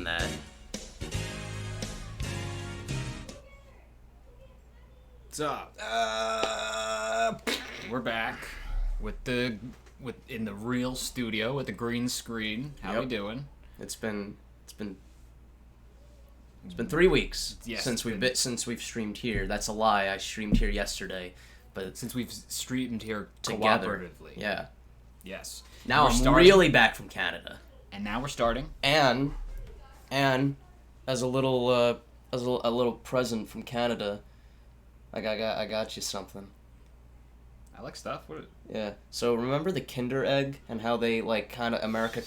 that. What's up? We're back in the real studio with the green screen. How we doing? It's been 3 weeks since we've streamed here. That's a lie. I streamed here yesterday, but since we've streamed here together, cooperatively. Yeah. Yes. Now I'm really back from Canada. And now we're starting. And as a little present from Canada, I got you something. I like stuff. Yeah. So remember the Kinder Egg and how they America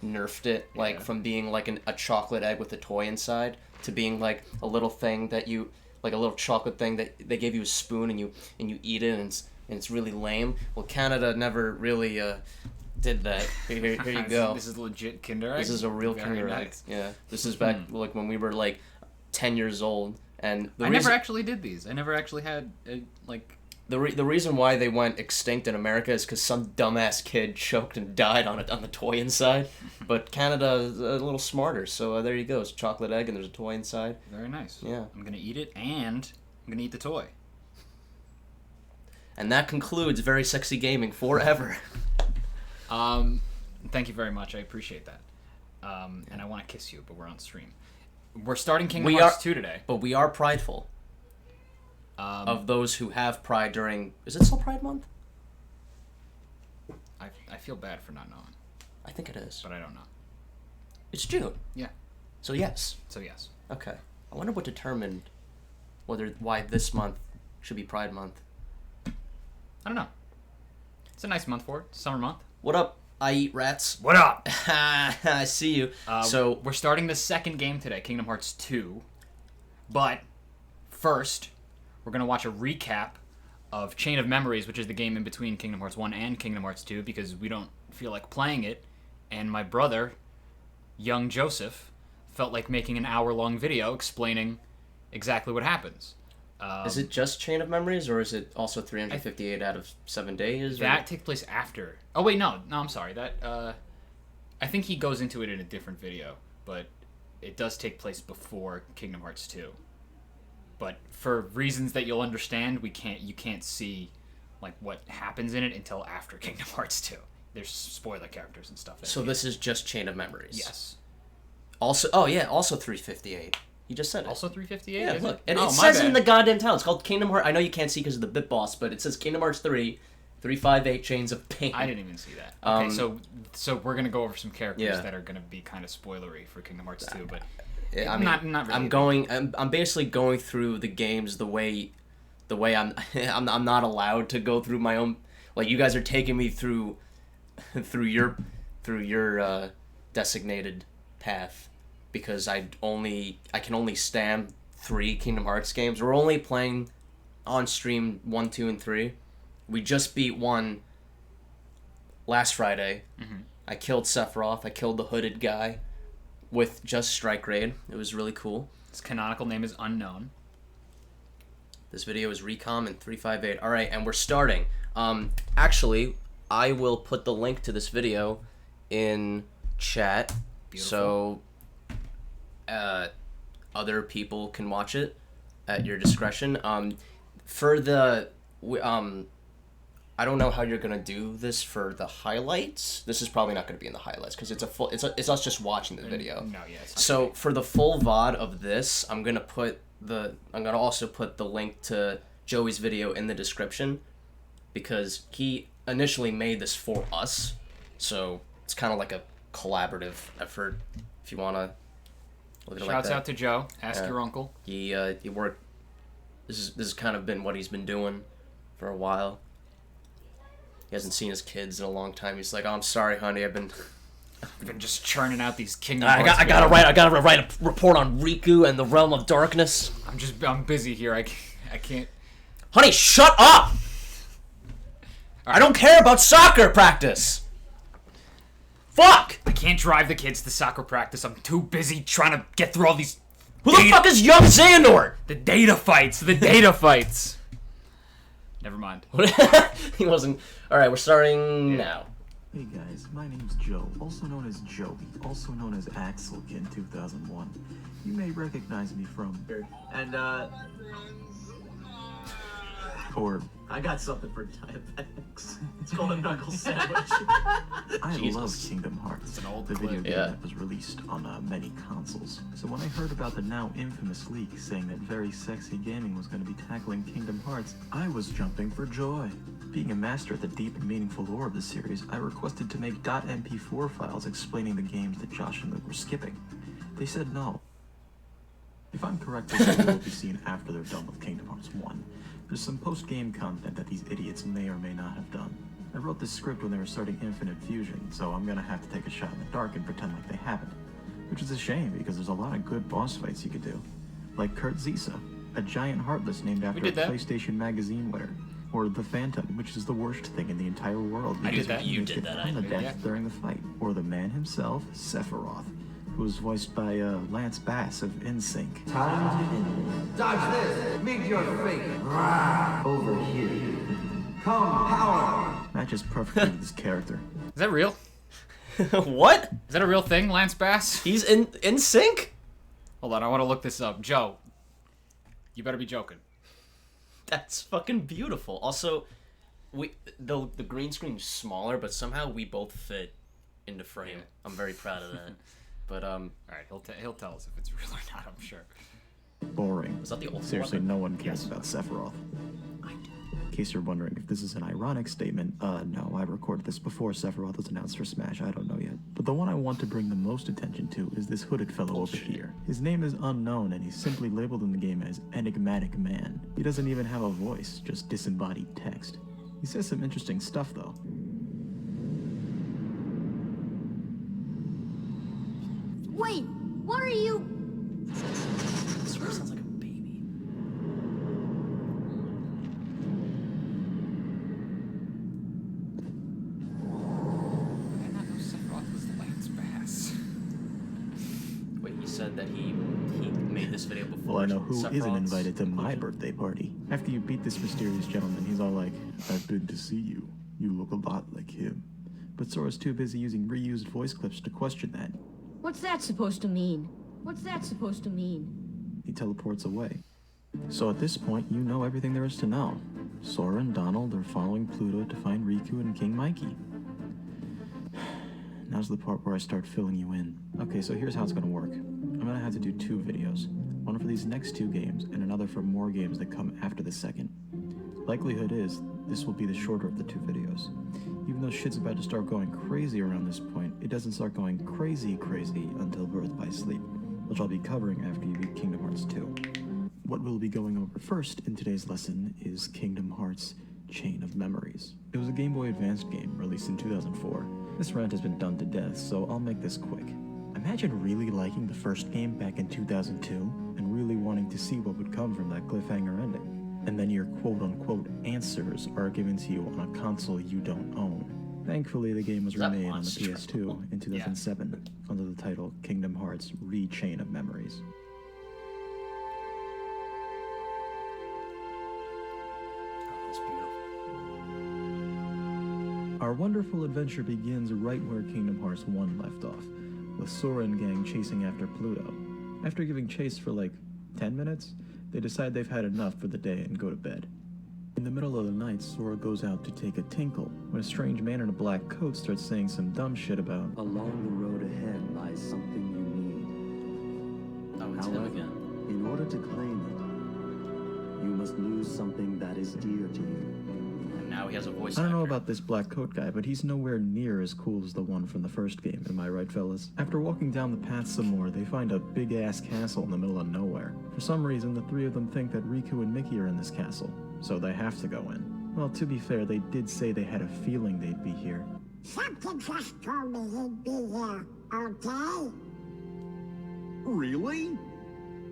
nerfed it from being a chocolate egg with a toy inside to being a little thing that you a little chocolate thing that they gave you a spoon and you eat it and it's really lame. Well, Canada never really did that. Here you go. This is legit Kinder Egg. This is a real Kinder Egg. Yeah. This is back when we were 10 years old, and I never actually did these. I never actually had The reason why they went extinct in America is because some dumbass kid choked and died on the toy inside. But Canada is a little smarter, so there you go. It's a chocolate egg and there's a toy inside. Very nice. Yeah. I'm gonna eat it and I'm gonna eat the toy. And that concludes Very Sexy Gaming forever. Thank you very much. I appreciate that. And I want to kiss you, but we're on stream. We're starting Kingdom Hearts 2 today. But we are prideful. Of those who have Pride during... Is it still Pride Month? I feel bad for not knowing. I think it is. But I don't know. It's June. Yeah. So yes. Okay. I wonder what determined why this month should be Pride Month. I don't know. It's a nice month for it. Summer month. What up, I Eat Rats? What up? I see you. So we're starting the second game today, Kingdom Hearts 2. But first... we're going to watch a recap of Chain of Memories, which is the game in between Kingdom Hearts 1 and Kingdom Hearts 2, because we don't feel like playing it, and my brother, young Joseph, felt like making an hour-long video explaining exactly what happens. Is it just Chain of Memories, or is it also 358 out of 7 days? That takes place after. Oh, wait, no, I'm sorry. That I think he goes into it in a different video, but it does take place before Kingdom Hearts 2. But for reasons that you'll understand, you can't see what happens in it until after Kingdom Hearts 2. There's spoiler characters and stuff. So this is just Chain of Memories. Yes. Also 358. You just said it. Also 358. Yeah, look, and it says it in the goddamn title. It's called Kingdom Hearts. I know you can't see because of the bit boss, but it says Kingdom Hearts 3, 358 Chains of Pain. I didn't even see that. Okay, so we're gonna go over some characters that are gonna be kind of spoilery for Kingdom Hearts 2, but. Not really. I'm basically going through the games the way I'm not allowed to go through my own. You guys are taking me through your designated path because I can only stand 3 Kingdom Hearts games. We're only playing on stream 1, 2, and 3. We just beat 1 last Friday. Mm-hmm. I killed Sephiroth. I killed the hooded guy. With just Strike Raid. It was really cool. His canonical name is unknown. This video is Recom and 358. Alright, and we're starting. Actually, I will put the link to this video in chat. Beautiful. So other people can watch it at your discretion. For the... I don't know how you're gonna do this for the highlights. This is probably not gonna be in the highlights because it's us just watching the video. No, yes. So for the full VOD of this, I'm gonna also put the link to Joey's video in the description because he initially made this for us. So it's kind of like a collaborative effort. If you wanna look at it like that. Shouts out to Joe. Ask your uncle. He worked. This has kind of been what he's been doing for a while. He hasn't seen his kids in a long time. He's like, "Oh, I'm sorry, honey. I've been just churning out these Kingdom Hearts. I gotta write a report on Riku and the Realm of Darkness. I'm busy here. I can't. Honey, shut up! Right. I don't care about soccer practice. Fuck! I can't drive the kids to soccer practice. I'm too busy trying to get through all these. Who the fuck is young Xehanort? The data fights. Never mind. He wasn't. Alright, we're starting now. Hey guys, my name's Joe, also known as Joey, also known as Axelkin 2001. You may recognize me from... And, Or... I got something for diabetics. It's called a knuckle sandwich. I Jesus. love Kingdom Hearts, It's an old the video clip. game Yeah. that was released on many consoles. So when I heard about the now infamous leak saying that Very Sexy Gaming was going to be tackling Kingdom Hearts, I was jumping for joy. Being a master at the deep and meaningful lore of the series, I requested to make .mp4 files explaining the games that Josh and Luke were skipping. They said no. If I'm correct, this video will be seen after they're done with Kingdom Hearts 1. There's some post-game content that these idiots may or may not have done. I wrote this script when they were starting Infinite Fusion, so I'm gonna have to take a shot in the dark and pretend like they haven't. Which is a shame, because there's a lot of good boss fights you could do. Like Kurt Zisa, a giant heartless named after a did that. PlayStation magazine winner. Or the Phantom, which is the worst thing in the entire world. I did because that. you You get did that, on I the did, death yeah. during the fight. Or the man himself, Sephiroth, who was voiced by Lance Bass of NSYNC. Time to end. Dodge this! Meet your fate! Rah! Over here. Come, power! Matches perfectly with his character. Is that real? What? Is that a real thing, Lance Bass? He's in sync? Hold on, I want to look this up. Joe, you better be joking. That's fucking beautiful. Also, the green screen's smaller, but somehow we both fit into frame. Yeah. I'm very proud of that. But All right, he'll tell us if it's real or not. I'm sure. Boring. was that the ultimate Seriously, weapon? no one cares about Sephiroth. In case you're wondering if this is an ironic statement, no, I recorded this before Sephiroth was announced for Smash, I don't know yet. But the one I want to bring the most attention to is this hooded fellow over here. His name is unknown, and he's simply labeled in the game as Enigmatic Man. He doesn't even have a voice, just disembodied text. He says some interesting stuff, though. Wait, what are you? This sort of sounds like a baby. I did not know Sephiroth was Lance Bass. Wait, he said that he made this video before. Well, I know who isn't Sephiroth's invited to my conclusion. birthday party. After you beat this mysterious gentleman, he's all like, I've been to see you. You look a lot like him. But Sora's too busy using reused voice clips to question that. What's that supposed to mean? What's that supposed to mean? He teleports away. So at this point, you know everything there is to know. Sora and Donald are following Pluto to find Riku and King Mikey. Now's the part where I start filling you in. Okay, so here's how it's gonna work. I'm gonna have to do 2 videos. One for these next 2 games, and another for more games that come after the second. Likelihood is, this will be the shorter of the 2 videos. Even though shit's about to start going crazy around this point, it doesn't start going crazy until Birth by Sleep, which I'll be covering after you beat Kingdom Hearts 2. What we'll be going over first in today's lesson is Kingdom Hearts Chain of Memories. It was a Game Boy Advance game released in 2004. This rant has been done to death, so I'll make this quick. Imagine really liking the first game back in 2002 and really wanting to see what would come from that cliffhanger ending. And then your quote-unquote answers are given to you on a console you don't own. Thankfully, the game was Is that remade on the Monster PS2 in 2007 under the title Kingdom Hearts Re-Chain of Memories. Oh, that's beautiful. Our wonderful adventure begins right where Kingdom Hearts 1 left off, with Sora and gang chasing after Pluto. After giving chase for like 10 minutes, they decide they've had enough for the day and go to bed. In the middle of the night, Sora goes out to take a tinkle, when a strange man in a black coat starts saying some dumb shit about, Along the road ahead lies something you Oh, it's him However, again. need. In order to claim it, you must lose something that is dear to you. And now he has a voice I don't know actor. about this black coat guy, but he's nowhere near as cool as the one from the first game, am I right, fellas? After walking down the path some more, they find a big-ass castle in the middle of nowhere. For some reason, the 3 of them think that Riku and Mickey are in this castle, so they have to go in. Well, to be fair, they did say they had a feeling they'd be here. Something just told me he'd be here, okay? Really?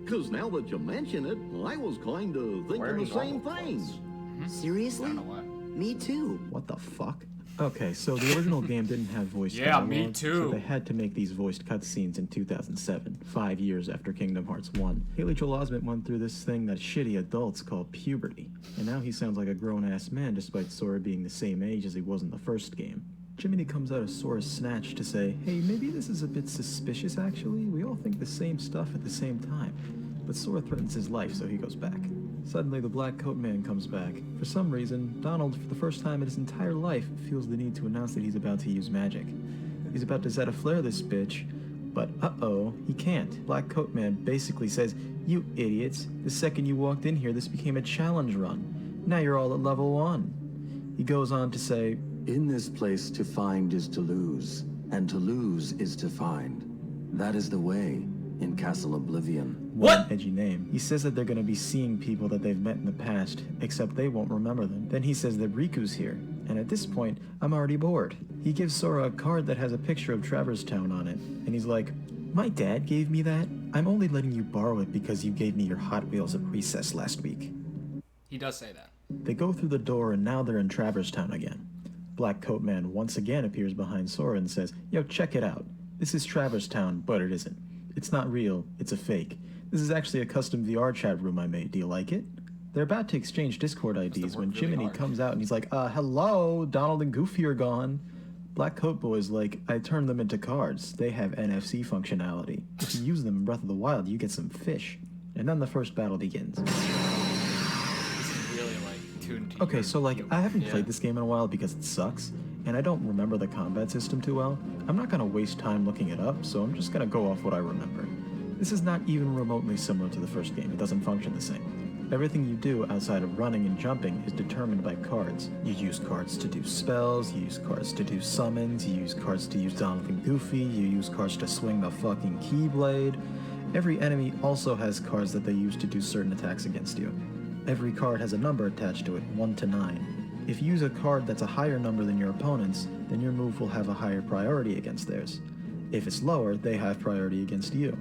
Because now that you mention it, I was kind of Where are thinking the he same going? thing. I Seriously? don't know why. Me too. What the fuck? Okay, so the original game didn't have voiced Yeah, dialogue, me too. so they had to make these voiced cutscenes in 2007, 5 years after Kingdom Hearts 1. Haley Joel Osment went through this thing that shitty adults call puberty, and now he sounds like a grown-ass man despite Sora being the same age as he was in the first game. Jiminy comes out of Sora's snatch to say, hey, maybe this is a bit suspicious actually. We all think the same stuff at the same time. But Sora threatens his life, so he goes back. Suddenly, the Black Coat Man comes back. For some reason, Donald, for the first time in his entire life, feels the need to announce that he's about to use magic. He's about to Zeta Flare this bitch, but uh-oh, he can't. Black Coat Man basically says, you idiots, the second you walked in here, this became a challenge run. Now you're all at level 1. He goes on to say, In this place to find is to lose, and to lose is to find. That is the way in Castle Oblivion. What? Edgy name. He says that they're gonna be seeing people that they've met in the past, except they won't remember them. Then he says that Riku's here, and at this point, I'm already bored. He gives Sora a card that has a picture of Traverse Town on it, and he's like, my dad gave me that? I'm only letting you borrow it because you gave me your Hot Wheels at recess last week. He does say that. They go through the door and now they're in Traverse Town again. Black Coat Man once again appears behind Sora and says, yo, check it out. This is Traverse Town, but it isn't. It's not real, it's a fake. This is actually a custom VR chat room I made. Do you like it? They're about to exchange Discord IDs when Jiminy comes out and he's like, hello, Donald and Goofy are gone. Black Coat Boy's like, I turned them into cards. They have NFC functionality. If you use them in Breath of the Wild, you get some fish. And then the first battle begins. This is really like tuned to Okay, your so like, humor. I haven't played this game in a while because it sucks, and I don't remember the combat system too well. I'm not gonna waste time looking it up, so I'm just gonna go off what I remember. This is not even remotely similar to the first game. It doesn't function the same. Everything you do outside of running and jumping is determined by cards. You use cards to do spells, you use cards to do summons, you use cards to use Donald and Goofy, you use cards to swing the fucking Keyblade. Every enemy also has cards that they use to do certain attacks against you. Every card has a number attached to it, 1 to 9. If you use a card that's a higher number than your opponent's, then your move will have a higher priority against theirs. If it's lower, they have priority against you.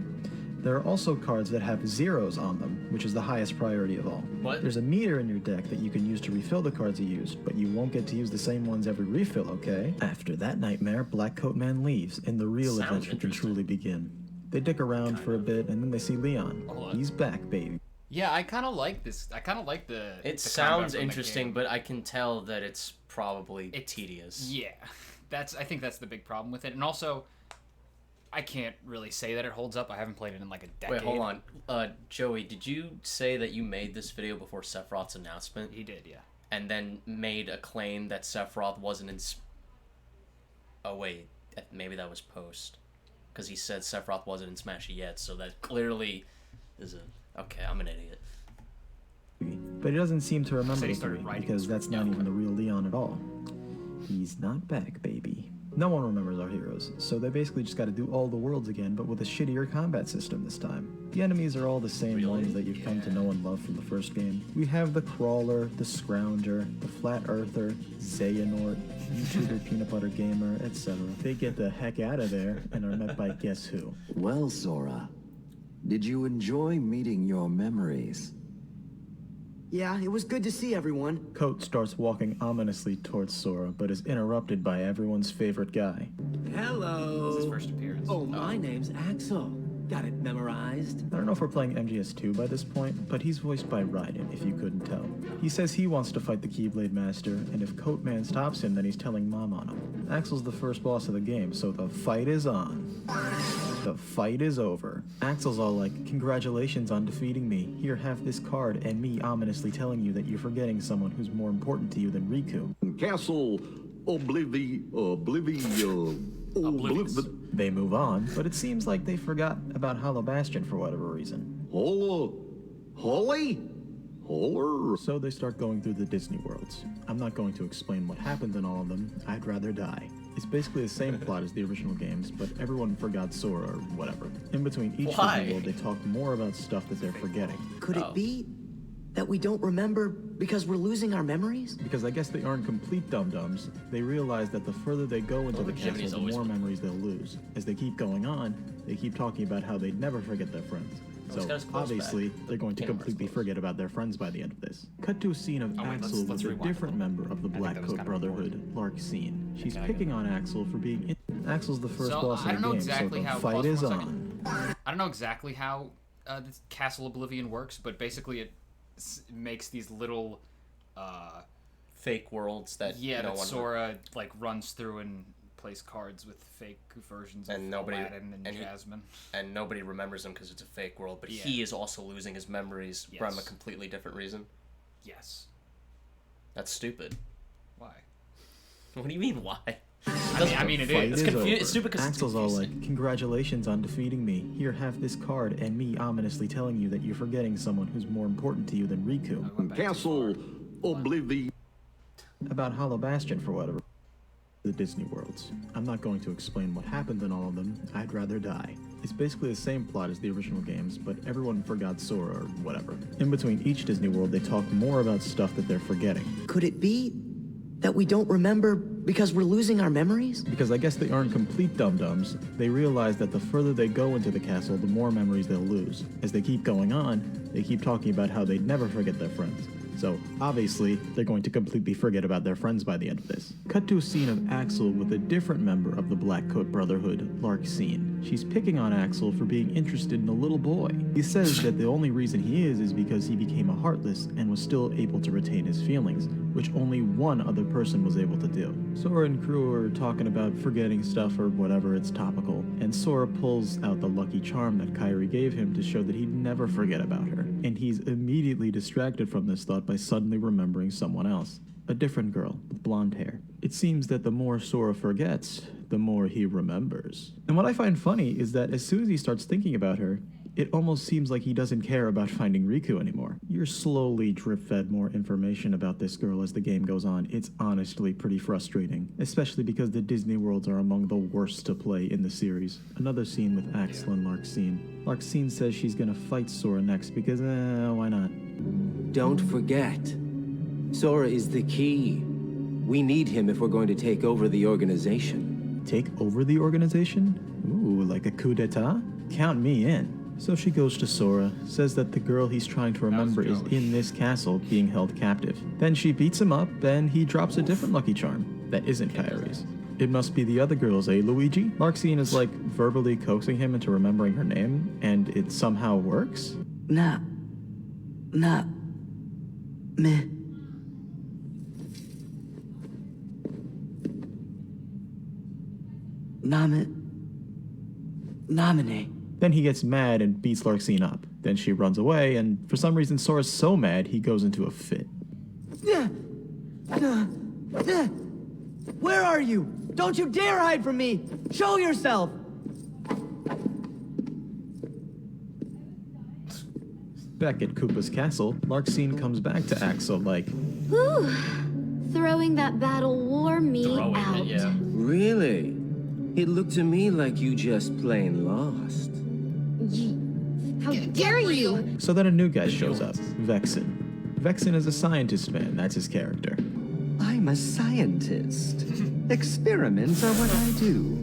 There are also cards that have zeros on them, which is the highest priority of all. What? There's a meter in your deck that you can use to refill the cards you used, but you won't get to use the same ones every refill, okay? After that nightmare, Black Coat Man leaves, and the real Sounds adventure can interesting. truly begin. They dick around for a bit, and then they see Leon. Hold on. He's back, baby. Yeah, I kind of like this. I kind of like the. It the sounds combat from the interesting, game. but I can tell that it's probably tedious. Yeah, I think that's the big problem with it, and also, I can't really say that it holds up. I haven't played it in like a decade. Wait, hold on. Joey, did you say that you made this video before Sephiroth's announcement? He did, yeah. And then made a claim that Sephiroth wasn't in... Oh, wait. Maybe that was post. Because he said Sephiroth wasn't in Smash yet, so that clearly is a... Okay, I'm an idiot. But he doesn't seem to remember Said he the started three, writing because the that's script. not Yeah, even the real Leon at all. He's not back, baby. No one remembers our heroes, so they basically just gotta do all the worlds again, but with a shittier combat system this time. The enemies are all the same Really? ones that you've come to know and love from the first game. We have the Crawler, the Scrounger, the Flat Earther, Xehanort, YouTuber Peanut Butter Gamer, etc. They get the heck out of there and are met by guess who? Well, Sora, did you enjoy meeting your memories? Yeah, it was good to see everyone. Coat starts walking ominously towards Sora, but is interrupted by everyone's favorite guy. Hello. This is his first appearance. Oh, my name's Axel. Got it memorized. I don't know if we're playing MGS2 by this point, but he's voiced by Raiden, if you couldn't tell. He says he wants to fight the Keyblade Master, and if Coatman stops him, then he's telling Mom on him. Axel's the first boss of the game, so the fight is on. The fight is over. Axel's all like, congratulations on defeating me. Here, have this card, and me ominously telling you that you're forgetting someone who's more important to you than Riku. Castle Oblivious. They move on, but it seems like they forgot about Hollow Bastion for whatever reason. Holly? Holler? So they start going through the Disney worlds. I'm not going to explain what happens in all of them. I'd rather die. It's basically the same plot as the original games, but everyone forgot Sora or whatever. In between each Why? Disney world, they talk more about stuff that they're forgetting. Could it be that we don't remember because we're losing our memories? Because I guess they aren't complete dum-dums, they realize that the further they go into the Jiminy's castle, the always more been- memories they'll lose. As they keep going on, they keep talking about how they'd never forget their friends. it's So, got his clothes obviously, back. they're going to Kingdom Hearts completely clothes. forget about their friends by the end of this. Cut to a scene of Oh, wait, Axel let's with a rewind a different little member of the I think Black that was Coat kind of Brotherhood, Larkine. She's I picking on Axel for being Axel's the first So, boss I of don't the know game, exactly so how- the fight pause is for a on. second. I don't know exactly how this Castle Oblivion works, but basically it makes these little fake worlds that Yeah, no that one Sora like runs through and plays cards with fake versions of And nobody- Aladdin and and he- Jasmine. and nobody remembers him because it's a fake world. But Yeah. he is also losing his memories from a Yes. completely different reason. Yes. That's stupid. Why? What do you mean? Why? I mean, it Fight is. It's over. It's stupid because it's Axel's all confusing. like, "Congratulations on defeating me. Here, have this card," and me ominously telling you that you're forgetting someone who's more important to you than Riku. I went back too Castle far. Oblivion. About Hollow Bastion for whatever. The Disney worlds. I'm not going to explain what happened in all of them. I'd rather die. It's basically the same plot as the original games, but everyone forgot Sora or whatever. In between each Disney world, they talk more about stuff that they're forgetting. Could it be that we don't remember because we're losing our memories? Because I guess they aren't complete dum-dums, they realize that the further they go into the castle, the more memories they'll lose. As they keep going on, they keep talking about how they'd never forget their friends. So, obviously, they're going to completely forget about their friends by the end of this. Cut to a scene of Axel with a different member of the Blackcoat Brotherhood, Larxene. She's picking on Axel for being interested in a little boy. He says that the only reason he is because he became a Heartless and was still able to retain his feelings, which only one other person was able to do. Sora and crew are talking about forgetting stuff or whatever, it's topical, and Sora pulls out the lucky charm that Kairi gave him to show that he'd never forget about her. And he's immediately distracted from this thought by suddenly remembering someone else. A different girl with blonde hair. It seems that the more Sora forgets, the more he remembers. And what I find funny is that as soon as he starts thinking about her, it almost seems like he doesn't care about finding Riku anymore. You're slowly drip-fed more information about this girl as the game goes on. It's honestly pretty frustrating, especially because the Disney worlds are among the worst to play in the series. Another scene with Axel and Larxene. Larxene says she's gonna fight Sora next because, why not? Don't forget, Sora is the key. We need him if we're going to take over the organization. Take over the organization? Ooh, like a coup d'etat? Count me in. So she goes to Sora, says that the girl he's trying to remember is in this castle being held captive. Then she beats him up, and he drops a different Lucky Charm that isn't Kairi's. It must be the other girl's, eh, Luigi? Larxene is like verbally coaxing him into remembering her name, and it somehow works? Nah, meh. Nominate. Then he gets mad and beats Larxene up. Then she runs away, and for some reason Sora's so mad he goes into a fit. Where are you? Don't you dare hide from me! Show yourself! Back at Koopa's castle, Larxene comes back to Axel like, Whew. Throwing that battle wore me out. Yeah. Really? It looked to me like you just plain lost. How dare you! So then a new guy shows up, Vexen. Vexen is a scientist man, that's his character. I'm a scientist. Experiments are what I do.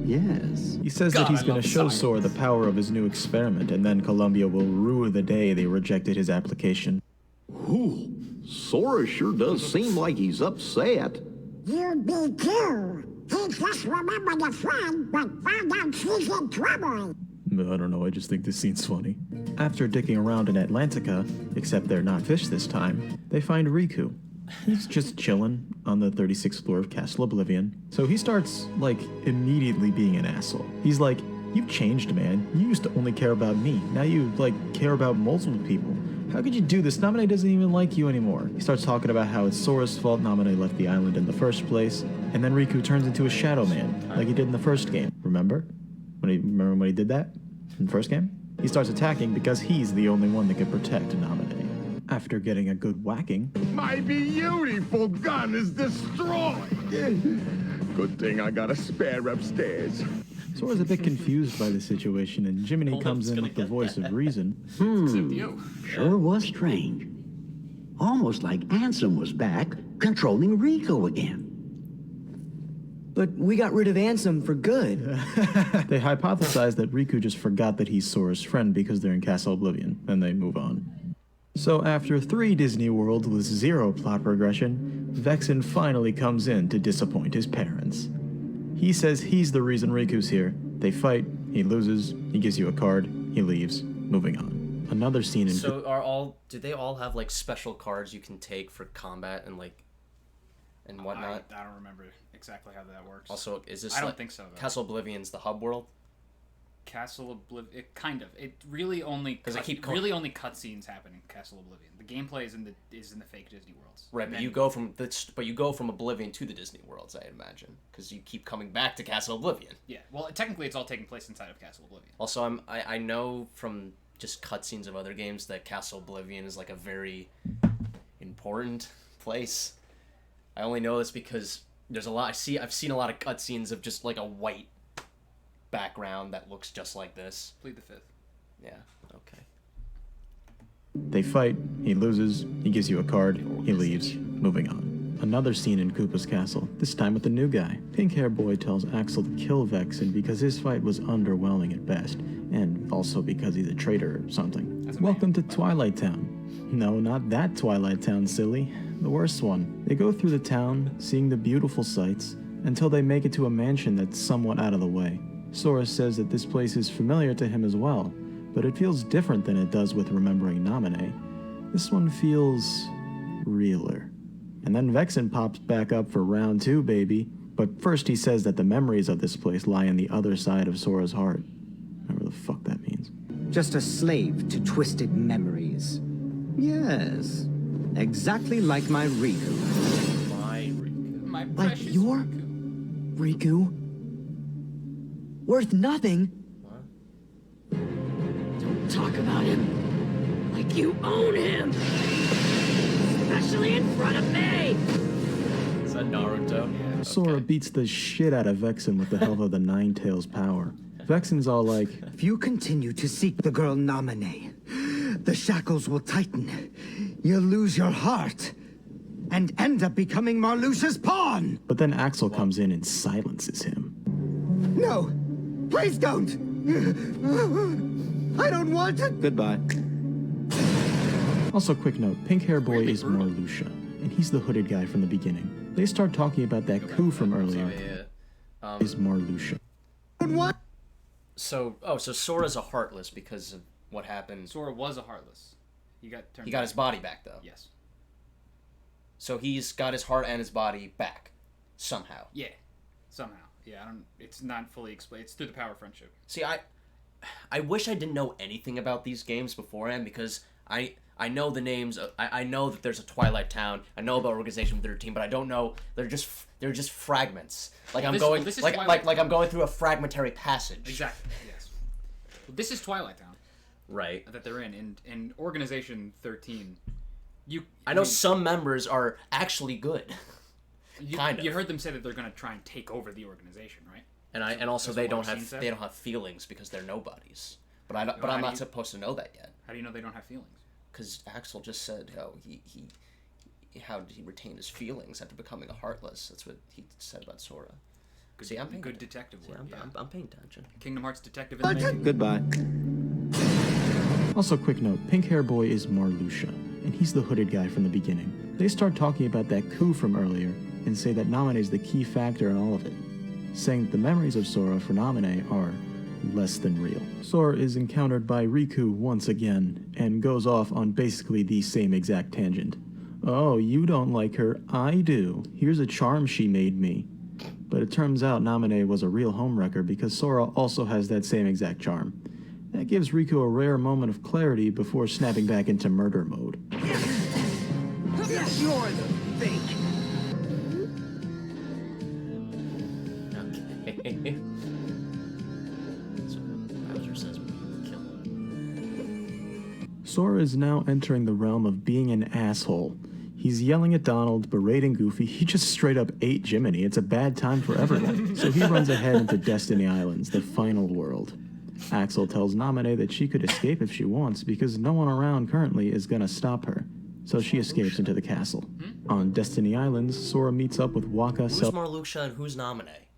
Yes. He says that he's going to show Sora the power of his new experiment, and then Columbia will rue the day they rejected his application. Whew. Sora sure does seem like he's upset. You be too. He just remembered a friend, but found out she's in trouble. I don't know, I just think this scene's funny. After dicking around in Atlantica, except they're not fish this time, they find Riku. He's just chilling on the 36th floor of Castle Oblivion. So he starts, like, immediately being an asshole. He's like, "You've changed, man. You used to only care about me. Now you, like, care about multiple people. How could you do this? Naminé doesn't even like you anymore." He starts talking about how it's Sora's fault Naminé left the island in the first place. And then Riku turns into a shadow man, like he did in the first game. Remember when he did that in the first game? He starts attacking because he's the only one that can protect Naminé. After getting a good whacking, My beautiful gun is destroyed. Good thing I got a spare upstairs. Sora's a bit confused by the situation, and Jiminy comes in with the voice of reason. Sure was strange. Almost like Ansem was back, controlling Rico again. But we got rid of Ansem for good. They hypothesize that Riku just forgot that he's Sora's friend because they're in Castle Oblivion, and they move on. So after 3 Disney Worlds with 0 plot progression, Vexen finally comes in to disappoint his parents. He says he's the reason Riku's here. They fight, he loses, he gives you a card, he leaves, moving on. Another scene in... So do they all have like special cards you can take for combat and like and whatnot. I don't remember exactly how that works. Also, is this? I don't think so. Though. Castle Oblivion's the hub world. Castle Oblivion, kind of. It really only really only cutscenes happen in Castle Oblivion. The gameplay is in the fake Disney worlds. Right, but you go from Oblivion to the Disney worlds, I imagine, because you keep coming back to Castle Oblivion. Yeah, well, technically, it's all taking place inside of Castle Oblivion. Also, I know from just cutscenes of other games that Castle Oblivion is like a very important place. I only know this because there's a lot. I've seen a lot of cutscenes of just like a white background that looks just like this. Plead the fifth. Yeah. Okay. They fight, he loses, he gives you a card, he leaves, moving on. Another scene in Koopa's castle, this time with the new guy. Pink-hair boy tells Axel to kill Vexen because his fight was underwhelming at best, and also because he's a traitor or something. Welcome to Twilight Town. No, not that Twilight Town, silly. The worst one. They go through the town, seeing the beautiful sights, until they make it to a mansion that's somewhat out of the way. Sora says that this place is familiar to him as well, but it feels different than it does with remembering Naminé. This one feels realer. And then Vexen pops back up for round 2, baby. But first he says that the memories of this place lie on the other side of Sora's heart. Whatever the fuck that means. Just a slave to twisted memories. Yes, exactly like my Riku. My Riku. My Like precious your Riku. Riku? Worth nothing? What? Don't talk about him like you own him. Especially in front of me. Is that Naruto? Yeah. Sora beats the shit out of Vexen with the help of the Nine Tails power. Vexen's all like, If you continue to seek the girl Naminé, the shackles will tighten. You'll lose your heart and end up becoming Marluxia's pawn. but then Axel comes in and silences him. No, please don't. I don't want to. Goodbye. Also, quick note, Pink-hair boy is Marluxia, and he's the hooded guy from the beginning. They start talking about that coup from earlier. Is Marluxia. What? So Sora's a Heartless because of what happened. Sora was a Heartless. He got turned. He got his body back though. Yes. So he's got his heart and his body back somehow. Yeah. Somehow. Yeah. I don't. It's not fully explained. It's through the power of friendship. See, I wish I didn't know anything about these games beforehand because I know the names. I know that there's a Twilight Town. I know about Organization 13, but I don't know. They're just fragments. Like I'm going like I'm going through a fragmentary passage. Exactly. Yes. Well, this is Twilight Town. Right. That they're in Organization 13. I know some members are actually good. Kind of. You heard them say that they're going to try and take over the organization, right? And also they don't have feelings because they're nobodies. But I'm not supposed to know that yet. How do you know they don't have feelings? Because Axel just said how how did he retain his feelings after becoming a Heartless. That's what he said about Sora. See, I'm good detective work. I'm paying attention. Kingdom Hearts detective in the making. Goodbye. Also, quick note, Pink-hair boy is Marluxia, and he's the hooded guy from the beginning. They start talking about that coup from earlier, and say that Naminé is the key factor in all of it, saying that the memories of Sora for Naminé are less than real. Sora is encountered by Riku once again, and goes off on basically the same exact tangent. Oh, you don't like her, I do. Here's a charm she made me. But it turns out Naminé was a real homewrecker because Sora also has that same exact charm. That gives Riku a rare moment of clarity before snapping back into murder mode. You're the fake. Okay. So Bowser says kill him. Sora is now entering the realm of being an asshole. He's yelling at Donald, berating Goofy. He just straight up ate Jiminy. It's a bad time for everyone. So he runs ahead into Destiny Islands, the final world. Axel tells Naminé that she could escape if she wants because no one around currently is gonna stop her. So she escapes into the castle. On Destiny Islands, Sora meets up with Waka. Who's Marluxia and who's Naminé?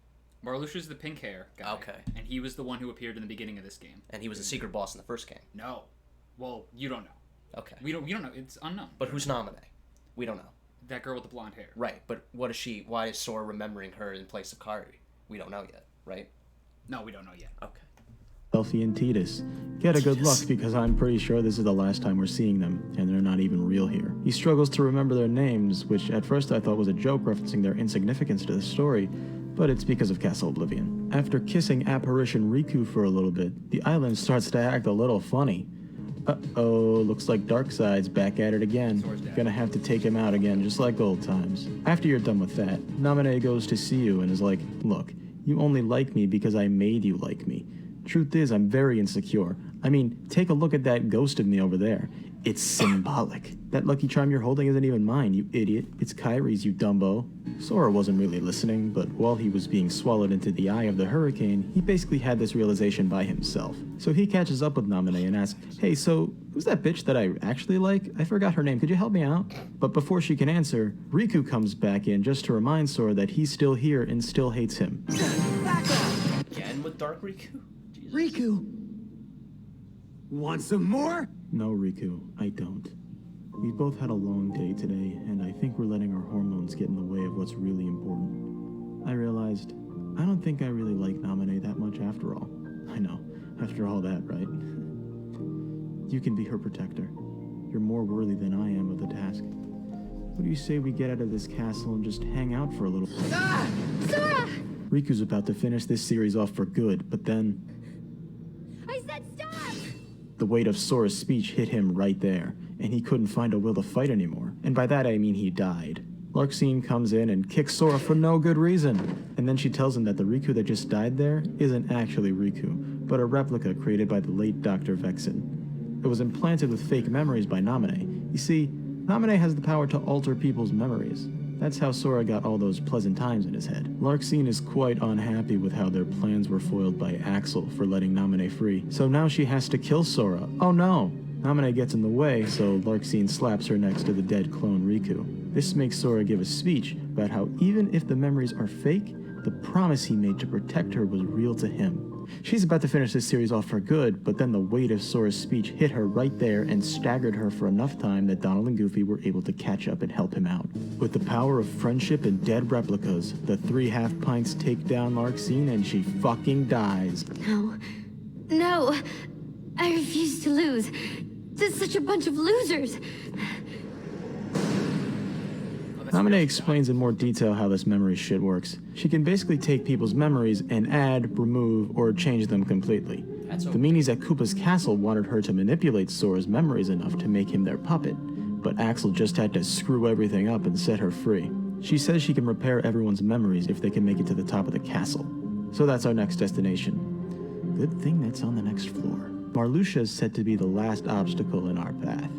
Marluxia's the pink hair guy. Okay. And he was the one who appeared in the beginning of this game. And he was the secret boss in the first game. No. Well, you don't know. Okay. You don't know. It's unknown. But who's Naminé? We don't know. That girl with the blonde hair. Right, but what is she? Why is Sora remembering her in place of Carve? We don't know yet, right? No, we don't know yet. Okay. Elfie and Titus. Get a good luck because I'm pretty sure this is the last time we're seeing them, and they're not even real here. He struggles to remember their names, which at first I thought was a joke referencing their insignificance to the story, but it's because of Castle Oblivion. After kissing apparition Riku for a little bit, the island starts to act a little funny. Uh-oh, looks like Darkseid's back at it again. Gonna have to take him out again, just like old times. After you're done with that, Naminé goes to see you and is like, look, you only like me because I made you like me. Truth is, I'm very insecure. I mean, take a look at that ghost of me over there. It's symbolic. That lucky charm you're holding isn't even mine, you idiot. It's Kairi's, you dumbo. Sora wasn't really listening, but while he was being swallowed into the eye of the hurricane, he basically had this realization by himself. So he catches up with Naminé and asks, hey, so who's that bitch that I actually like? I forgot her name, could you help me out? But before she can answer, Riku comes back in just to remind Sora that he's still here and still hates him. Again with Dark Riku? Jesus. Riku! Want some more? No, Riku, I don't. We've both had a long day today, and I think we're letting our hormones get in the way of what's really important. I realized, I don't think I really like Naminé that much after all. I know, after all that, right? You can be her protector. You're more worthy than I am of the task. What do you say we get out of this castle and just hang out for a little? Ah! Sora! Riku's about to finish this series off for good, but then... I said stop! The weight of Sora's speech hit him right there, and he couldn't find a will to fight anymore. And by that I mean he died. Larxene comes in and kicks Sora for no good reason. And then she tells him that the Riku that just died there isn't actually Riku, but a replica created by the late Dr. Vexen. It was implanted with fake memories by Naminé. You see, Naminé has the power to alter people's memories. That's how Sora got all those pleasant times in his head. Larxene is quite unhappy with how their plans were foiled by Axel for letting Naminé free, so now she has to kill Sora. Oh no! Naminé gets in the way, so Larxene slaps her next to the dead clone Riku. This makes Sora give a speech about how even if the memories are fake, the promise he made to protect her was real to him. She's about to finish this series off for good, but then the weight of Sora's speech hit her right there and staggered her for enough time that Donald and Goofy were able to catch up and help him out. With the power of friendship and dead replicas, the 3 half-pints take down Larxene and she fucking dies. No. No. I refuse to lose. There's such a bunch of losers. Naminé explains in more detail how this memory shit works. She can basically take people's memories and add, remove, or change them completely. The meanies at Koopa's castle wanted her to manipulate Sora's memories enough to make him their puppet, but Axel just had to screw everything up and set her free. She says she can repair everyone's memories if they can make it to the top of the castle. So that's our next destination. Good thing that's on the next floor. Marluxia is said to be the last obstacle in our path.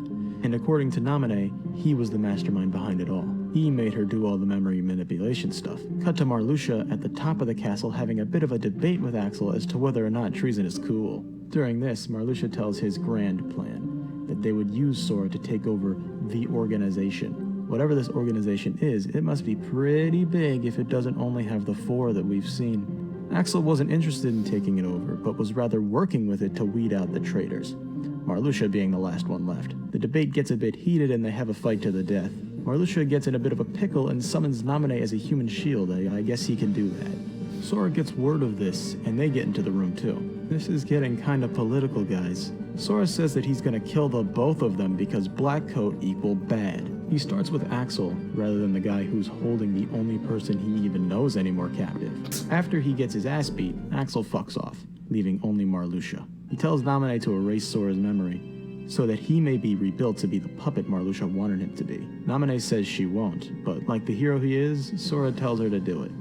And according to Naminé, he was the mastermind behind it all. He made her do all the memory manipulation stuff. Cut to Marluxia at the top of the castle having a bit of a debate with Axel as to whether or not treason is cool. During this, Marluxia tells his grand plan, that they would use Sora to take over the organization. Whatever this organization is, it must be pretty big if it doesn't only have the 4 that we've seen. Axel wasn't interested in taking it over, but was rather working with it to weed out the traitors. Marluxia being the last one left. The debate gets a bit heated and they have a fight to the death. Marluxia gets in a bit of a pickle and summons Naminé as a human shield. I guess he can do that. Sora gets word of this, and they get into the room too. This is getting kinda political, guys. Sora says that he's gonna kill the both of them because black coat equal bad. He starts with Axel, rather than the guy who's holding the only person he even knows anymore captive. After he gets his ass beat, Axel fucks off, leaving only Marluxia. He tells Naminé to erase Sora's memory, so that he may be rebuilt to be the puppet Marluxia wanted him to be. Naminé says she won't, but like the hero he is, Sora tells her to do it,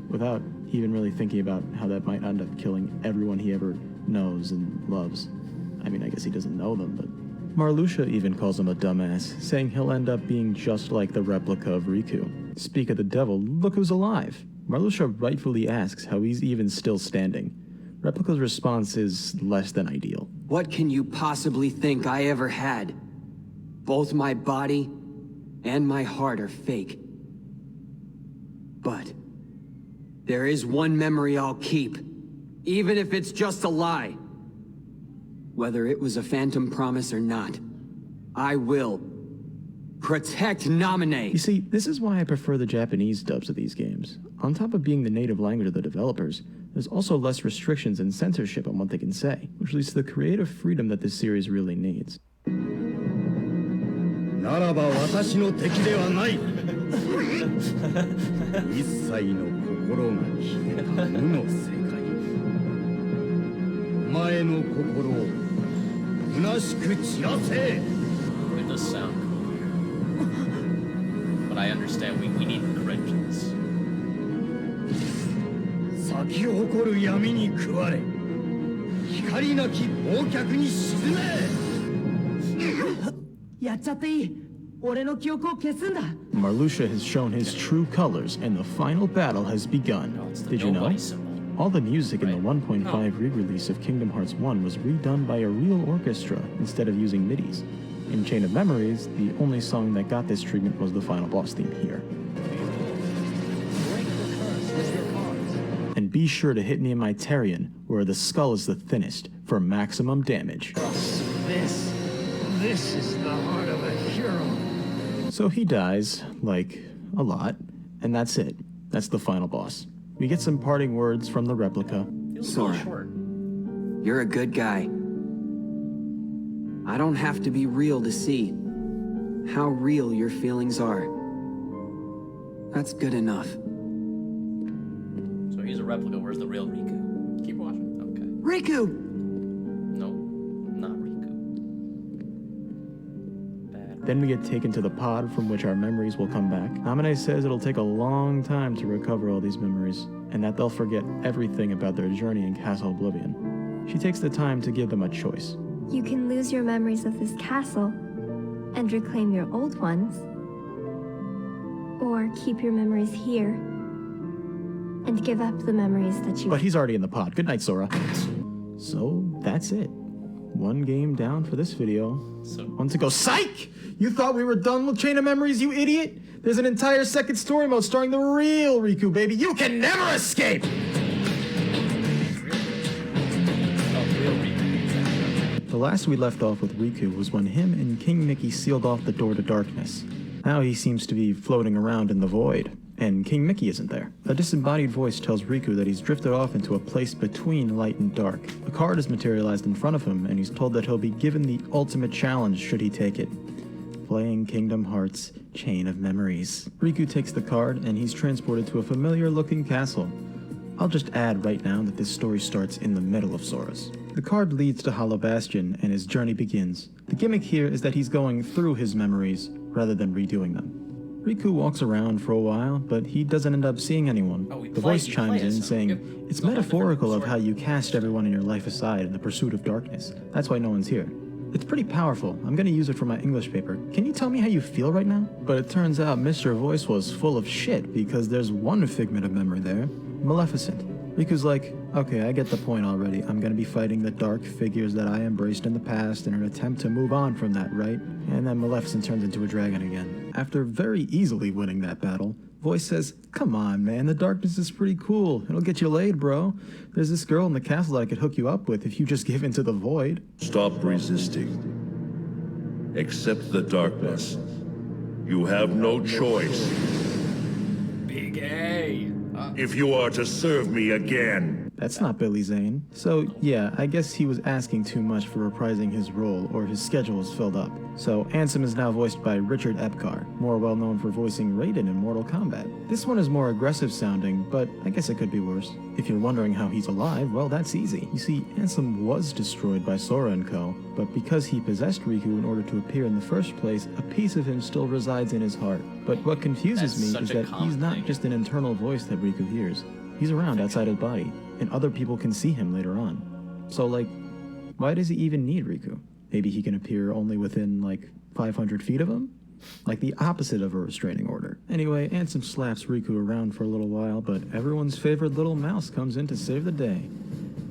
without even really thinking about how that might end up killing everyone he ever knows and loves. I mean, I guess he doesn't know them, but... Marluxia even calls him a dumbass, saying he'll end up being just like the replica of Riku. Speak of the devil, look who's alive. Marluxia rightfully asks how he's even still standing. Replica's response is less than ideal. What can you possibly think I ever had? Both my body and my heart are fake. But there is one memory I'll keep, even if it's just a lie. Whether it was a phantom promise or not, I will Protect Namine. You see, this is why I prefer the Japanese dubs of these games. On top of being the native language of the developers, there's also less restrictions and censorship on what they can say, which leads to the creative freedom that this series really needs. ならば私の敵ではない。一切の心が消えた無の世界。お前の心を虚しく散らせ。 It does sound cool. But I understand we need corrections. 咲き誇る闇に食われ、光なき忘却に沈め。 やっちゃっていい。俺の記憶を消すんだ。 Marluxia has shown his true colors, and the final battle has begun. Did you know? All the music in the 1.5 re-release of Kingdom Hearts 1 was redone by a real orchestra instead of using MIDIs. In Chain of Memories, the only song that got this treatment was the final boss theme here. And be sure to hit me in my Tarion, where the skull is the thinnest, for maximum damage. This is the heart of a hero. So he dies, like, a lot, and that's it. That's the final boss. We get some parting words from the replica. Sora, you're a good guy. I don't have to be real to see how real your feelings are. That's good enough. So he's a replica. Where's the real Riku? Keep watching. Okay. Riku! No, not Riku. Then we get taken to the pod from which our memories will come back. Namine says it'll take a long time to recover all these memories, and that they'll forget everything about their journey in Castle Oblivion. She takes the time to give them a choice. You can lose your memories of this castle and reclaim your old ones, or keep your memories here and give up the memories that you... But he's already in the pod. Good night, Sora. So, that's it. One game down for this video. One to go. Psych! You thought we were done with Chain of Memories, you idiot? There's an entire second story mode starring the real Riku, baby. You can never escape! The last we left off with Riku was when him and King Mickey sealed off the door to darkness. Now he seems to be floating around in the void, and King Mickey isn't there. A disembodied voice tells Riku that he's drifted off into a place between light and dark. A card is materialized in front of him, and he's told that he'll be given the ultimate challenge should he take it. Playing Kingdom Hearts Chain of Memories. Riku takes the card, and he's transported to a familiar-looking castle. I'll just add right now that this story starts in the middle of Sora's. The card leads to Hollow Bastion, and his journey begins. The gimmick here is that he's going through his memories, rather than redoing them. Riku walks around for a while, but he doesn't end up seeing anyone. The voice chimes in, saying, it's metaphorical of how you cast everyone in your life aside in the pursuit of darkness. That's why no one's here. It's pretty powerful. I'm gonna use it for my English paper. Can you tell me how you feel right now? But it turns out Mr. Voice was full of shit, because there's one figment of memory there. Maleficent. Riku's like, okay, I get the point already. I'm gonna be fighting the dark figures that I embraced in the past in an attempt to move on from that, right? And then Maleficent turns into a dragon again. After very easily winning that battle, Voice says, come on, man, the darkness is pretty cool. It'll get you laid, bro. There's this girl in the castle that I could hook you up with if you just give into the void. Stop resisting. Accept the darkness. You have no choice. Big A. If you are to serve me again. That's not Billy Zane. So, yeah, I guess he was asking too much for reprising his role, or his schedule is filled up. So, Ansem is now voiced by Richard Epcar, more well known for voicing Raiden in Mortal Kombat. This one is more aggressive sounding, but I guess it could be worse. If you're wondering how he's alive, well, that's easy. You see, Ansem was destroyed by Sora and co., but because he possessed Riku in order to appear in the first place, a piece of him still resides in his heart. But what confuses me is that he's not just an internal voice that Riku hears. He's around outside his body, and other people can see him later on. So, like, why does he even need Riku? Maybe he can appear only within, like, 500 feet of him? Like the opposite of a restraining order. Anyway, Ansem slaps Riku around for a little while, but everyone's favorite little mouse comes in to save the day.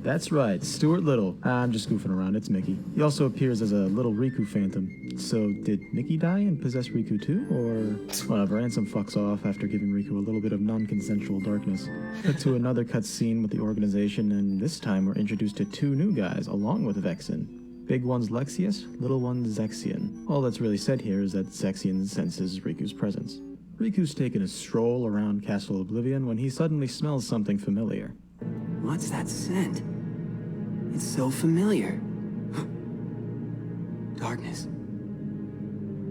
That's right, Stuart Little. I'm just goofing around, it's Mickey. He also appears as a little Riku phantom. So, did Mickey die and possess Riku too? Or whatever, Ansem fucks off after giving Riku a little bit of non-consensual darkness. Cut to another cutscene with the organization, and this time we're introduced to two new guys, along with Vexen. Big one's Lexius, little one's Zexion. All that's really said here is that Zexion senses Riku's presence. Riku's taken a stroll around Castle Oblivion when he suddenly smells something familiar. What's that scent? It's so familiar. Darkness.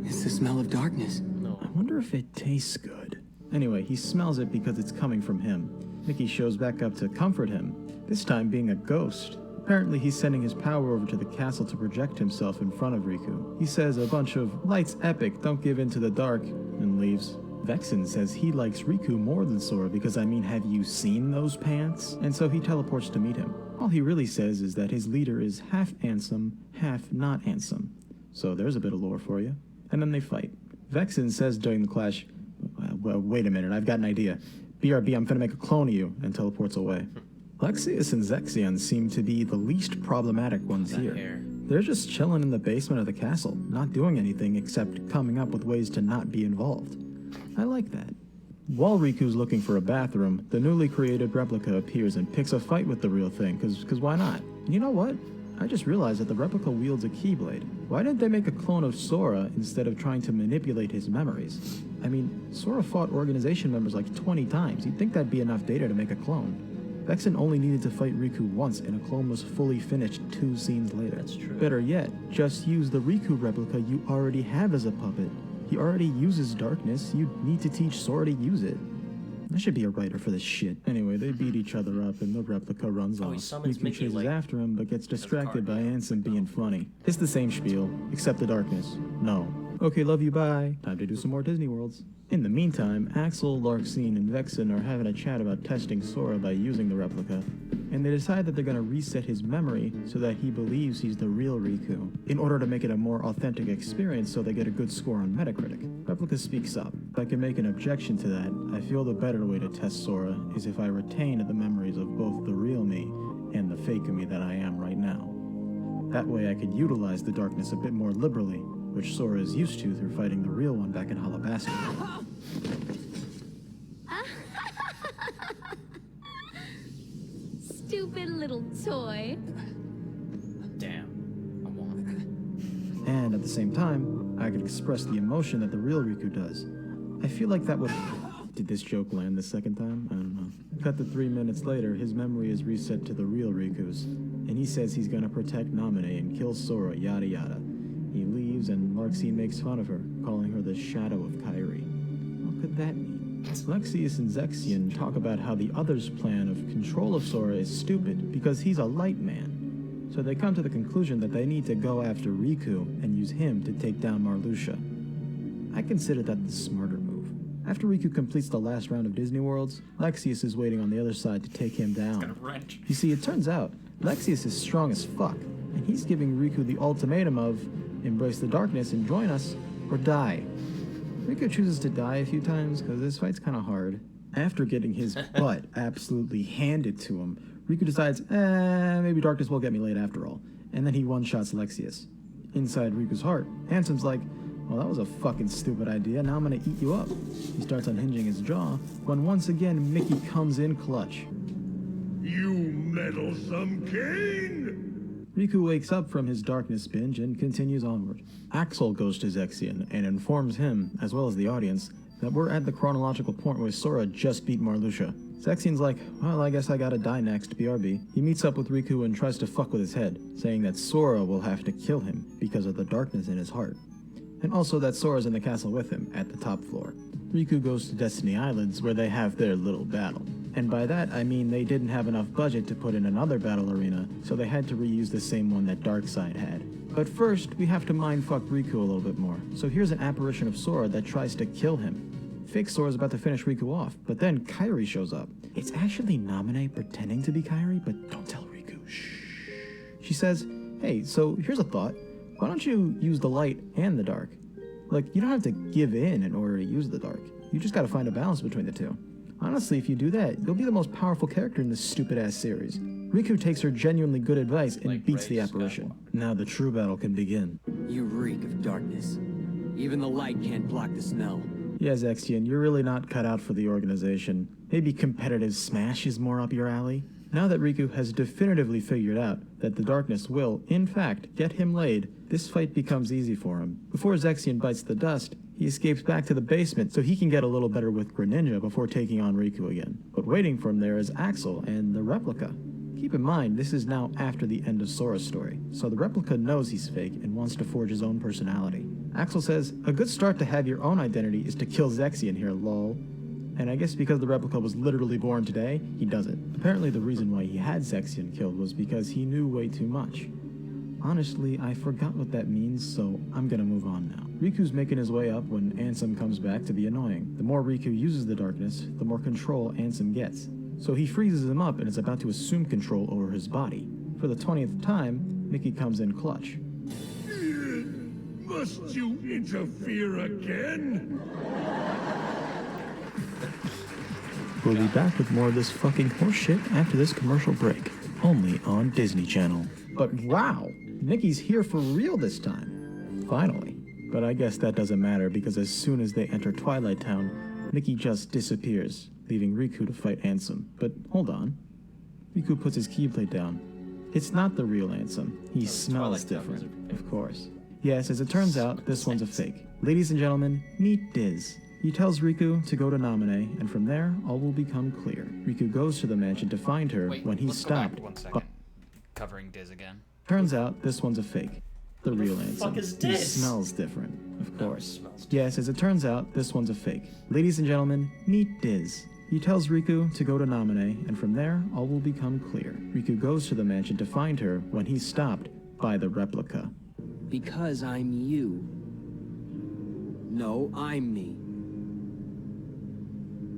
It's the smell of darkness. I wonder if it tastes good. Anyway, he smells it because it's coming from him. Mickey shows back up to comfort him, this time being a ghost. Apparently he's sending his power over to the castle to project himself in front of Riku. He says a bunch of, "Light's epic, don't give in to the dark," and leaves. Vexen says he likes Riku more than Sora because, I mean, have you seen those pants? And so he teleports to meet him. All he really says is that his leader is half handsome, half not handsome. So there's a bit of lore for you. And then they fight. Vexen says during the clash, well, wait a minute, I've got an idea. BRB, I'm finna make a clone of you, and teleports away. Lexius and Zexion seem to be the least problematic ones here. They're just chilling in the basement of the castle, not doing anything except coming up with ways to not be involved. I like that. While Riku's looking for a bathroom, the newly created replica appears and picks a fight with the real thing, cause why not? And you know what? I just realized that the replica wields a Keyblade. Why didn't they make a clone of Sora instead of trying to manipulate his memories? I mean, Sora fought organization members like 20 times. You'd think that'd be enough data to make a clone. Vexen only needed to fight Riku once, and a clone was fully finished 2 scenes later. That's true. Better yet, just use the Riku replica you already have as a puppet. He already uses darkness. You need to teach Sora to use it. I should be a writer for this shit. Anyway, they beat each other up and the replica runs off. He summons Riku Mickey, chases like, after him but gets distracted by Ansem being funny. It's the same spiel, except the darkness. No. Okay, love you, bye. Time to do some more Disney Worlds. In the meantime, Axel, Larxene, and Vexen are having a chat about testing Sora by using the replica, and they decide that they're going to reset his memory so that he believes he's the real Riku, in order to make it a more authentic experience so they get a good score on Metacritic. Replica speaks up. If I can make an objection to that, I feel the better way to test Sora is if I retain the memories of both the real me and the fake me that I am right now. That way I could utilize the darkness a bit more liberally, which Sora is used to through fighting the real one back in Halabasta. Stupid little toy. Damn. I want it. And at the same time, I could express the emotion that the real Riku does. I feel like that would... Did this joke land the second time? I don't know. Cut to 3 minutes later, his memory is reset to the real Riku's, and he says he's gonna protect Naminé and kill Sora, yada yada. He leaves and Larxene makes fun of her, calling her the shadow of Kairi. What could that mean? Lexius and Zexion talk about how the others' plan of control of Sora is stupid because he's a light man. So they come to the conclusion that they need to go after Riku and use him to take down Marluxia. I consider that the smarter move. After Riku completes the last round of Disney Worlds, Lexius is waiting on the other side to take him down. You see, it turns out, Lexius is strong as fuck, and he's giving Riku the ultimatum of embrace the darkness and join us, or die. Riku chooses to die a few times because this fight's kind of hard. After getting his butt absolutely handed to him, Riku decides, maybe darkness will get me laid after all, and then he one-shots Lexius. Inside Riku's heart, Ansem's like, well, that was a fucking stupid idea, now I'm gonna eat you up. He starts unhinging his jaw, when once again Mickey comes in clutch. You meddlesome king! Riku wakes up from his darkness binge and continues onward. Axel goes to Zexion and informs him, as well as the audience, that we're at the chronological point where Sora just beat Marluxia. Zexion's like, well, I guess I gotta die next, BRB. He meets up with Riku and tries to fuck with his head, saying that Sora will have to kill him because of the darkness in his heart. And also that Sora's in the castle with him, at the top floor. Riku goes to Destiny Islands where they have their little battle. And by that, I mean they didn't have enough budget to put in another battle arena, so they had to reuse the same one that Darkseid had. But first, we have to mindfuck Riku a little bit more. So here's an apparition of Sora that tries to kill him. Fake Sora's about to finish Riku off, but then Kairi shows up. It's actually Naminé pretending to be Kairi, but don't tell Riku, shh. She says, hey, so here's a thought. Why don't you use the light and the dark? Like, you don't have to give in order to use the dark. You just gotta find a balance between the two. Honestly, if you do that, you'll be the most powerful character in this stupid-ass series. Riku takes her genuinely good advice and beats the apparition. Now the true battle can begin. You reek of darkness. Even the light can't block the smell. Yeah, Zexion, you're really not cut out for the organization. Maybe competitive Smash is more up your alley? Now that Riku has definitively figured out that the darkness will, in fact, get him laid, this fight becomes easy for him. Before Zexion bites the dust, he escapes back to the basement so he can get a little better with Greninja before taking on Riku again. But waiting for him there is Axel and the replica. Keep in mind, this is now after the end of Sora's story, so the replica knows he's fake and wants to forge his own personality. Axel says, a good start to have your own identity is to kill Zexion here, lol. And I guess because the replica was literally born today, he does it. Apparently the reason why he had Zexion killed was because he knew way too much. Honestly, I forgot what that means, so I'm gonna move on now. Riku's making his way up when Ansem comes back to be annoying. The more Riku uses the darkness, the more control Ansem gets. So he freezes him up and is about to assume control over his body. For the 20th time, Mickey comes in clutch. Must you interfere again? We'll be back with more of this fucking horseshit after this commercial break, only on Disney Channel. But wow, Mickey's here for real this time. Finally. But I guess that doesn't matter because as soon as they enter Twilight Town, Mickey just disappears, leaving Riku to fight Ansem. But hold on. Riku puts his keyblade down. It's not the real Ansem. He smells different, of course. Yes, as it turns out, this one's a fake. Ladies and gentlemen, meet Diz. He tells Riku to go to Namine, and from there, all will become clear. Riku goes to the mansion to find her when he's stopped. One second. Covering Diz again. Turns out, this one's a fake. The real Ansem. He smells different, of course. Yes, as it turns out, this one's a fake. Ladies and gentlemen, meet Diz. He tells Riku to go to Namine, and from there, all will become clear. Riku goes to the mansion to find her when he's stopped by the replica. Because I'm you. No, I'm me.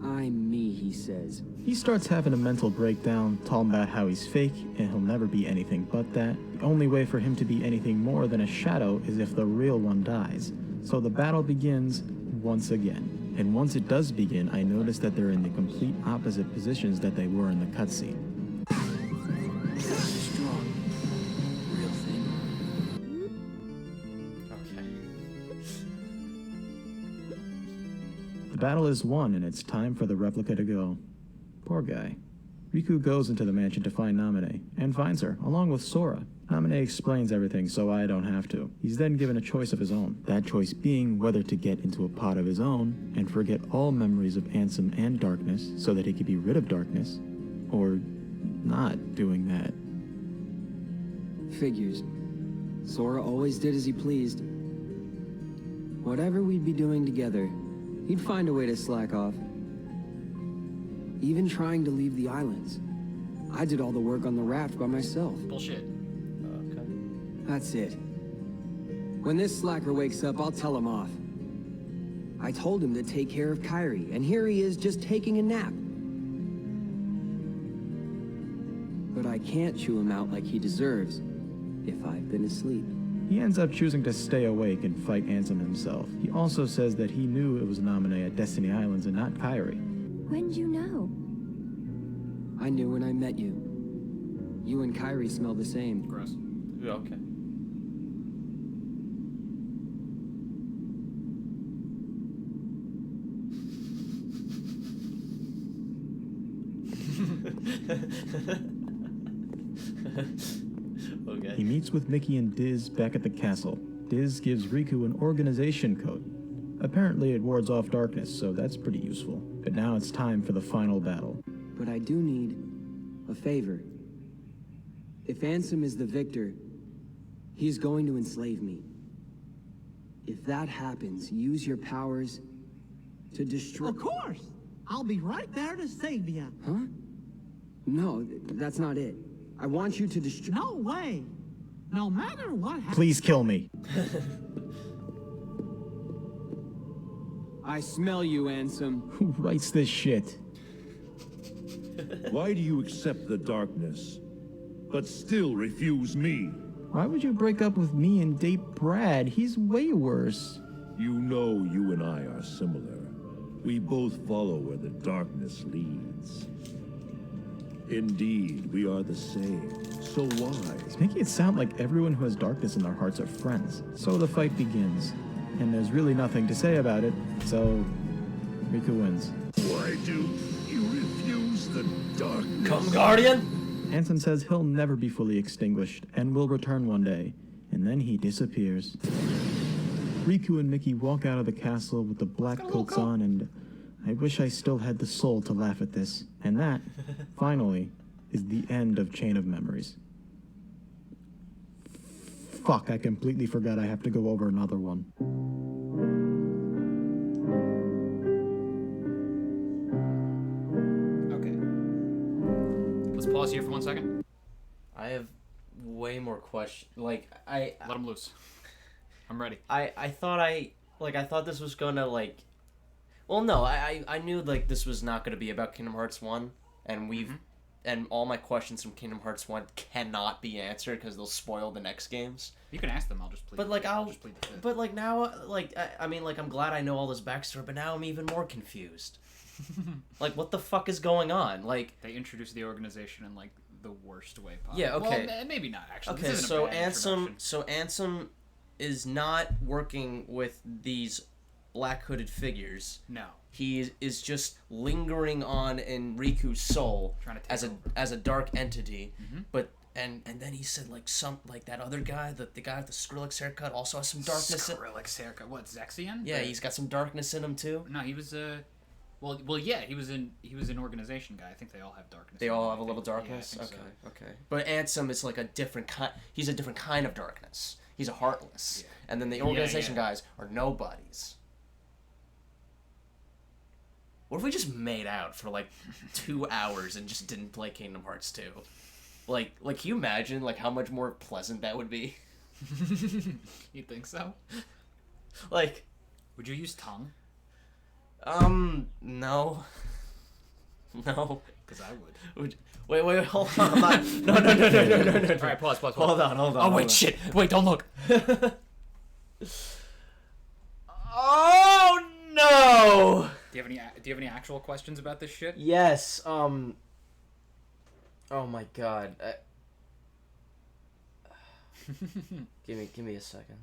I'm me, he says. He starts having a mental breakdown, talking about how he's fake and he'll never be anything but that. The only way for him to be anything more than a shadow is if the real one dies. So the battle begins once again. And once it does begin, I notice that they're in the complete opposite positions that they were in the cutscene. Strong. Real thing. The battle is won, and it's time for the replica to go. Poor guy. Riku goes into the mansion to find Namine, and finds her, along with Sora. Namine explains everything, so I don't have to. He's then given a choice of his own, that choice being whether to get into a pod of his own, and forget all memories of Ansem and darkness, so that he could be rid of darkness, or not doing that. Figures. Sora always did as he pleased. Whatever we'd be doing together, he'd find a way to slack off. Even trying to leave the islands. I did all the work on the raft by myself. Bullshit. Okay. That's it. When this slacker wakes up, I'll tell him off. I told him to take care of Kairi, and here he is just taking a nap. But I can't chew him out like he deserves if I've been asleep. He ends up choosing to stay awake and fight Ansem himself. He also says that he knew it was Namine at Destiny Islands and not Kairi. When'd you know? I knew when I met you. You and Kairi smell the same. Gross. Yeah, okay. Okay. He meets with Mickey and Diz back at the castle. Diz gives Riku an organization code. Apparently it wards off darkness, so that's pretty useful. But now it's time for the final battle. But I do need a favor. If Ansem is the victor, he's going to enslave me. If that happens, use your powers to destroy... Of course! I'll be right there to save you. Huh? No, that's not it. I want you to destroy... No way! No matter what happens... Please kill me. I smell you, Ansem. Who writes this shit? Why do you accept the darkness, but still refuse me? Why would you break up with me and date Brad? He's way worse. You know you and I are similar. We both follow where the darkness leads. Indeed, we are the same. So why? It's making it sound like everyone who has darkness in their hearts are friends. So the fight begins. And there's really nothing to say about it, so Riku wins. Why do you refuse the darkness? Come, Guardian! Ansem says he'll never be fully extinguished and will return one day, and then he disappears. Riku and Mickey walk out of the castle with the black coats on, and I wish I still had the soul to laugh at this. And that, finally, is the end of Chain of Memories. Fuck, I completely forgot I have to go over another one. Okay. Let's pause here for 1 second. I have way more questions. Like, Let him loose. I'm ready. I thought this was gonna, like... Well, no, I knew, like, this was not gonna be about Kingdom Hearts 1, and and all my questions from Kingdom Hearts 1 cannot be answered because they'll spoil the next games. You can ask them, I'll just plead. But, like, I'll just plead the fifth. But, like, now, like, I mean, like, I'm glad I know all this backstory, but now I'm even more confused. Like, what the fuck is going on? Like... They introduced the organization in, like, the worst way possible. Yeah, okay. Well, maybe not, actually. Okay, so Ansem is not working with these black hooded figures. No. He is just lingering on in Riku's soul as a dark entity. But and then he said like that other guy, the guy with the Skrillex haircut also has some darkness. Skrillex haircut. What, Zexion? Yeah, he's got some darkness in him too. No, he was well, yeah, he was an organization guy. I think they all have darkness. They all have a little darkness. Yeah, Okay. But Ansem is like a different kind. He's a different kind of darkness. He's a heartless. Yeah. And then the organization guys are nobodies. What if we just made out for like 2 hours and just didn't play Kingdom Hearts 2? Like, can you imagine like how much more pleasant that would be? You think so? Like, would you use tongue? No. No. Because I would. Wait, hold on. No. Alright, pause. Hold on. Oh, wait, shit. Wait, don't look. Oh, no! Do you have any actual questions about this shit? Yes, oh my god. Give me a second.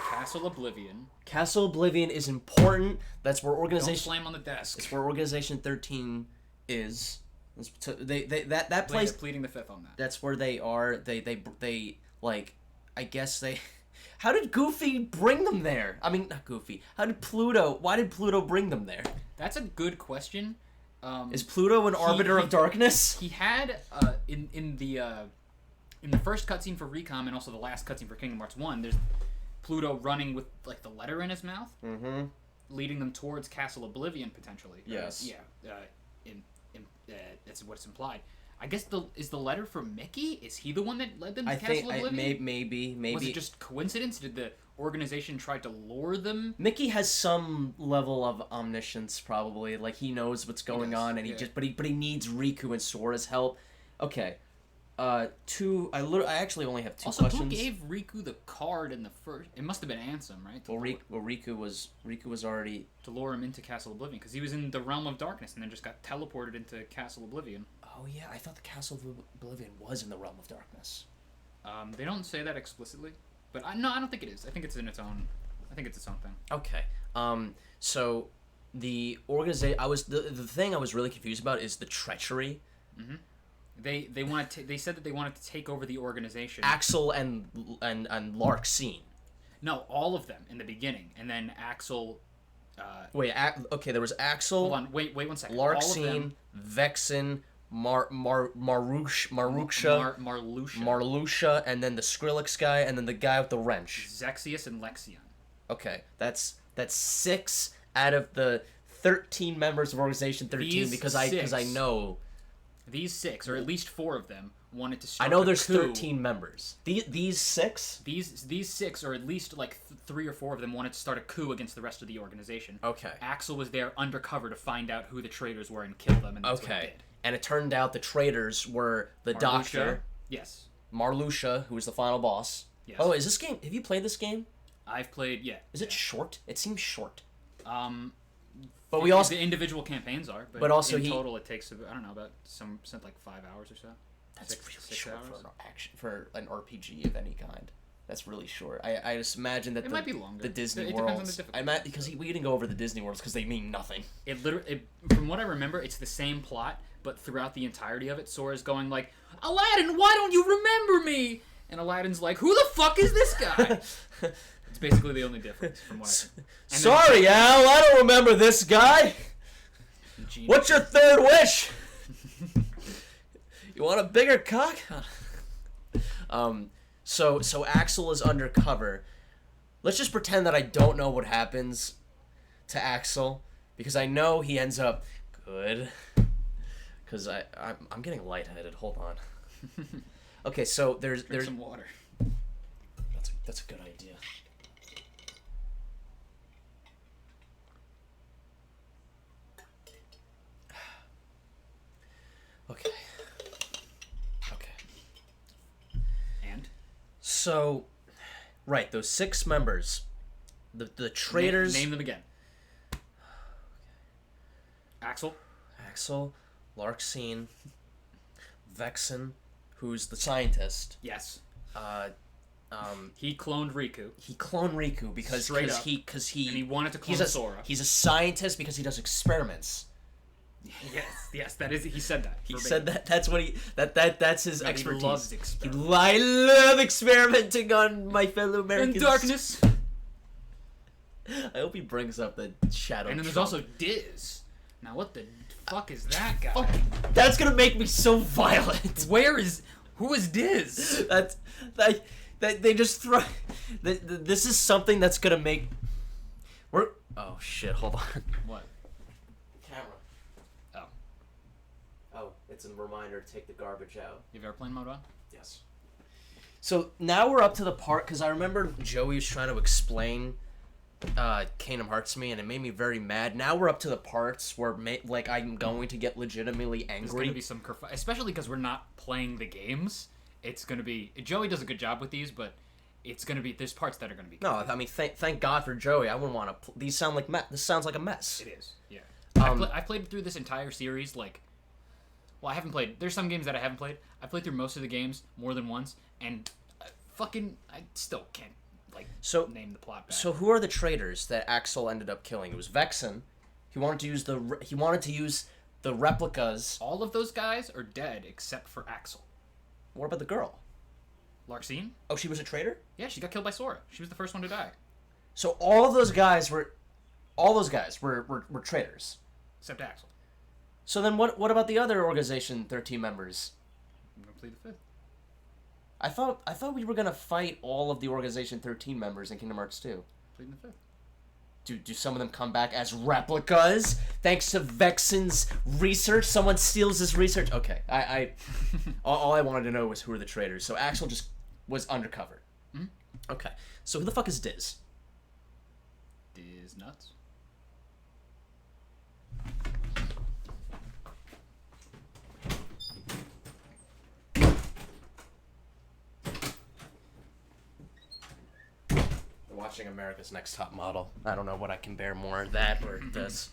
Castle Oblivion. Castle Oblivion is important. That's where organization. Don't slam on the desk. It's where Organization 13 is. That place. Pleading the fifth on that. That's where they are. They like. I guess they. How did Goofy bring them there? I mean, not Goofy. Why did Pluto bring them there? That's a good question. Is Pluto an arbiter of darkness? He had in the first cutscene for Recom and also the last cutscene for Kingdom Hearts 1, there's Pluto running with like the letter in his mouth, leading them towards Castle Oblivion potentially. Yes. That's what's implied. I guess is the letter from Mickey? Is he the one that led them to Castle Oblivion? Maybe. Was it just coincidence? Did the organization try to lure them? Mickey has some level of omniscience, probably. Like he knows what's going on, and but he needs Riku and Sora's help. Okay. I actually only have two questions. Who gave Riku the card in the first? It must have been Ansem, right? Riku was already to lure him into Castle Oblivion because he was in the Realm of Darkness and then just got teleported into Castle Oblivion. Oh yeah, I thought the Castle of Oblivion was in the Realm of Darkness. They don't say that explicitly, but I don't think it is. I think it's its own thing. Okay. So the organization the thing I was really confused about is the treachery. Mm-hmm. They said that they wanted to take over the organization. Axel and Larxene. No, all of them in the beginning, and then Axel. Okay, there was Axel. Hold on, wait 1 second. Larxene, Vexen, Marluxia, and then the Skrillex guy, and then the guy with the wrench. Zexius and Lexion. Okay, that's 6 out of the 13 members of Organization 13 because I know. These 6, or at least 4 of them, wanted to start. I know there's 13 members. These 6? These 6, or at least like 3 or 4 of them, wanted to start a coup against the rest of the organization. Okay. Axel was there undercover to find out who the traitors were and kill them, and that's what he did. And it turned out the traitors were the Doctor. Yes. Marluxia, who was the final boss. Yes. Oh, is this game? Have you played this game? I've played. Yeah. Is it short? It seems short. But we also the individual campaigns are, but also in total it takes about 5 hours or so. That's really short for an RPG of any kind. That's really short. I just imagine that It might be longer. the Disney It depends on the worlds. difficulty. Because we didn't go over the Disney worlds because they mean nothing. From what I remember, it's the same plot, but throughout the entirety of it, Sora's going like, Aladdin, why don't you remember me? And Aladdin's like, who the fuck is this guy? It's basically the only difference from what I. Sorry, Al, I don't remember this guy. What's your third wish? You want a bigger cock? So Axel is undercover. Let's just pretend that I don't know what happens to Axel, because I know he ends up good. Because I'm getting lightheaded. Hold on. Okay, so there's some water. That's a good idea. Okay. And? So, right, those 6 members, the traitors. Name them again. Axel, Larxene, Vexen, who's the scientist. Yes. He cloned Riku. He cloned Riku because and he wanted to clone Sora. He's a scientist because he does experiments. Yes, that is. He said that. He verbatim. said that. That's what that's his That expertise. He loves experiments. I love experimenting on my fellow Americans. In darkness. I hope he brings up the shadow. And then there's Trump. also Diz. Now what the fuck is that guy? Fuck. That's gonna make me so violent. Who is Diz? They just throw. This is something that's gonna make. Oh shit! Hold on. What? Camera. Oh, it's a reminder to take the garbage out. You have airplane mode on? Yes. So now we're up to the part, because I remember Joey was trying to explain Kingdom Hearts to me, and it made me very mad. Now we're up to the parts where I'm going to get legitimately angry. There's going to be some especially because we're not playing the games. It's going to be... Joey does a good job with these, but it's going to be... There's parts that are going to be... No, I mean, thank God for Joey. I wouldn't want to... These sound like... This sounds like a mess. It is, yeah. I played through this entire series, like... Well, I haven't played... There's some games that I haven't played. I played through most of the games more than once, and I still can't, name the plot back. So who are the traitors that Axel ended up killing? It was Vexen. He wanted to use the replicas. All of those guys are dead except for Axel. What about the girl? Larxene? Oh, she was a traitor? Yeah, she got killed by Sora. She was the first one to die. So all those guys were traitors. Except Axel. So then what about the other Organization 13 members? I'm gonna plead the fifth. I thought we were gonna fight all of the Organization 13 members in Kingdom Hearts 2. Pleading the fifth. Do some of them come back as replicas? Thanks to Vexen's research? Someone steals his research? Okay, all I wanted to know was who are the traitors. So Axel just was undercover. Mm-hmm. Okay, so who the fuck is Diz? Diz nuts. Watching America's Next Top Model. I don't know what I can bear more, that or this.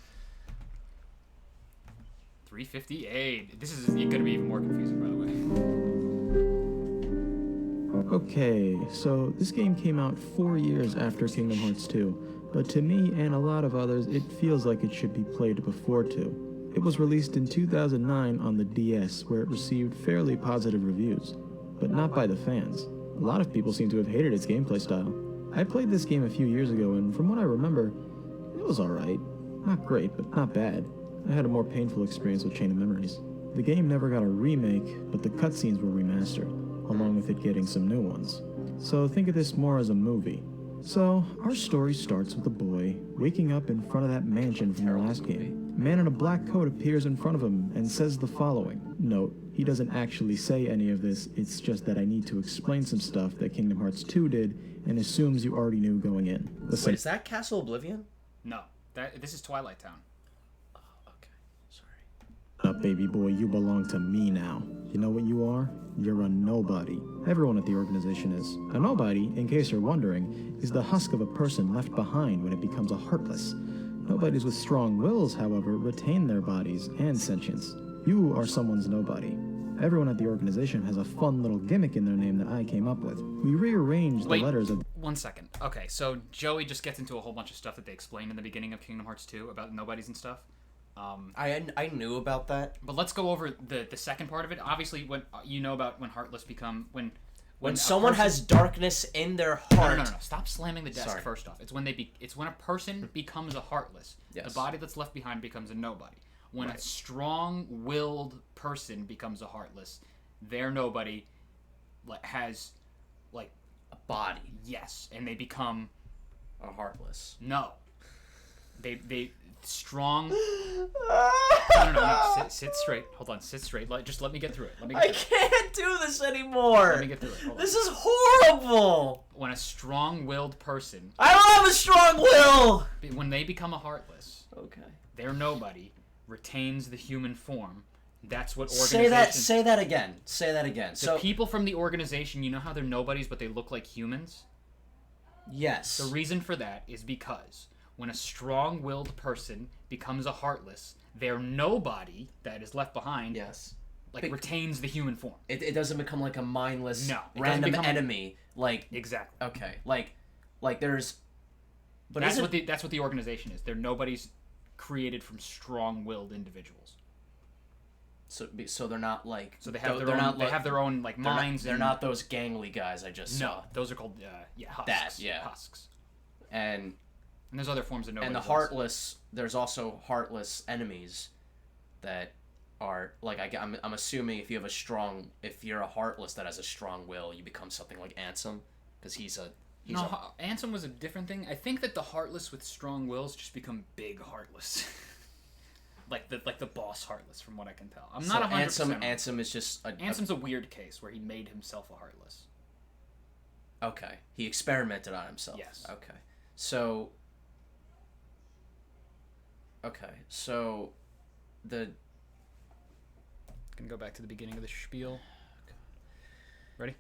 358. This is going to be even more confusing, by the way. Okay, so this game came out 4 years after Kingdom Hearts 2, but to me and a lot of others, it feels like it should be played before 2. It was released in 2009 on the DS, where it received fairly positive reviews, but not by the fans. A lot of people seem to have hated its gameplay style. I played this game a few years ago, and from what I remember, it was alright. Not great, but not bad. I had a more painful experience with Chain of Memories. The game never got a remake, but the cutscenes were remastered, along with it getting some new ones. So think of this more as a movie. So, our story starts with a boy waking up in front of that mansion from the last game. A man in a black coat appears in front of him and says the following. Note, he doesn't actually say any of this, it's just that I need to explain some stuff that Kingdom Hearts 2 did and assumes you already knew going in. Wait, is that Castle Oblivion? No, this is Twilight Town. Oh, okay. Sorry. Up, baby boy, you belong to me now. You know what you are? You're a nobody. Everyone at the organization is. A nobody, in case you're wondering, is the husk of a person left behind when it becomes a heartless. Nobodies with strong wills, however, retain their bodies and sentience. You are someone's nobody. Everyone at the organization has a fun little gimmick in their name that I came up with. We rearranged the letters of... 1 second. Okay, so Joey just gets into a whole bunch of stuff that they explained in the beginning of Kingdom Hearts 2 about nobodies and stuff. I knew about that. But let's go over the second part of it. Obviously, when you know about when Heartless become... When someone has darkness in their heart... No. Stop slamming the desk. Sorry. First off. It's when a person becomes a Heartless. Yes. The body that's left behind becomes a nobody. When a strong-willed person becomes a Heartless, their nobody has, like... a body. Yes, and they become... a Heartless. No. They strong... No. Sit straight. Hold on, sit straight. Just let me get through it. I can't do this anymore. Let me get through it. Hold on. This is horrible. When a strong-willed person... I don't have a strong will! When they become a Heartless... Okay. Their nobody retains the human form. That's what Say that again. The people from the organization, you know how they're nobodies, but they look like humans? Yes. The reason for that is because when a strong-willed person becomes a Heartless, their nobody that is left behind retains the human form. It doesn't become like a mindless random enemy. Like exactly. Okay. Like there's. But that's what the organization is. They're nobodies created from strong-willed individuals. So they're not like. So they have their own like minds. They're not those gangly guys I just saw. No, those are called husks. Husks. And there's other forms of nobodies. And the Heartless, there's also Heartless enemies that are like I'm assuming if you're a Heartless that has a strong will, you become something like Ansem, because Ansem was a different thing. I think that the Heartless with strong wills just become big Heartless. like the boss Heartless, from what I can tell. I'm not 100%. Ansem is just Ansem's a weird case where he made himself a Heartless. Okay. He experimented on himself. Yes. Okay. So the... Gonna go back to the beginning of the spiel. Ready?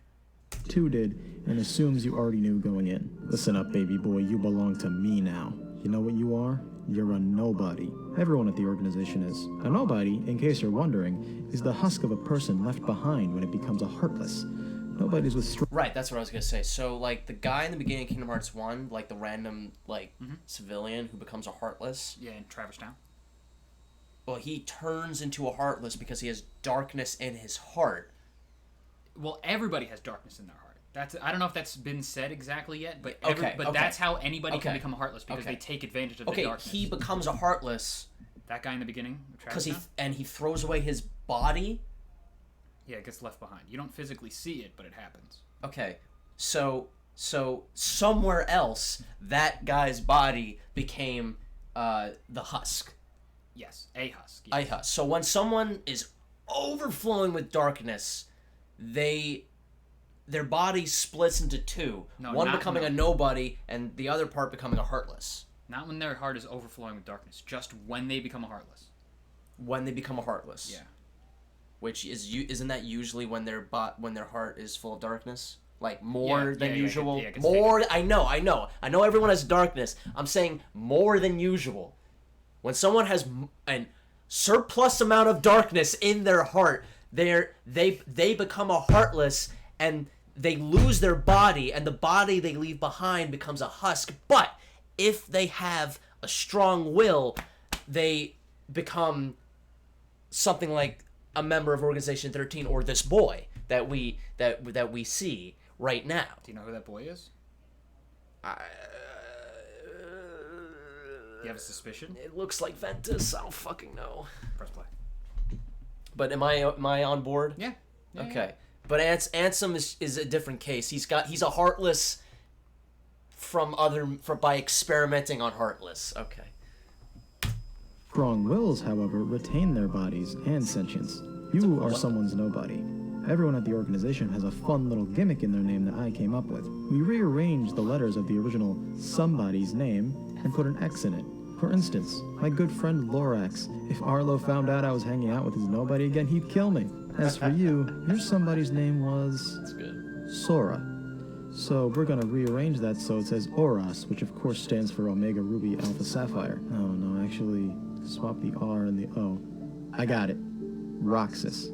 2 did, and assumes you already knew going in. Listen up, baby boy, you belong to me now. You know what you are? You're a nobody. Everyone at the organization is. A nobody, in case you're wondering, is the husk of a person left behind when it becomes a Heartless. Nobody's with Right, that's what I was gonna say. So, like, the guy in the beginning of Kingdom Hearts 1, like, the random, like, civilian who becomes a Heartless. Yeah, in Traverse Town. Well, he turns into a Heartless because he has darkness in his heart. Well, everybody has darkness in their heart. I don't know if that's been said exactly yet, but that's how anybody can become a Heartless, because they take advantage of the darkness. He becomes a Heartless. That guy in the beginning, because he throws away his body. Yeah, it gets left behind. You don't physically see it, but it happens. Okay, so somewhere else, that guy's body became the husk. Yes, a husk. Yes. A husk. So when someone is overflowing with darkness, their body splits into two. One becoming a nobody, and the other part becoming a Heartless. Not when their heart is overflowing with darkness. Just when they become a Heartless. When they become a Heartless. Yeah. Which isn't that usually when their heart is full of darkness? Like more than usual. Yeah, more. I know. Everyone has darkness. I'm saying more than usual. When someone has an surplus amount of darkness in their heart, they become a Heartless, and they lose their body, and the body they leave behind becomes a husk. But if they have a strong will, they become something like a member of Organization 13, or this boy that we see right now. Do you know who that boy is? You have a suspicion? It looks like Ventus. I don't fucking know. Press play. But am I on board? Yeah. Okay. Yeah. But Ansem is a different case. He's a Heartless by experimenting on Heartless. Okay. Strong wills, however, retain their bodies and sentience. You are someone's nobody. Everyone at the organization has a fun little gimmick in their name that I came up with. We rearranged the letters of the original somebody's name and put an X in it. For instance, my good friend Lorax. If Arlo found out I was hanging out with his nobody again, he'd kill me. As for you, your somebody's name was... That's good. Sora. So we're gonna rearrange that so it says Oras, which of course stands for Omega Ruby Alpha Sapphire. Oh no, actually, swap the R and the O. I got it. Roxas.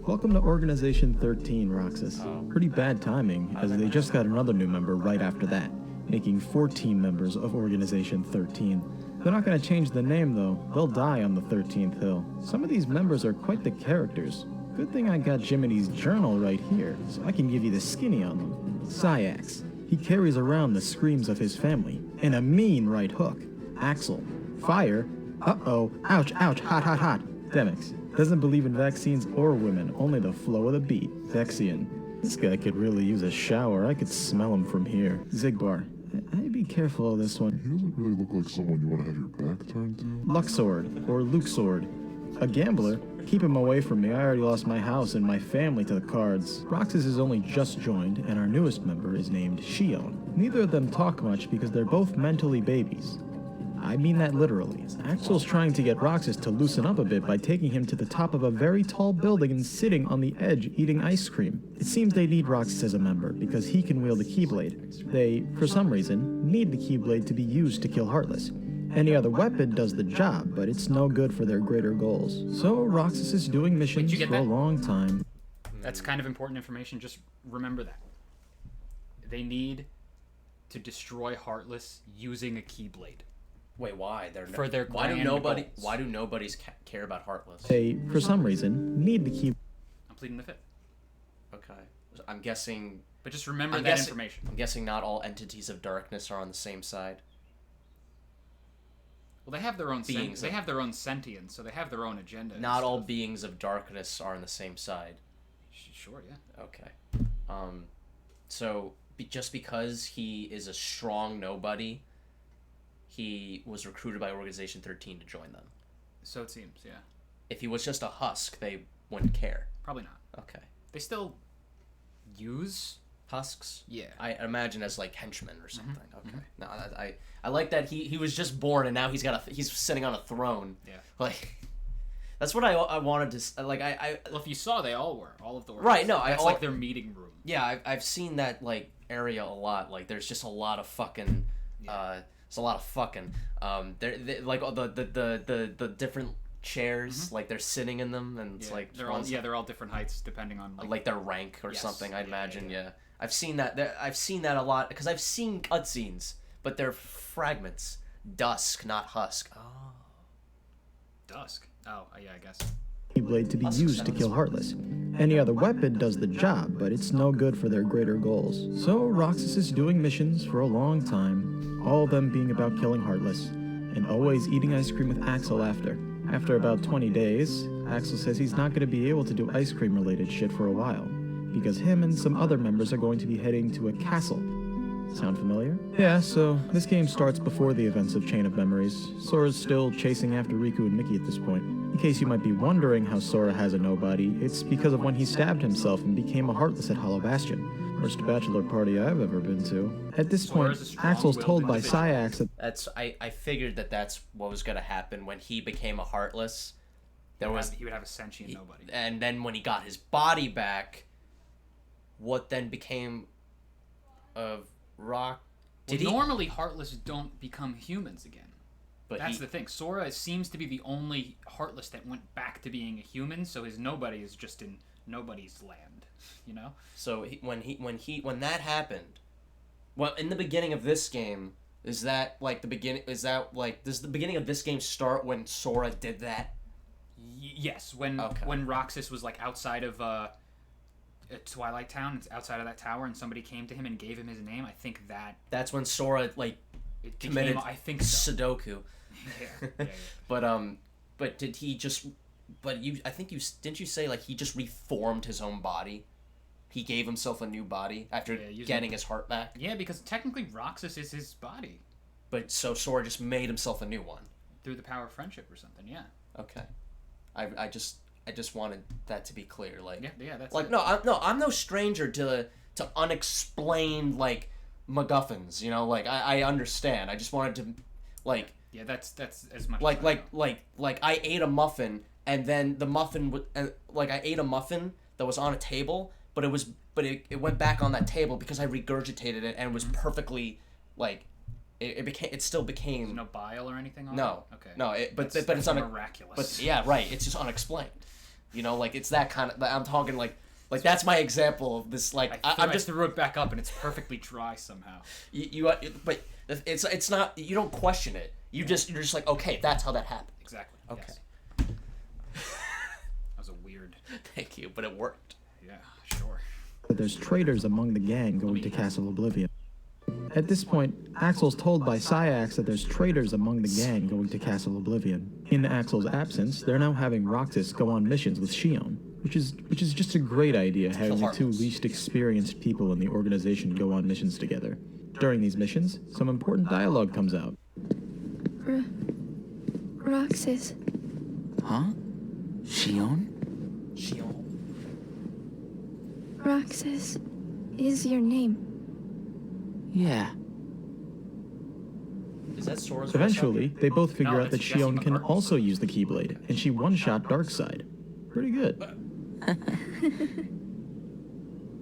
Welcome to Organization 13, Roxas. Pretty bad timing, as they just got another new member right after that, making 14 members of Organization 13. They're not going to change the name, though. They'll die on the 13th hill. Some of these members are quite the characters. Good thing I got Jiminy's journal right here, so I can give you the skinny on them. Syax. He carries around the screams of his family, and a mean right hook. Axel. Fire. Uh-oh. Ouch, ouch, hot, hot, hot. Demix. Doesn't believe in vaccines or women, only the flow of the beat. Vexian. This guy could really use a shower. I could smell him from here. Zigbar. I'd be careful of this one. He doesn't really look like someone you want to have your back turned to. Luxord, or Luxord. A gambler? Keep him away from me. I already lost my house and my family to the cards. Roxas has only just joined, and our newest member is named Shion. Neither of them talk much because they're both mentally babies. I mean that literally. Axel's trying to get Roxas to loosen up a bit by taking him to the top of a very tall building and sitting on the edge eating ice cream. It seems they need Roxas as a member because he can wield a Keyblade. They, for some reason, need the Keyblade to be used to kill Heartless. Any other weapon does the job, but it's no good for their greater goals. So Roxas is doing missions for a long time. That's kind of important information. Just remember that. They need to destroy Heartless using a Keyblade. Wait, why? For their why do grand nobody? goals. Why do nobodies care about Heartless? They, for some reason, need the Keyblade. I'm pleading the fifth. Okay, I'm guessing. But just remember that information. I'm guessing not all entities of darkness are on the same side. Well, they have their own beings. They have their own sentience, so they have their own agenda. Not all beings of darkness are on the same side. Sure, yeah. Okay. So just because he is a strong nobody, he was recruited by Organization 13 to join them. So it seems, yeah. If he was just a husk, they wouldn't care. Probably not. Okay. They still use husks. Yeah. I imagine as like henchmen or something. Okay. No, I like that he was just born and now he's sitting on a throne. Yeah. Like that's what I wanted to like. Well, if you saw, they all were all of the orcs. Right. No, that's like their meeting room. Yeah, I've seen that like area a lot. Like there's just a lot of fucking. It's a lot of fucking. Like the different chairs, like they're sitting in them, and it's like they're all different heights depending on like their rank or something. I'd imagine. Yeah. I've seen that. I've seen that a lot because I've seen cutscenes, but they're fragments. Dusk, not husk. Oh. Dusk. Oh, yeah, I guess. Keyblade to be used to kill Heartless. Any other weapon does the job, but it's no good for their greater goals. So Roxas is doing missions for a long time, all of them being about killing Heartless, and always eating ice cream with Axel after. After about 20 days, Axel says he's not going to be able to do ice cream related shit for a while, because him and some other members are going to be heading to a castle. Sound familiar? Yeah, so this game starts before the events of Chain of Memories. Sora's still chasing after Riku and Mickey at this point. In case you might be wondering how Sora has a nobody, it's because of when he stabbed himself and became a Heartless at Hollow Bastion. Worst bachelor party I've ever been to. At this point, Axel's told by Syax that I figured that's what was gonna happen when he became a Heartless. He would have a sentient nobody. And then when he got his body back, what then became of Rock? Normally Heartless don't become humans again. But that's the thing. Sora seems to be the only Heartless that went back to being a human, so his nobody is just in nobody's land, you know? So when that happened, well, in the beginning of this game, does the beginning of this game start when Sora did that? Yes, when Roxas was like outside of Twilight Town, outside of that tower, and somebody came to him and gave him his name. I think that's when Sora committed I think so. Sudoku. Yeah. But did he just? But didn't you say like he just reformed his own body? He gave himself a new body after getting his heart back. Yeah, because technically Roxas is his body. But so Sora just made himself a new one through the power of friendship or something. Yeah. Okay. I just wanted that to be clear. Like that's like it. I'm no stranger to unexplained like MacGuffins. You know, like I understand. I just wanted to like. Yeah, that's as much. Like I ate a muffin and then the muffin I ate a muffin that was on a table, but it went back on that table because I regurgitated it and it was perfectly like. It still became. There's no bile or anything on no, it? Okay. No, but it's miraculous. But yeah, right. It's just unexplained. You know, like it's that kind of. I'm talking like that's my example of this. Like I'm just threw it back up and it's perfectly dry somehow. But it's not. You don't question it. You're just like, okay, that's how that happened. Exactly. Okay. Yes. That was a weird. Thank you, but it worked. Yeah, sure. That there's traitors among the gang going to Castle Oblivion. At this point, Axel's told by Syax that there's traitors among the gang going to Castle Oblivion. In Axel's absence, they're now having Roxas go on missions with Shion, which is just a great idea, having the two least experienced people in the organization go on missions together. During these missions, some important dialogue comes out. Roxas. Huh? Shion? Roxas is your name. Yeah. Is that Sora's Eventually, they both figure out that it's Jesse Shion can McCartney's also use the Keyblade, and she one-shot Darkseid. Pretty good.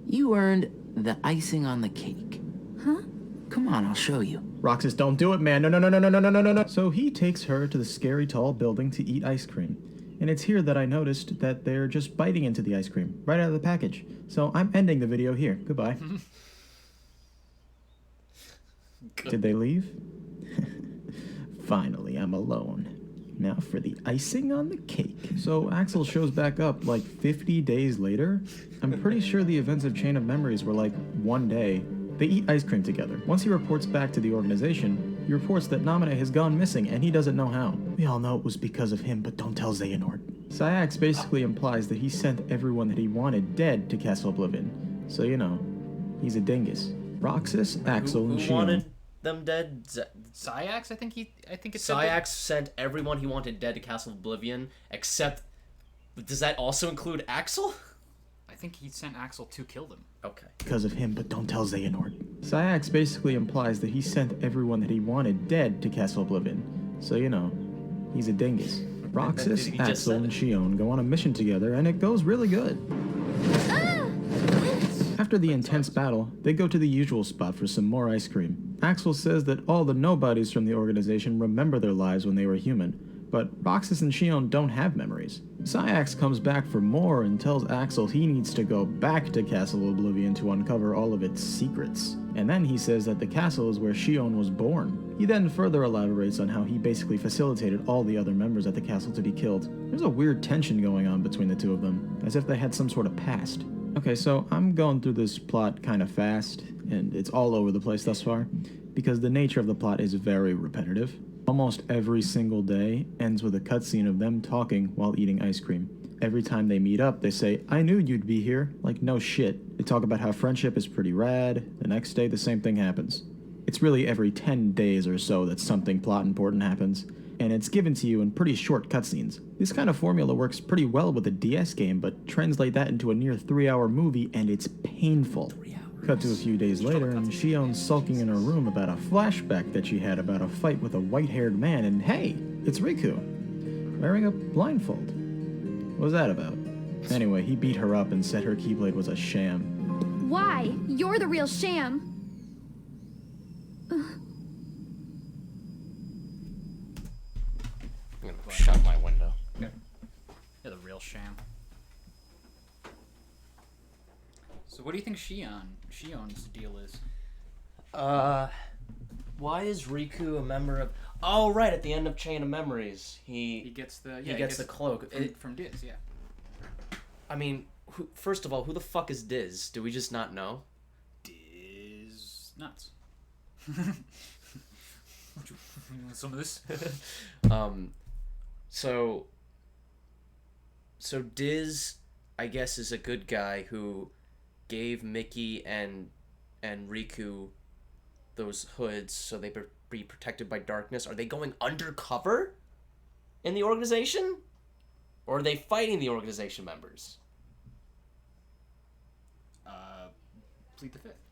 You earned the icing on the cake. Huh? Come on, I'll show you. Roxas, don't do it, man. No. So he takes her to the scary tall building to eat ice cream. And it's here that I noticed that they're just biting into the ice cream, right out of the package. So I'm ending the video here. Goodbye. Did they leave? Finally, I'm alone. Now for the icing on the cake. So Axel shows back up like 50 days later. I'm pretty sure the events of Chain of Memories were like one day. They eat ice cream together. Once he reports back to the organization, he reports that Naminé has gone missing and he doesn't know how. We all know it was because of him, but don't tell Xehanort. Syax basically implies that he sent everyone that he wanted dead to Castle Oblivion. So, you know, he's a dingus. Roxas, Axel, and who Shion. wanted them dead? Syax, I think it's Syax sent everyone he wanted dead to Castle Oblivion, except. Does that also include Axel? I think he sent Axel to kill them. Okay. Because of him, but don't tell Xehanort. Syax basically implies that he sent everyone that he wanted dead to Castle Oblivion. So, you know, he's a dingus. Roxas, He just Axel, said and it. Shion go on a mission together, and it goes really good. After the intense battle, they go to the usual spot for some more ice cream. Axel says that all the nobodies from the organization remember their lives when they were human, but Roxas and Shion don't have memories. Syax comes back for more and tells Axel he needs to go back to Castle Oblivion to uncover all of its secrets. And then he says that the castle is where Shion was born. He then further elaborates on how he basically facilitated all the other members at the castle to be killed. There's a weird tension going on between the two of them, as if they had some sort of past. Okay, so I'm going through this plot kind of fast, and it's all over the place thus far, because the nature of the plot is very repetitive. Almost every single day ends with a cutscene of them talking while eating ice cream. Every time they meet up, they say, "I knew you'd be here." Like, no shit. They talk about how friendship is pretty rad. The next day, the same thing happens. It's really every 10 days or so that something plot important happens, and it's given to you in pretty short cutscenes. This kind of formula works pretty well with a DS game, but translate that into a near 3-hour movie, and it's painful. Cut to a few days later, and Shion's sulking in her room about a flashback that she had about a fight with a white-haired man, and hey, it's Riku, wearing a blindfold. What was that about? Anyway, he beat her up and said her Keyblade was a sham. Why? You're the real sham. I'm gonna shut my window. You're the real sham. So what do you think Shion's deal is? Why is Riku a member of? Oh, right, at the end of Chain of Memories, he gets the he gets the cloak. from Diz, yeah. I mean, first of all, who the fuck is Diz? Do we just not know? Diz nuts. You want some of this? So Diz, I guess, is a good guy who gave Mickey and Riku those hoods so they be protected by darkness. Are they going undercover in the organization? Or are they fighting the organization members? Plead the fifth.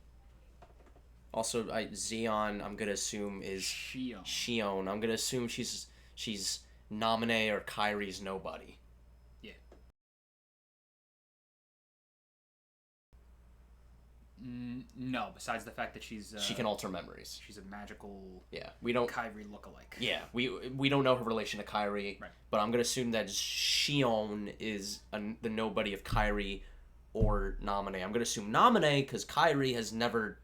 Also, Xeon, I'm gonna assume is Shion. I'm gonna assume she's Naminé or Kairi's nobody. Yeah. No, besides the fact that she's she can alter memories. She's a magical we don't Kyrie lookalike. We don't know her relation to Kyrie, right. But I'm gonna assume that Shion is the nobody of Kyrie or Naminé. I'm gonna assume Naminé because Kyrie has never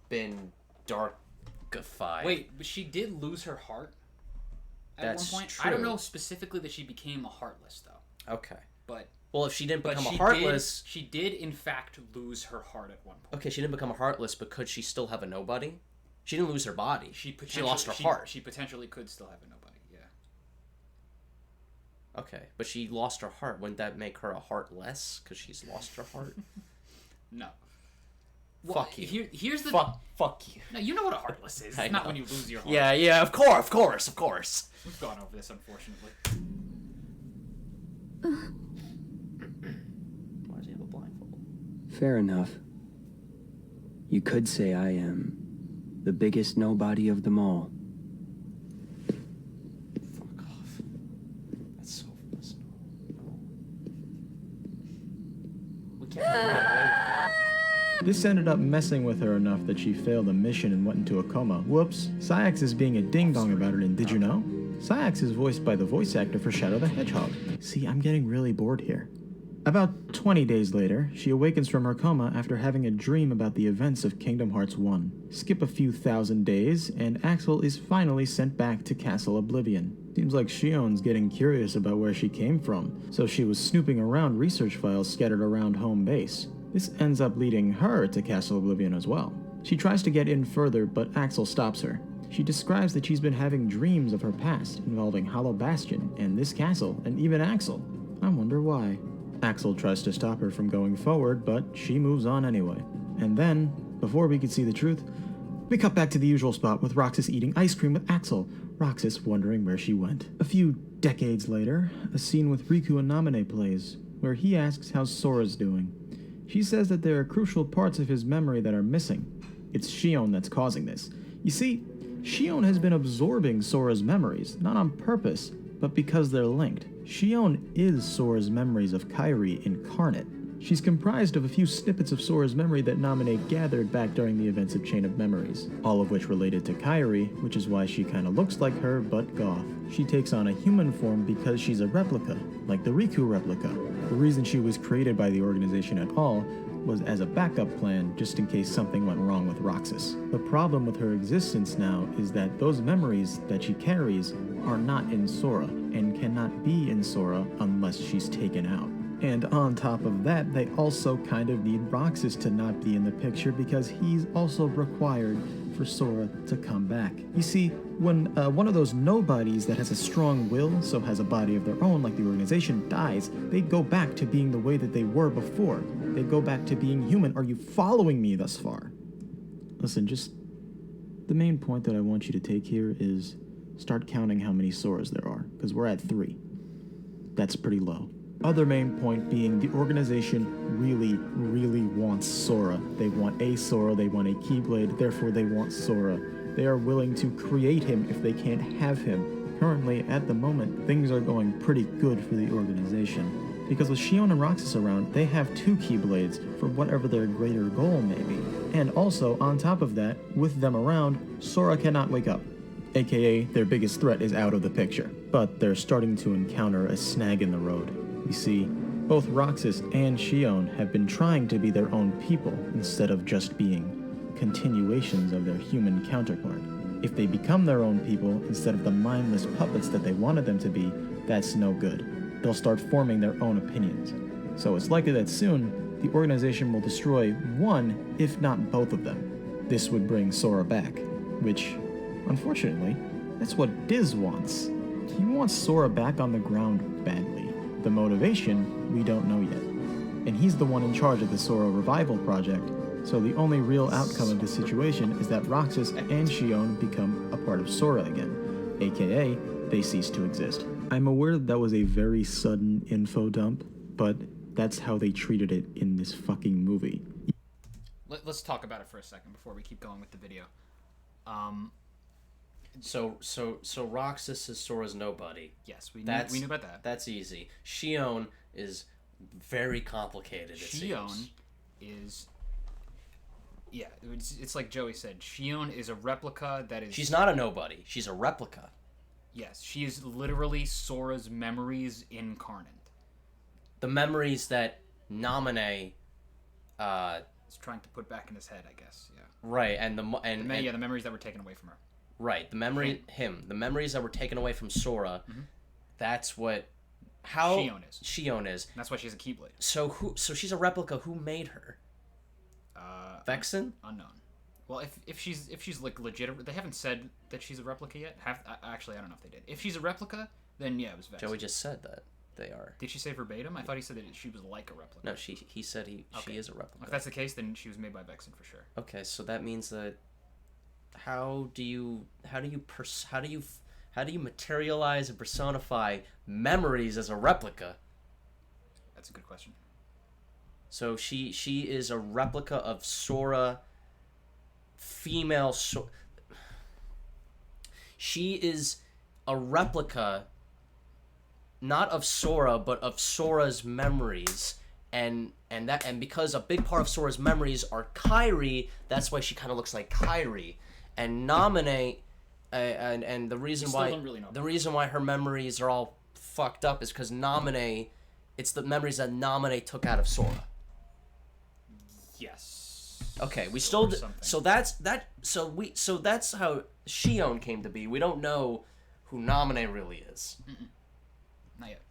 been darkified. Wait, but she did lose her heart at one point. True. I don't know specifically that she became a Heartless though. Okay. But well, if she didn't become a Heartless... she did, in fact, lose her heart at one point. Okay, she didn't become a Heartless, but could she still have a nobody? She didn't lose her body. She lost her heart. She potentially could still have a nobody, yeah. Okay, but she lost her heart. Wouldn't that make her a Heartless? Because she's lost her heart? No. Well, fuck you. Here's the... Fuck you. No, you know what a Heartless is. It's not when you lose your heart. Yeah, of course. We've gone over this, unfortunately. Why does he have a blindfold? Fair enough. You could say I am the biggest nobody of them all. Fuck off. That's so personal. No. We can't. This ended up messing with her enough that she failed a mission and went into a coma. Whoops. Sayax is being a ding-dong about it, and did you know? Sayax is voiced by the voice actor for Shadow the Hedgehog. See, I'm getting really bored here. About 20 days later, she awakens from her coma after having a dream about the events of Kingdom Hearts 1. Skip a few thousand days, and Axel is finally sent back to Castle Oblivion. Seems like Shion's getting curious about where she came from, so she was snooping around research files scattered around home base. This ends up leading her to Castle Oblivion as well. She tries to get in further, but Axel stops her. She describes that she's been having dreams of her past involving Hollow Bastion and this castle, and even Axel. I wonder why. Axel tries to stop her from going forward, but she moves on anyway. And then, before we could see the truth, we cut back to the usual spot with Roxas eating ice cream with Axel, Roxas wondering where she went. A few decades later, a scene with Riku and Naminé plays, where he asks how Sora's doing. She says that there are crucial parts of his memory that are missing. It's Shion that's causing this. You see, Shion has been absorbing Sora's memories, not on purpose, but because they're linked. Shion is Sora's memories of Kairi incarnate. She's comprised of a few snippets of Sora's memory that Naminé gathered back during the events of Chain of Memories, all of which related to Kairi, which is why she kinda looks like her, but goth. She takes on a human form because she's a replica, like the Riku replica. The reason she was created by the organization at all was as a backup plan just in case something went wrong with Roxas. The problem with her existence now is that those memories that she carries are not in Sora, and cannot be in Sora unless she's taken out. And on top of that, they also kind of need Roxas to not be in the picture because he's also required for Sora to come back. You see, when one of those nobodies that has a strong will, so has a body of their own like the organization, dies, they go back to being the way that they were before. They go back to being human. Are you following me thus far? Listen, just the main point that I want you to take here is start counting how many Soras there are, because we're at 3. That's pretty low. Other main point being the organization really wants Sora. They want a Sora, they want a Keyblade, therefore they want Sora. They are willing to create him if they can't have him. Currently, at the moment, things are going pretty good for the organization. Because with Shion and Roxas around, they have 2 Keyblades for whatever their greater goal may be. And also, on top of that, with them around, Sora cannot wake up. AKA, their biggest threat is out of the picture. But they're starting to encounter a snag in the road. You see, both Roxas and Shion have been trying to be their own people instead of just being continuations of their human counterpart. If they become their own people instead of the mindless puppets that they wanted them to be, that's no good. They'll start forming their own opinions. So it's likely that soon, the organization will destroy one, if not both of them. This would bring Sora back, which, unfortunately, that's what Diz wants. He wants Sora back on the ground badly. The motivation, we don't know yet. And he's the one in charge of the Sora Revival Project, so the only real outcome of this situation is that Roxas and Shion become a part of Sora again, aka they cease to exist. I'm aware that was a very sudden info dump, but that's how they treated it in this fucking movie. Let's talk about it for a second before we keep going with the video. So Roxas is Sora's nobody. Yes, we knew about that. That's easy. Shion is very complicated, it seems. Shion is Yeah, it's like Joey said. Shion is a replica that is... She's not a nobody. She's a replica. Yes, she is literally Sora's memories incarnate. The memories that Naminé is trying to put back in his head, I guess. Yeah. Right, and the memories that were taken away from her. Right, the memories that were taken away from Sora. Mm-hmm. That's what Shion is. And that's why she's a Keyblade. So she's a replica. Who made her? Vexen? Unknown. Well, if she's like legit, they haven't said that she's a replica yet. Actually, I don't know if they did. If she's a replica, then yeah, it was Vexen. Joey just said that they are. Did she say verbatim? I thought he said that she was like a replica. No, he said she is a replica. If that's the case, then she was made by Vexen for sure. Okay, so that means that how do you materialize and personify memories as a replica? That's a good question. So she is a replica of Sora, female She is a replica not of Sora but of Sora's memories, and because a big part of Sora's memories are Kairi, that's why she kind of looks like Kairi. And Naminé and the reason why her memories are all fucked up is because Naminé, it's the memories that Naminé took out of Sora. Yes. Okay, we still so that's how Shion came to be. We don't know who Naminé really is. Not yet.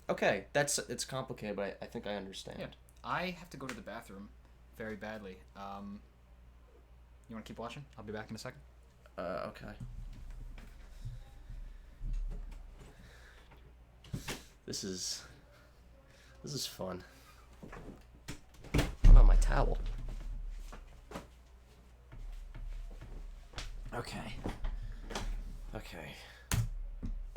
Okay, it's complicated, but I think I understand. Yeah. I have to go to the bathroom very badly. You want to keep watching? I'll be back in a second. Okay. This is fun. What about my towel? Okay.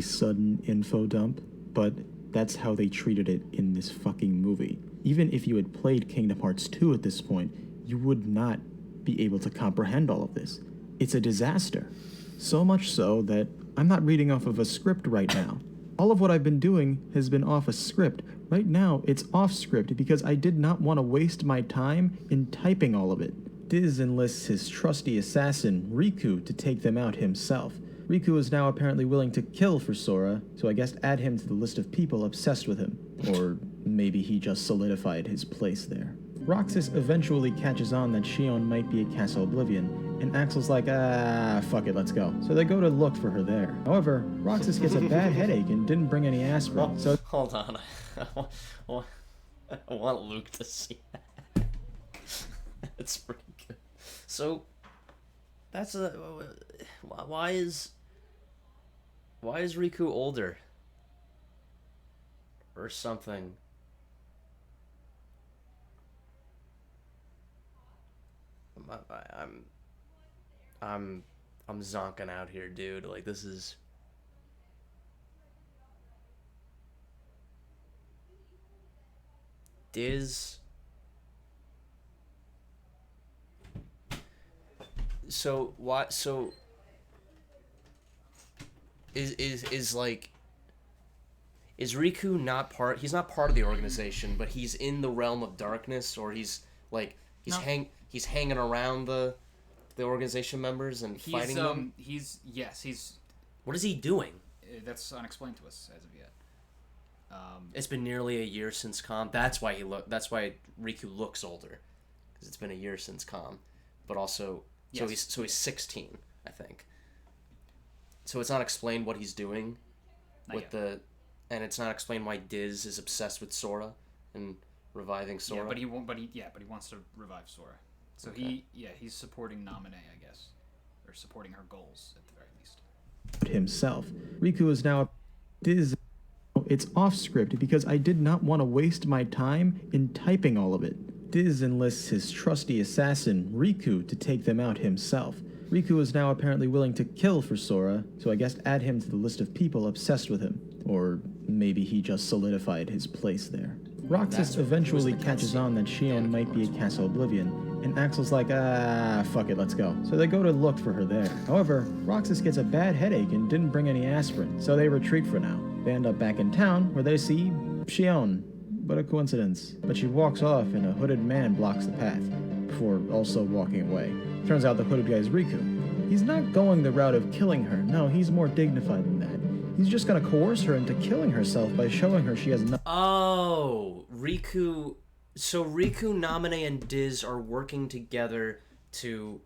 Sudden info dump, but that's how they treated it in this fucking movie. Even if you had played Kingdom Hearts 2 at this point, you would not be able to comprehend all of this. It's a disaster. So much so that I'm not reading off of a script right now. All of what I've been doing has been off a script. Right now, it's off script because I did not want to waste my time in typing all of it. Diz enlists his trusty assassin, Riku, to take them out himself. Riku is now apparently willing to kill for Sora, so I guess add him to the list of people obsessed with him. Or maybe he just solidified his place there. Roxas eventually catches on that Shion might be at Castle Oblivion, and Axel's like, fuck it, let's go. So they go to look for her there. However, Roxas gets a bad headache and didn't bring any aspirin, so... Hold on. I want Luke to see that. It's pretty good. So, that's why is Riku older? Or something? I'm zonking out here, dude. Like, this is... Diz... So, what, so... Is like... Is Riku not part... He's not part of the organization, but he's in the realm of darkness, or he's, like... He's hanging around the organization members and fighting them? He's... What is he doing? That's unexplained to us as of yet. It's been nearly a year since Com. That's why Riku looks older, because it's been a year since Com. But also, yes. He's 16, I think. So it's not explained what he's doing and it's not explained why Diz is obsessed with Sora and reviving Sora. Yeah, but he wants to revive Sora. So okay. He's supporting Naminé, I guess, or supporting her goals at the very least. Himself, Riku is now Diz. It's off script because I did not want to waste my time in typing all of it. Diz enlists his trusty assassin, Riku, to take them out himself. Riku is now apparently willing to kill for Sora, so I guess add him to the list of people obsessed with him. Or maybe he just solidified his place there. Roxas eventually catches on that Shion might be at Castle Oblivion, and Axel's like, fuck it, let's go. So they go to look for her there. However, Roxas gets a bad headache and didn't bring any aspirin, so they retreat for now. They end up back in town, where they see Shion. What a coincidence. But she walks off and a hooded man blocks the path. before also walking away. Turns out the hooded guy is Riku. He's not going the route of killing her. No, he's more dignified than that. He's just gonna coerce her into killing herself by showing her she has no— Oh, Riku. So Riku, Namine, and Diz are working together to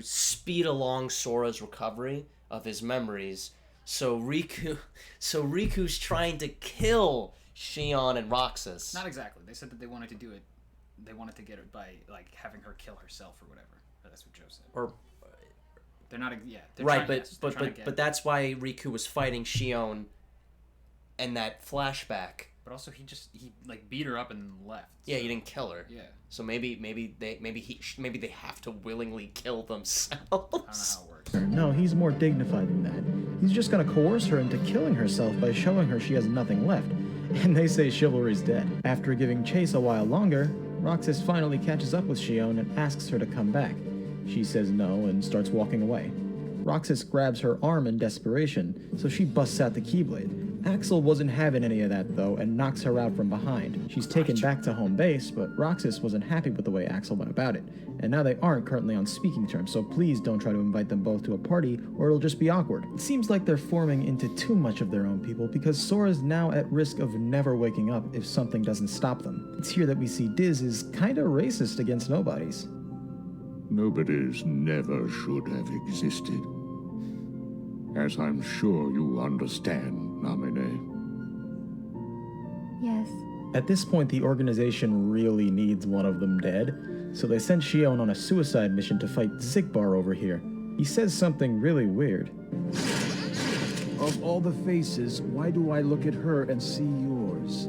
speed along Sora's recovery of his memories. So Riku's trying to kill Shion and Roxas. Not exactly. They said that they wanted to do it. They wanted to get it by like having her kill herself or whatever. That's what Joe said. Or they're not. Yeah. They're right, trying, yes, but that's why Riku was fighting Shion. And that flashback. But also he like beat her up and left. Yeah, he didn't kill her. Yeah. So maybe they have to willingly kill themselves. I don't know how it works. No, he's more dignified than that. He's just gonna coerce her into killing herself by showing her she has nothing left. And they say chivalry's dead. After giving chase a while longer, Roxas finally catches up with Shion and asks her to come back. She says no and starts walking away. Roxas grabs her arm in desperation, so she busts out the Keyblade. Axel wasn't having any of that though and knocks her out from behind. She's taken back to home base, but Roxas wasn't happy with the way Axel went about it. And now they aren't currently on speaking terms, so please don't try to invite them both to a party or it'll just be awkward. It seems like they're forming into too much of their own people because Sora's now at risk of never waking up if something doesn't stop them. It's here that we see Diz is kinda racist against nobodies. Nobodies never should have existed. As I'm sure you understand, Namine. Yes. At this point, the organization really needs one of them dead, so they send Shion on a suicide mission to fight Zigbar over here. He says something really weird. Of all the faces, why do I look at her and see yours?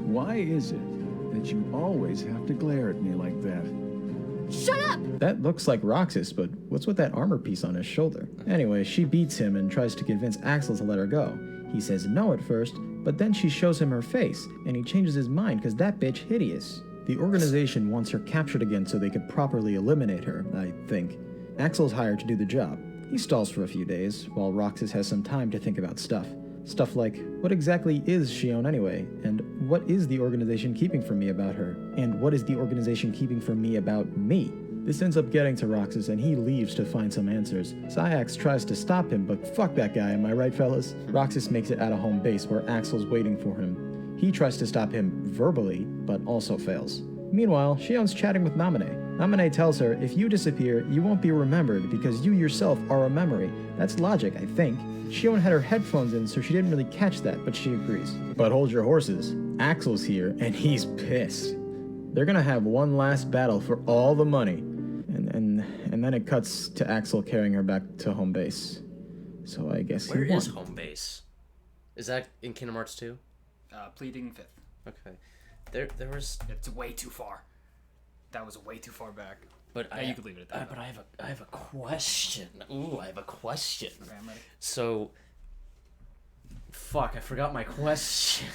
Why is it that you always have to glare at me like that? Shut up! That looks like Roxas, but what's with that armor piece on his shoulder? Anyway, she beats him and tries to convince Axel to let her go. He says no at first, but then she shows him her face, and he changes his mind because that bitch hideous. The organization wants her captured again so they could properly eliminate her, I think. Axel's hired to do the job. He stalls for a few days, while Roxas has some time to think about stuff. Stuff like, what exactly is Shion anyway? And what is the organization keeping from me about her? And what is the organization keeping from me about me? This ends up getting to Roxas and he leaves to find some answers. Sayax tries to stop him, but fuck that guy, am I right, fellas? Roxas makes it out of home base where Axel's waiting for him. He tries to stop him verbally, but also fails. Meanwhile, Shion's chatting with Namine. Namine tells her, if you disappear, you won't be remembered because you yourself are a memory. That's logic, I think. Shion had her headphones in, so she didn't really catch that, but she agrees. But hold your horses. Axel's here, and he's pissed. They're gonna have one last battle for all the money. And then it cuts to Axel carrying her back to home base. So I guess Where he won. is home base? Is that in Kingdom Hearts 2? Pleading fifth. Okay. There was... It's way too far. That was way too far back. But you could leave it at that. But I have a question. Ooh, I have a question. Okay, I'm ready. So, fuck, I forgot my question.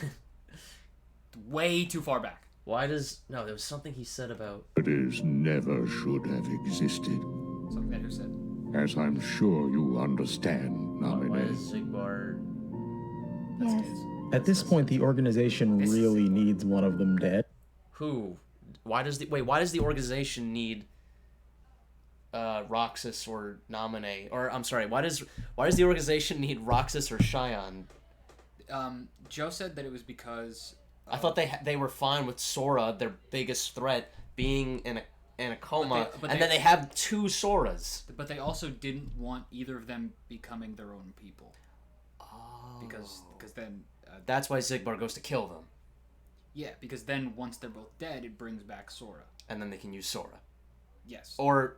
Way too far back. Why does... No, there was something he said about... Nobodies never should have existed. Something that who said? As I'm sure you understand, Why Namine. is Zigbar... Yes. At this point, the organization really needs one of them dead. Who? Why does the organization need Roxas or Namine? Or I'm sorry, why does the organization need Roxas or Shion? Joe said that it was because I thought they were fine with Sora, their biggest threat, being in a coma, and then they have two Soras. But they also didn't want either of them becoming their own people. Oh. Because then that's why Zigbar goes to kill them. Yeah, because then once they're both dead, it brings back Sora. And then they can use Sora. Yes. Or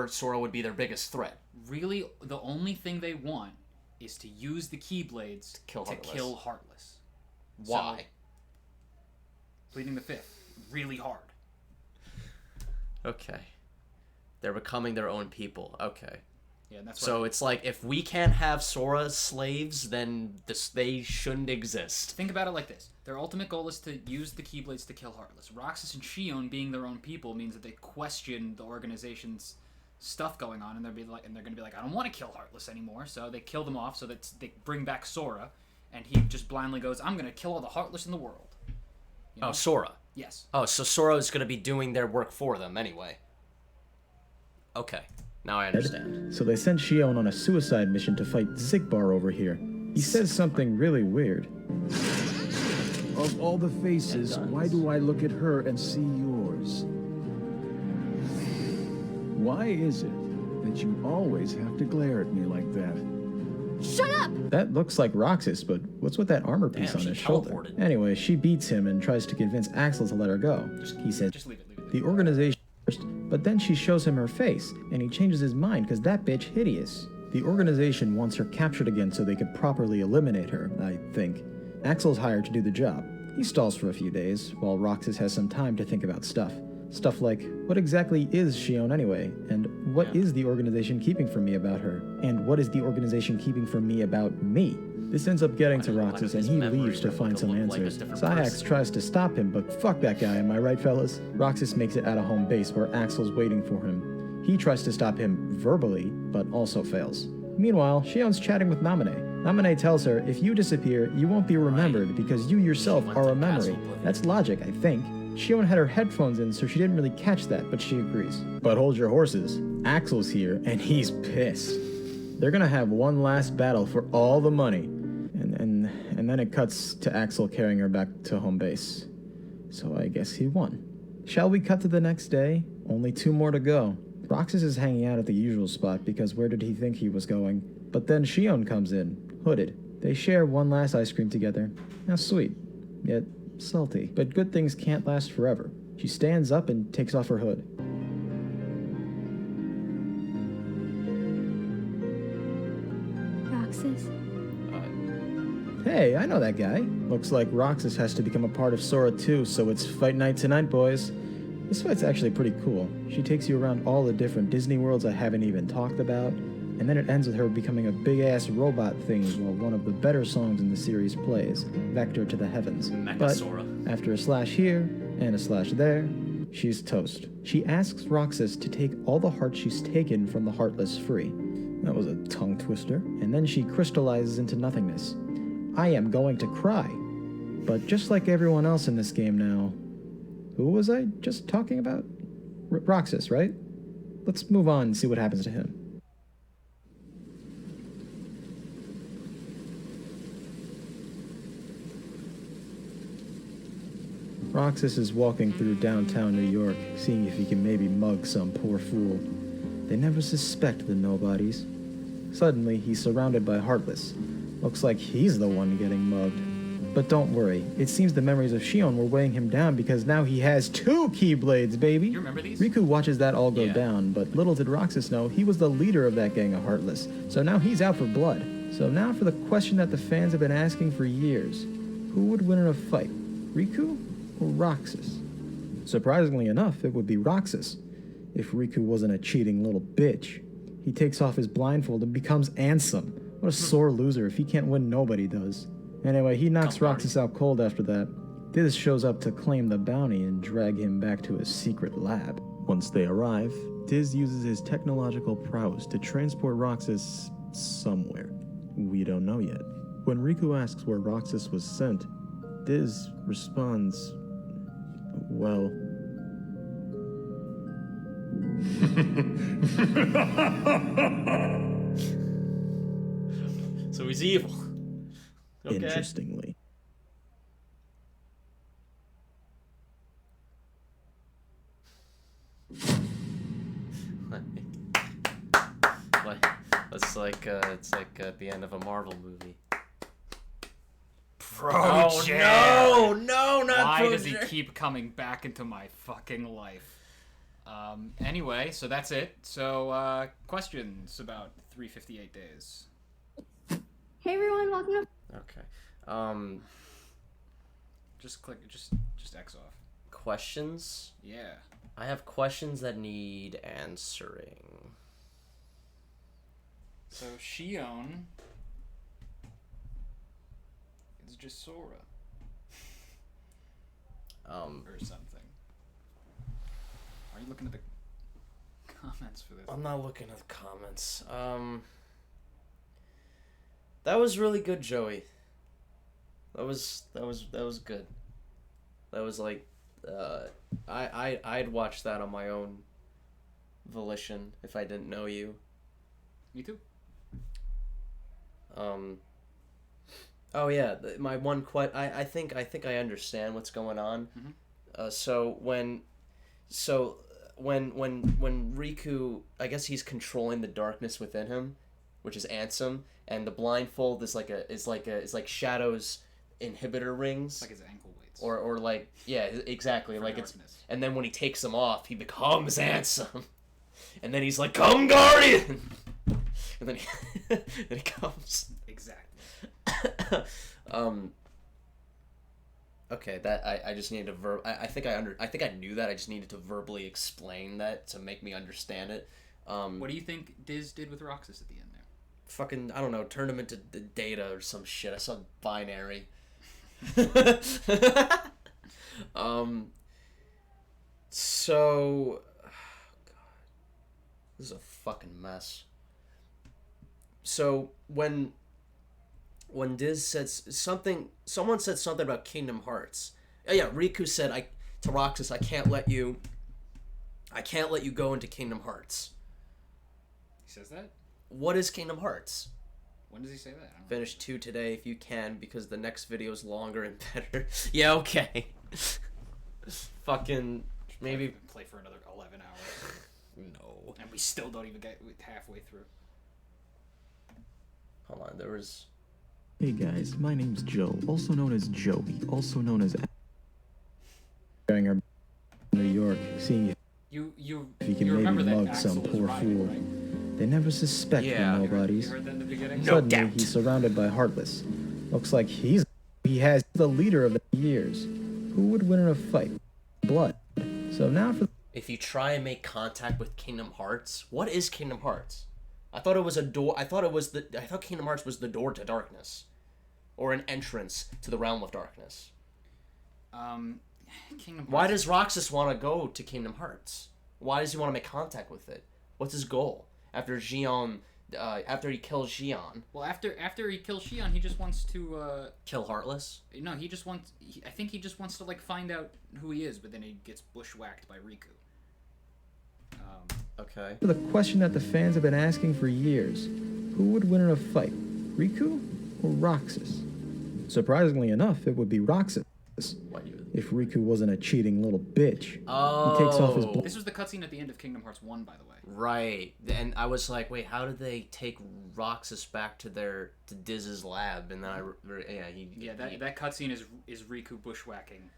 Sora would be their biggest threat. Really, the only thing they want is to use the Keyblades to kill Heartless. Why? So, pleading the fifth. Really hard. Okay. They're becoming their own people. Okay. Yeah, that's so it's like, if we can't have Sora slaves, then they shouldn't exist. Think about it like this. Their ultimate goal is to use the Keyblades to kill Heartless. Roxas and Shion being their own people means that they question the organization's stuff going on, and they're going to be like, I don't want to kill Heartless anymore, so they kill them off so that they bring back Sora, and he just blindly goes, I'm going to kill all the Heartless in the world. You know? Oh, Sora. Yes. Oh, so Sora is going to be doing their work for them anyway. Okay, now I understand. So they sent Shion on a suicide mission to fight Zigbar over here. He says something really weird. Of all the faces, why do I look at her and see yours? Why is it that you always have to glare at me like that? Shut up! That looks like Roxas, but what's with that armor piece on his shoulder? Anyway, she beats him and tries to convince Axel to let her go. He says, Just leave it. the organization first, but then she shows him her face, and he changes his mind because that bitch hideous. The organization wants her captured again so they could properly eliminate her, I think. Axel's hired to do the job. He stalls for a few days, while Roxas has some time to think about stuff. Stuff like, what exactly is Shion anyway? And what is the organization keeping from me about her? And what is the organization keeping from me about me? This ends up getting to Roxas, and he leaves to find some answers. Syax tries to stop him, but fuck that guy, am I right, fellas? Roxas makes it out of home base where Axel's waiting for him. He tries to stop him verbally, but also fails. Meanwhile, Shion's chatting with Namine. Namine tells her, if you disappear, you won't be remembered because you yourself are a memory. That's logic, I think. Shion had her headphones in, so she didn't really catch that, but she agrees. But hold your horses. Axel's here, and he's pissed. They're gonna have one last battle for all the money. And then it cuts to Axel carrying her back to home base. So I guess he won. Shall we cut to the next day? Only 2 more to go. Roxas is hanging out at the usual spot because where did he think he was going? But then Shion comes in, hooded. They share one last ice cream together. How sweet. Yet salty. But good things can't last forever. She stands up and takes off her hood. Roxas? Hey, I know that guy. Looks like Roxas has to become a part of Sora too, so it's fight night tonight, boys. This fight's actually pretty cool. She takes you around all the different Disney worlds I haven't even talked about, and then it ends with her becoming a big-ass robot thing while one of the better songs in the series plays, Vector to the Heavens. But after a slash here and a slash there, she's toast. She asks Roxas to take all the hearts she's taken from the Heartless free. That was a tongue twister. And then she crystallizes into nothingness. I am going to cry. But just like everyone else in this game now, who was I just talking about? Roxas, right? Let's move on and see what happens to him. Roxas is walking through downtown New York, seeing if he can maybe mug some poor fool. They never suspect the nobodies. Suddenly, he's surrounded by Heartless. Looks like he's the one getting mugged. But don't worry, it seems the memories of Shion were weighing him down because now he has 2 Keyblades, baby! You remember these? Riku watches that all go down, but little did Roxas know he was the leader of that gang of Heartless, so now he's out for blood. So now for the question that the fans have been asking for years. Who would win in a fight, Riku or Roxas? Surprisingly enough, it would be Roxas, if Riku wasn't a cheating little bitch. He takes off his blindfold and becomes Ansem. What a sore loser. If he can't win, nobody does. Anyway, he knocks Roxas out cold after that. Diz shows up to claim the bounty and drag him back to his secret lab. Once they arrive, Diz uses his technological prowess to transport Roxas somewhere. We don't know yet. When Riku asks where Roxas was sent, Diz responds, well... So he's evil. Okay. Interestingly. It's like the end of a Marvel movie. Project. Oh no, not Why Project. does he keep coming back into my fucking life? Anyway, so that's it. So, questions about 358 days. Hey everyone, welcome to... Okay. Just X off. Questions? Yeah. I have questions that need answering. So Shion is just Sora. Or something. Are you looking at the comments for this? I'm not looking at the comments. That was really good, Joey. That was good. That was like I'd watch that on my own volition if I didn't know you. Me too. Oh yeah, my one I think I understand what's going on. So when Riku, I guess he's controlling the darkness within him, which is Ansem, and the blindfold is like Shadow's inhibitor rings. Like his ankle weights. Or like, yeah, exactly. For like darkness. it's, and then when he takes them off, he becomes Ansem, and then he's like, "Come, Guardian," and then then he comes. Exactly. Okay, that I just needed to I think I knew that. I just needed to verbally explain that to make me understand it. What do you think Diz did with Roxas at the end there? Fucking, I don't know, turned him into the data or some shit. I saw binary. So, oh God, this is a fucking mess. So when Diz said something, someone said something about Kingdom Hearts. Oh, yeah, Riku said to Roxas, I can't let you go into Kingdom Hearts. He says that? What is Kingdom Hearts? When does he say that? I don't Finish 2 today if you can, because the next video is longer and better. Yeah, okay. Fucking maybe play for another 11 hours. No. And we still don't even get halfway through. Hold on, there was. Hey guys, my name's Joe, also known as Joey, also known as going our New York, seeing if You he can remember maybe that mug some Axel was poor riding, fool. right? They never suspect the nobodies. You heard that in the beginning? Suddenly, he's surrounded by Heartless. Looks like he has the leader of the years. Who would win in a fight? Blood. So now for. If you try and make contact with Kingdom Hearts, what is Kingdom Hearts? I thought it was a door. I thought Kingdom Hearts was the door to darkness, or an entrance to the realm of darkness. Kingdom Hearts. Why does Roxas want to go to Kingdom Hearts? Why does he want to make contact with it? What's his goal after Xion? After he kills Xion? Well, after he kills Xion, he just wants to kill Heartless. No, he just wants. I think he just wants to like find out who he is, but then he gets bushwhacked by Riku. Okay. The question that the fans have been asking for years: who would win in a fight, Riku or Roxas? Surprisingly enough, it would be Roxas. If Riku wasn't a cheating little bitch. Oh. He takes off his. This was the cutscene at the end of Kingdom Hearts 1, by the way. Right, and I was like, wait, how did they take Roxas back to Diz's lab? And then that cutscene is Riku bushwhacking.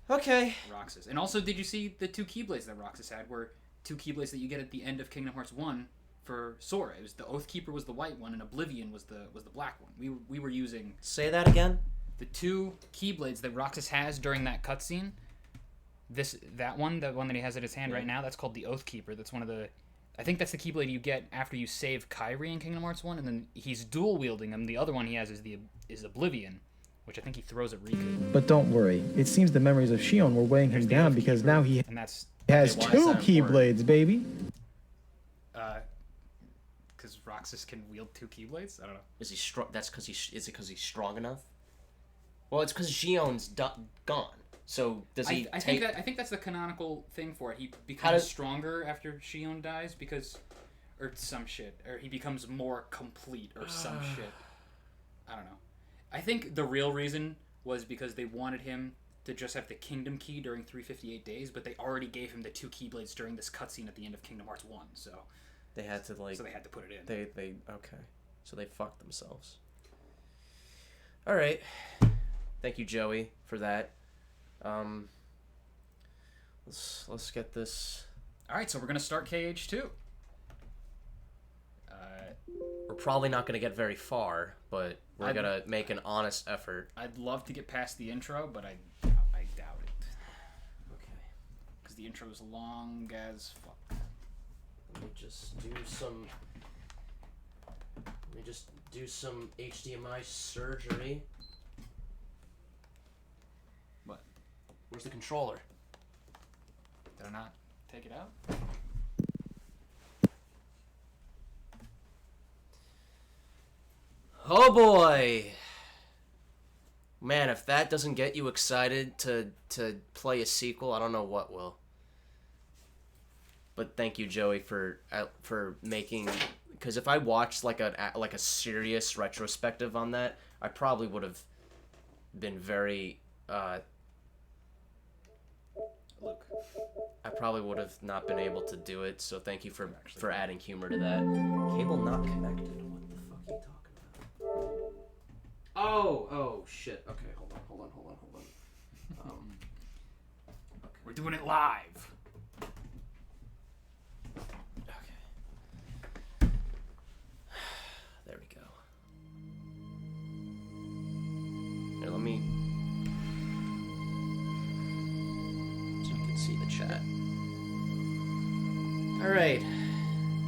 Okay. Roxas, and also, did you see the 2 Keyblades that Roxas had? Were 2 Keyblades that you get at the end of Kingdom Hearts 1 for Sora. It was the Oathkeeper was the white one, and Oblivion was the black one. We were using. Say that again. The 2 Keyblades that Roxas has during that cutscene. The one that he has at his hand right now, that's called the Oathkeeper. That's one of the. I think that's the Keyblade you get after you save Kairi in Kingdom Hearts 1, and then he's dual wielding them. The other one he has is Oblivion, which I think he throws at Riku. But don't worry, it seems the memories of Xion were weighing him down because now he has 2 Keyblades, baby. Because Roxas can wield 2 Keyblades? I don't know. Is he strong? That's because is it because he's strong enough? Well, it's because Xion's gone. So does he? I think that's the canonical thing for it. He becomes stronger after Xion dies or some shit, or he becomes more complete or some shit. I don't know. I think the real reason was because they wanted him to just have the Kingdom Key during 358 days, but they already gave him the 2 Keyblades during this cutscene at the end of Kingdom Hearts 1. So they had to So they had to put it in. They okay. So they fucked themselves. All right. Thank you, Joey, for that. Let's get this. All right, so we're gonna start KH2. We're probably not gonna get very far, but we're gonna make an honest effort. I'd love to get past the intro, but I doubt it. Okay. Because the intro is long as fuck. Let me just do some HDMI surgery. What? Where's the controller? Did I not take it out? Oh boy! Man, if that doesn't get you excited to play a sequel, I don't know what will. But thank you, Joey, for making. Because if I watched like a serious retrospective on that, I probably would have been very. Luke. I probably would have not been able to do it. So thank you for adding humor to that. Cable not connected. What the fuck are you talking about? Oh shit. Okay, hold on. Okay. We're doing it live. There we go. Here, let me. So you can see the chat. Alright.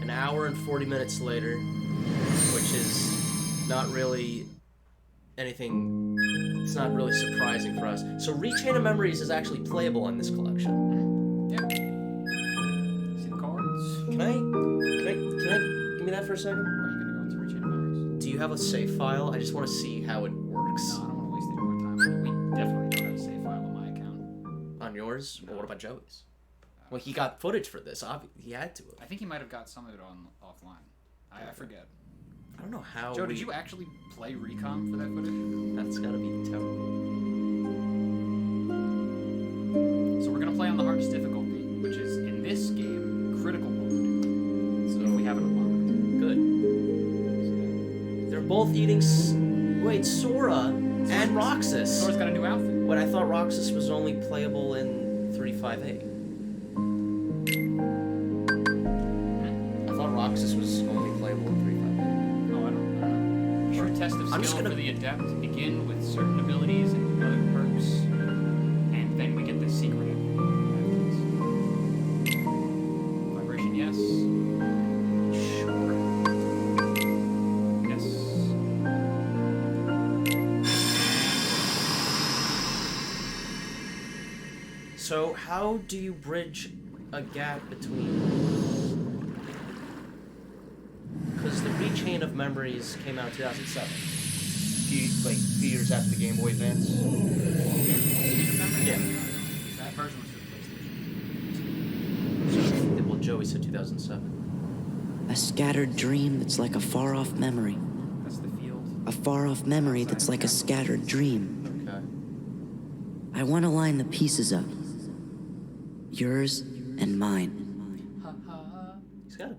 An hour and 40 minutes later, which is not really anything. It's not really surprising for us. So Rechain of Memories is actually playable in this collection. Yeah. See the cards? Can I give me that for a second? Or are you gonna go into Rechain of Memories? Do you have a save file? I just want to see how it works. No, I don't want to waste any more time. We definitely don't have a save file on my account. On yours? Well, what about Joey's? Well, he got footage for this. He had to have. I think he might have got some of it offline. I forget. I don't know how. Joe, did you actually play Recon for that footage? That's gotta be terrible. So we're gonna play on the hardest difficulty, which is in this game critical mode. So if we have it unlocked. Good. They're both eating. Wait, Sora and Roxas. Sora's got a new outfit. Wait, I thought Roxas was only playable in 358. I thought Roxas was only playable in 358. Oh, I don't know. True test of skill for the adept. Begin with certain abilities and other perks, and then we get the secret. Vibration, yes. Sure. Yes. So how do you bridge a gap between? Because the Rechain of Memories came out in 2007. A few years after the Game Boy Advance. Yeah. That version was for the PlayStation. Well, Joey said 2007. A scattered dream that's like a far-off memory. That's the field. A far-off memory that's like a scattered dream. Okay. I want to line the pieces up. Yours and mine. He's got it.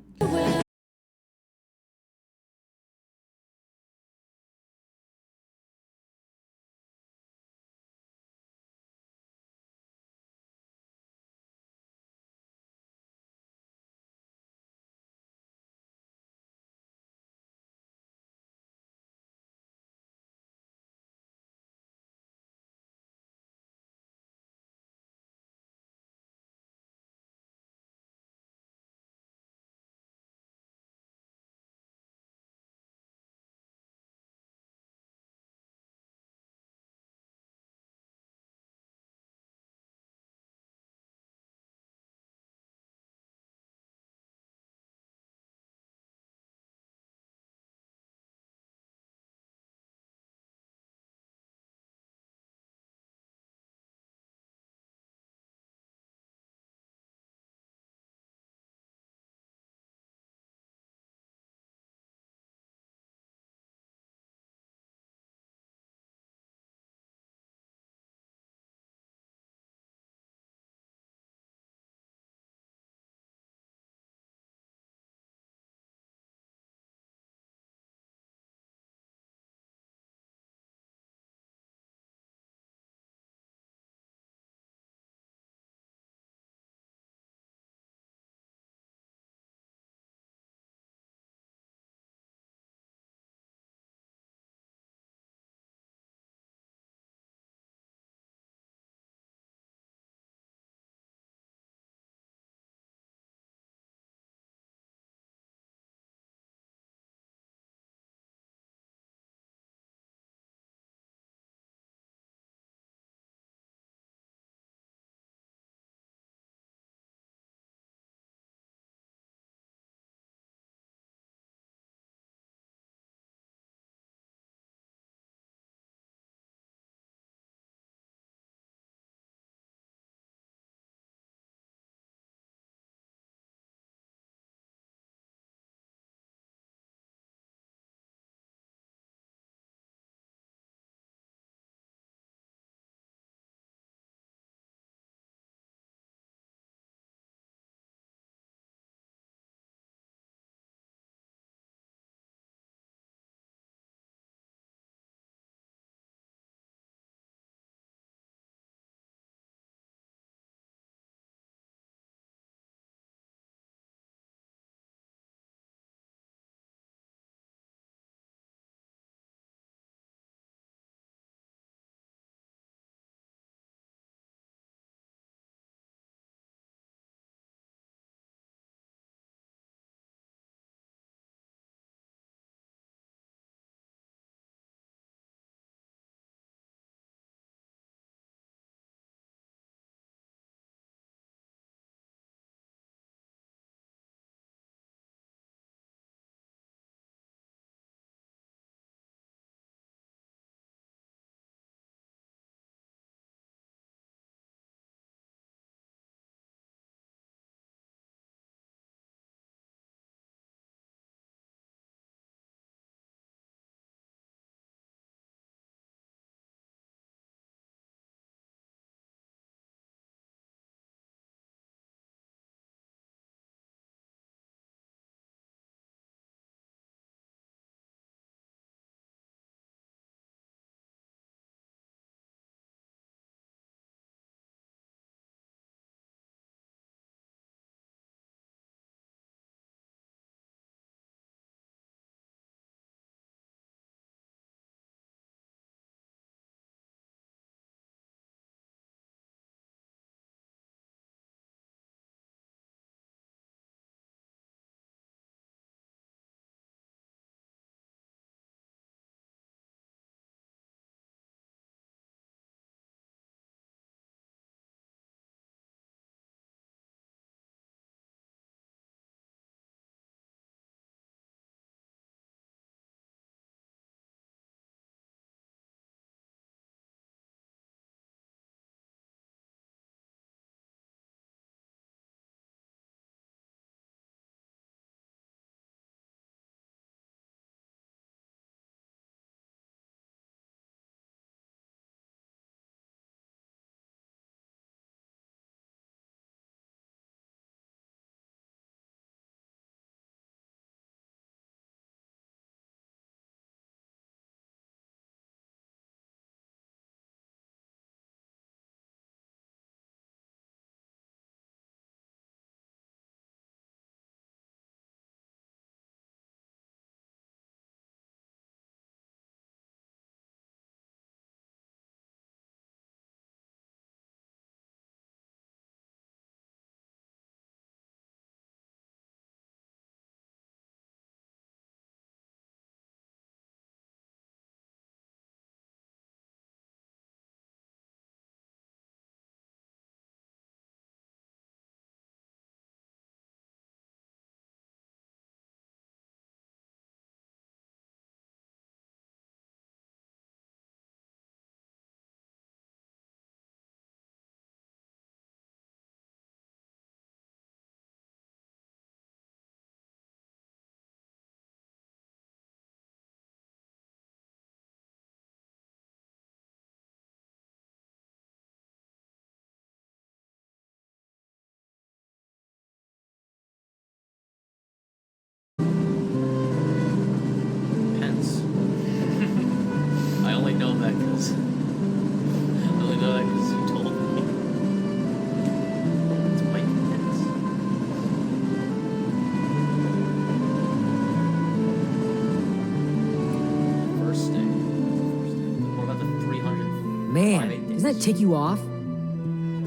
Man, doesn't that tick you off?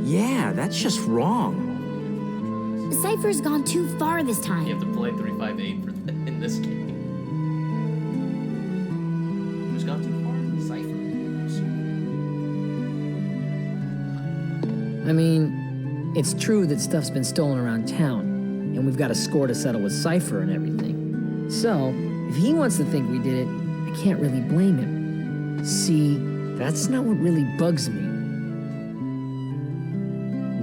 Yeah, that's just wrong. Cypher's gone too far this time. You have to play 358 in this game. Who's gone too far? Cypher. I mean, it's true that stuff's been stolen around town, and we've got a score to settle with Cypher and everything. So, if he wants to think we did it, I can't really blame him. See, that's not what really bugs me.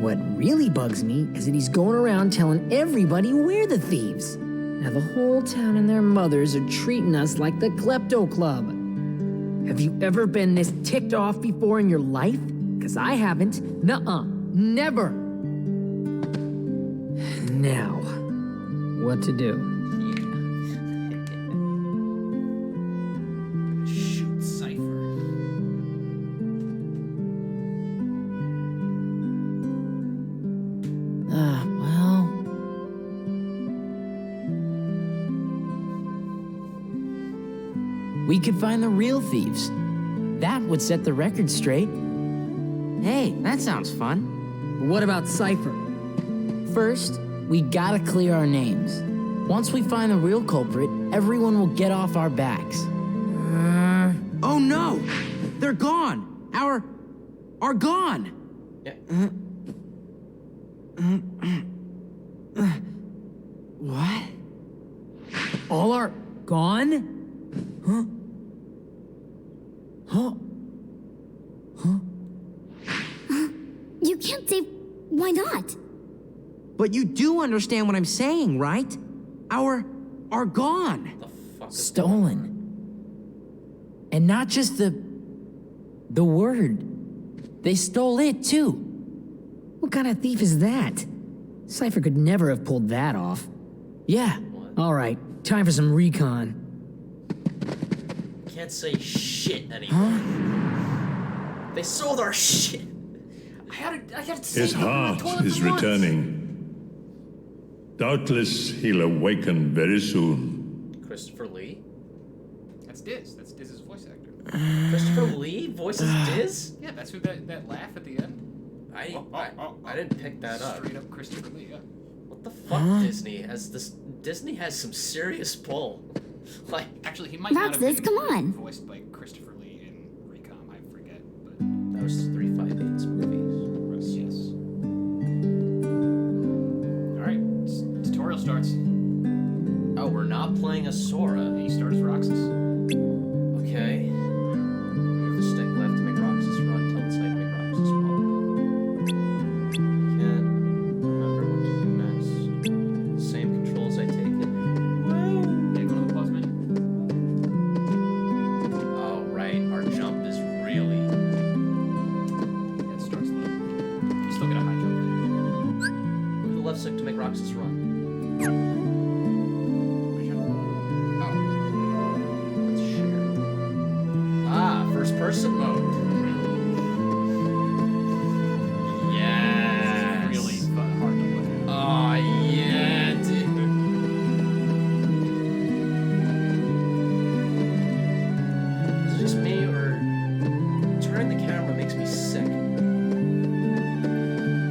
What really bugs me is that he's going around telling everybody we're the thieves. Now the whole town and their mothers are treating us like the Klepto Club. Have you ever been this ticked off before in your life? Because I haven't. Nuh-uh. Never. Now, what to do? Shoot Cypher. Well... we could find the real thieves. That would set the record straight. Hey, that sounds fun. What about Cypher? First, we gotta clear our names. Once we find the real culprit, everyone will get off our backs. Oh no! They're gone! Are gone! Yeah. What? All are gone? Huh? Huh? Huh? You can't say why not. But you do understand what I'm saying, right? Are gone. Stolen. And not just the word. They stole it, too. What kind of thief is that? Cypher could never have pulled that off. Yeah, all right. Time for some recon. Can't say shit anymore. They sold our shit. I had to say His heart is returning. Doubtless he'll awaken very soon. Christopher Lee? That's Diz. That's Diz's voice actor. Christopher Lee voices Diz? Yeah, that's who that laugh at the end. I didn't pick that up. Straight up Christopher Lee, yeah. What the fuck, Disney? Disney has some serious pull. Like, actually, he might not have Roxas, been come on. voiced by Christopher Lee in Recom, I forget, but that was 358's movies. Yes. All right, tutorial starts. Oh, we're not playing a Sora. You start as Roxas. Okay. Move the stick left to make Roxas run, tilt the side to make Roxas walk. Can't remember what to do next. Same controls I take it. Yeah, go to the pause menu. Oh, right. Our jump is really... Yeah, it starts low. You still get a high jump later. Move the left stick to make Roxas run. First person mode. Yes. Really hard to look at. Oh yeah, dude. Is it just me, or turning the camera makes me sick?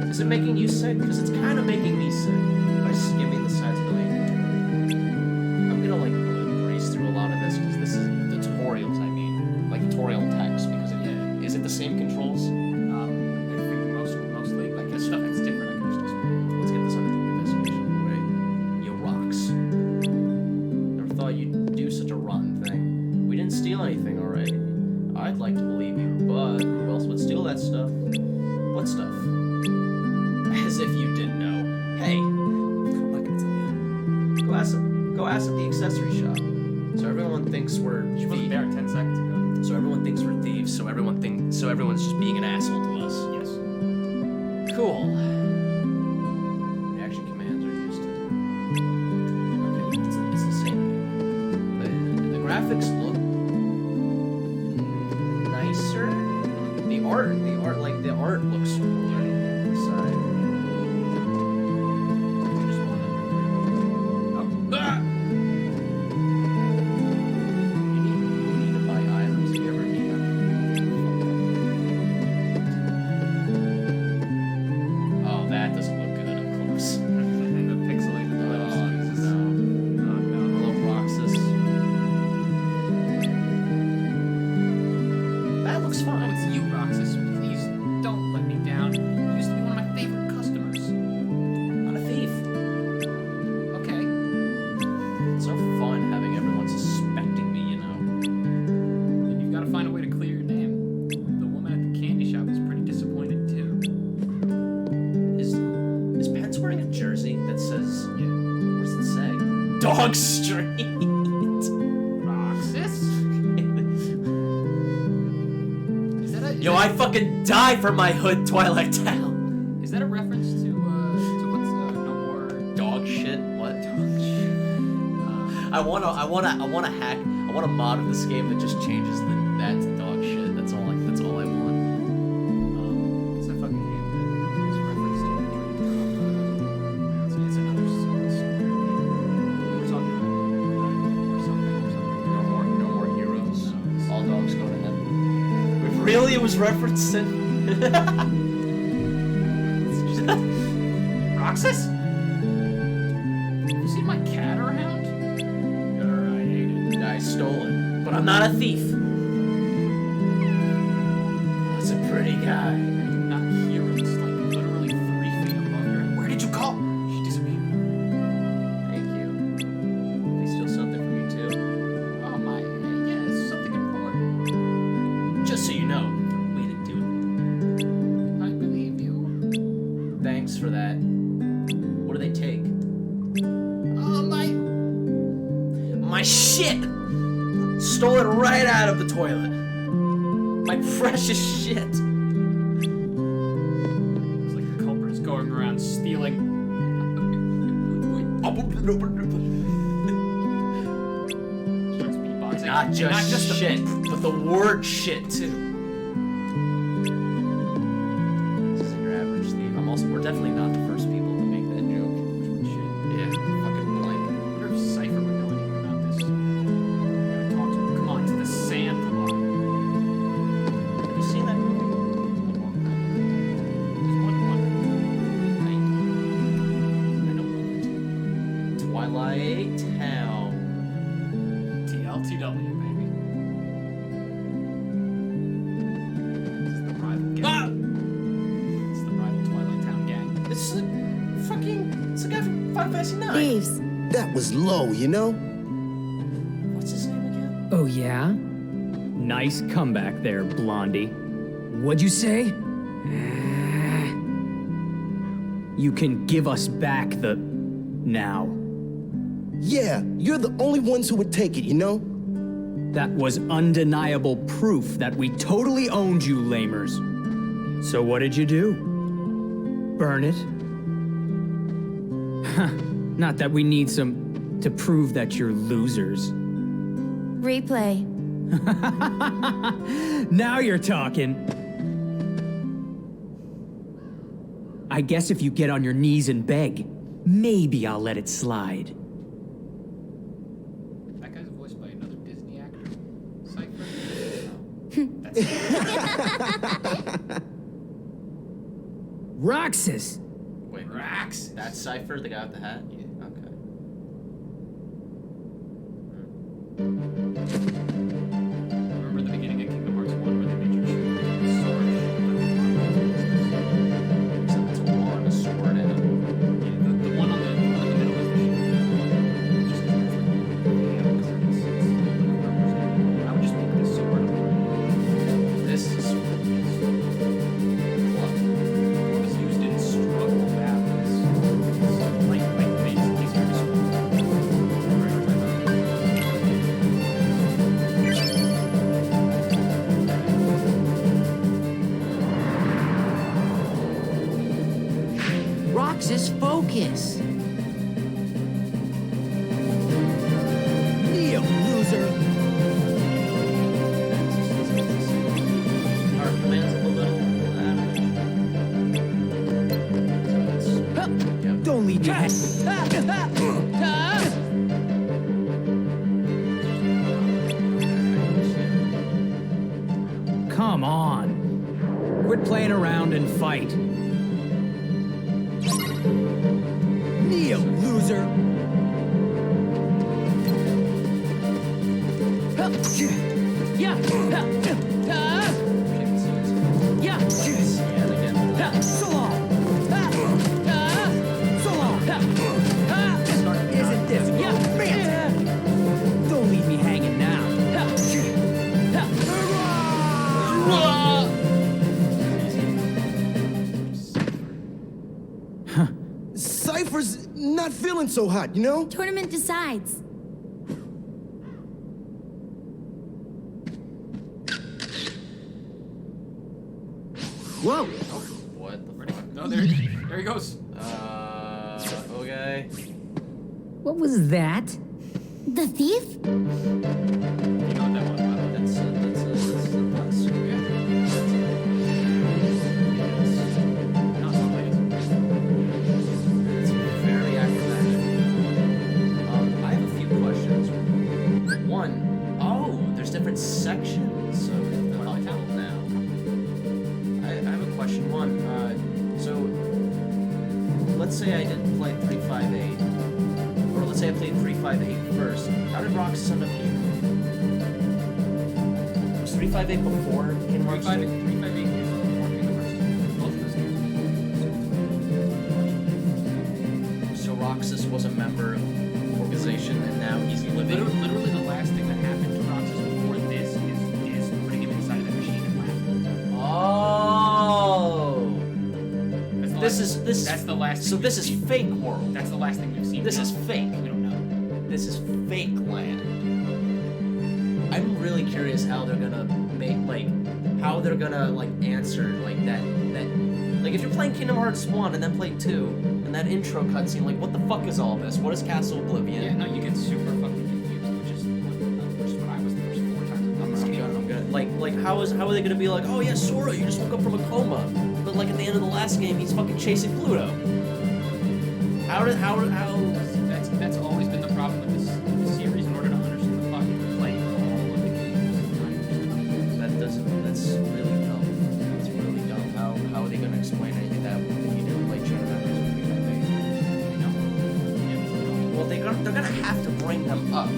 Is it making you sick? Because it's kind of making me sick by skimming the sides of the inventory. I'm gonna like breeze through a lot of this because this is the tutorials. I mean, like tutorial text, because is it the same controls? I think mostly. I guess stuff that's different. I can just explain. Let's get this under the investigation. Wait, yo, rocks. Never thought you'd do such a rotten thing. We didn't steal anything, alright? I'd like to believe you, but who else would steal that stuff? What stuff? As if you didn't know. Hey, I'm not gonna tell you. Go ask at the accessory shop. So everyone thinks we're She wasn't there 10 seconds ago. So everyone thinks we're thieves. So everyone's just being an asshole to us. Yes. Cool. Reaction commands are used to. Okay, it's the same game. The graphics look nicer. The art looks cooler inside. Dog Street. Roxas? Is that a, Yo, I fucking die for my hood, Twilight Town. Is that a reference to what's no more dog shit? What? Dog shit. I want a hack. I want a mod of this game that just changes that to dog shit. That's all I want. It's a fucking game that is referenced to it's another story. We're talking about or something. No more heroes. All dogs go to heaven. Really, it was referenced to Roxas? You see my cat around? I ate it. I stole it, but I'm not a thief. That's a pretty guy. I'm not here. It's like literally 3 feet above your head. Where did you go? She disappeared. Thank you. They steal something from you too. Oh my, yeah, it's something important. Just so you know, we didn't do it. I believe you. Thanks for that. What do they take? Oh my shit! Stole it right out of the toilet. My precious shit. It's like the culprit is going around stealing. Not just the shit, but the word shit too. This isn't your average thief. We're definitely not the first people to make that joke. Yeah, fucking blank. I wonder if Cypher would know anything about this. I'm gonna talk to him. Come on, to the sand lot. Have you seen that movie? There's one. I know one. Twilight Town. TLTW, baby. This is the rival gang. It's the rival Twilight Town gang. This is it's the guy from Final Fantasy 9. Thieves. That was low, you know? What's his name again? Oh, yeah? Nice comeback there, Blondie. What'd you say? You can give us back the... now. Yeah, you're the only ones who would take it, you know? That was undeniable proof that we totally owned you, lamers. So what did you do? Burn it? Huh. Not that we need some... to prove that you're losers. Replay. Now you're talking. I guess if you get on your knees and beg, maybe I'll let it slide. That guy's voiced by another Disney actor. Cypher? Roxas! Wait, Rax? That's Cypher, the guy with the hat? Yeah. Okay. Remember the beginning of Kingdom Hearts 1 where they made you shoot the sword? Except it's a wand, a sword, and the one on the middle is just I would just make this sword. This is what? It was used in struggle battles. Like mace, easier to Roxas, focus. Neo, loser. our commands a little average. Don't leave your head. Come on. Quit playing around and fight. Neo, loser. Yeah. So long. So long. Isn't this romantic? Don't leave me hanging now. Cypher's not feeling so hot, you know? Tournament decides. Whoa! What the fuck? No, there he goes. Okay. What was that? The thief? You know what that was, Bob? That's a bus. Not so late. It's very acrobatic. I have a few questions. One, there's different sections of the level now. I have a question. One, so let's say I didn't play 358, or let's say I played 358 first. How did Roxas end up here? Was 358 before Kingdom Hearts 2? 358 is before Kingdom Hearts 2. Both of those games. So Roxas was a member of the organization, and now he's living. Literally the last thing that happened to Roxas before this is putting him inside of the machine and laughing. Oh. That's the last. So this is fake world. That's the last thing we've seen. This is fake. We don't know. This is fake land. I'm really curious how they're gonna answer like that like if you're playing Kingdom Hearts 1 and then play 2 and that intro cutscene, like what the fuck is all this? What is Castle Oblivion? Yeah, no, you get super fucking confused, which is what I was the first 4 times. I'm gonna like how are they gonna be like, oh yeah, Sora, you just woke up from a coma, but like at the end of the last game he's fucking chasing Pluto. How that's always been the problem with this series. In order to understand the plot, you have to play all of the games. That's really dumb. That's really dumb. How are they gonna explain anything that if you didn't play Chain of Memories? Well, they're gonna have to bring them up.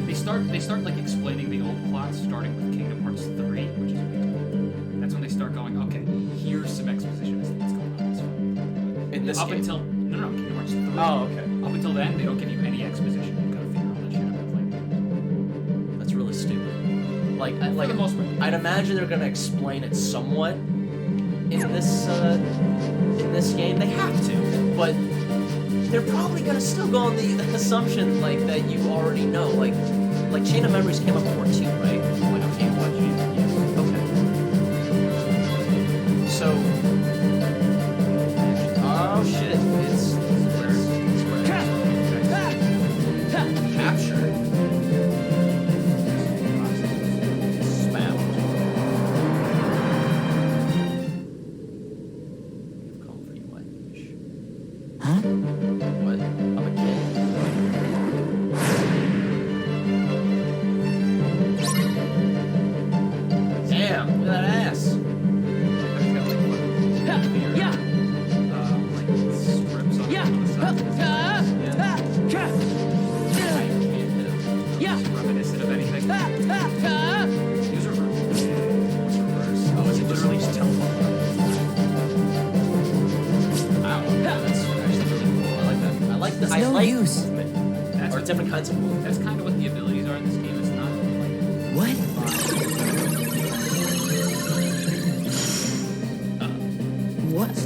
They start like explaining the old plots, starting with Kingdom Hearts 3, which is weird. That's when they start going, okay, here's some exposition as to what's going on. In this game? Until Kingdom Hearts 3. Oh, okay. Up until then, they don't give you any exposition. You gotta figure all that shit out by playing. That's really stupid. Like For the most part. I'd imagine they're gonna explain it somewhat in this game. They have to, but they're probably gonna still go on the assumption like that you already know. Like Chain of Memories came up before 2, right? When it came out, yeah. Okay. So, oh shit, it's capture. Spam. You've come for you, my fish. Huh? What? I'm a kid. Damn, look at that ass. Yeah. Like strips on the side. Yeah. Reminiscent of anything. Use reverse. What's reverse? Oh, is it literally just teleport? Wow, that's actually really cool. I like that. I like the It's no use. movement. Or different kinds of movement. That's kind of what the abilities are in this game. It's not like What?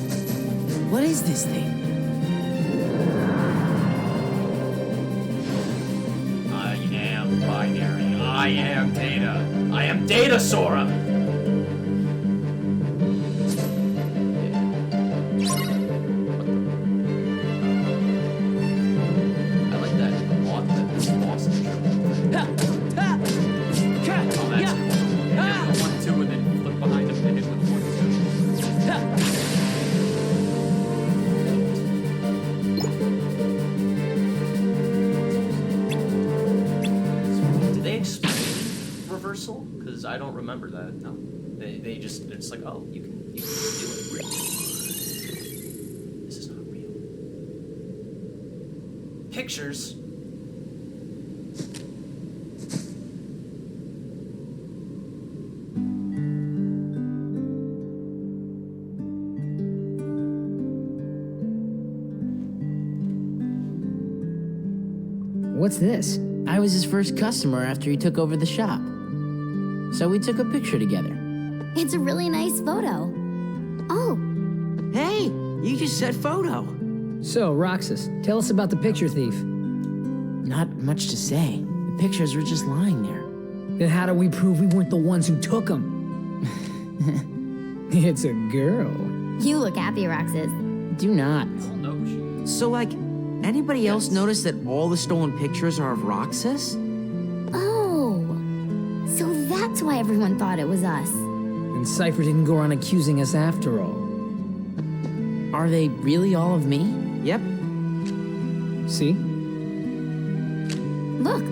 What is this thing? I am binary. I am data. I am data, Sora! I like that. The boss intro. Oh, that's cool. Yeah, 1, 2, and then flip behind him and hit with 1, 2. Did they explain reversal? Because I don't remember that. No. They just, it's like, oh, you can do it. This is not real. Pictures. What's this? I was his first customer after he took over the shop. So we took a picture together. It's a really nice photo. Oh, Hey, you just said photo. So, Roxas, tell us about the picture thief. Not much to say. The pictures were just lying there. Then how do we prove we weren't the ones who took them? It's a girl. You look happy, Roxas. Do not. I'll know who she is. So, like, anybody else notice that all the stolen pictures are of Roxas? Oh, so that's why everyone thought it was us. And Cypher didn't go around accusing us after all. Are they really all of me? Yep. See? Look.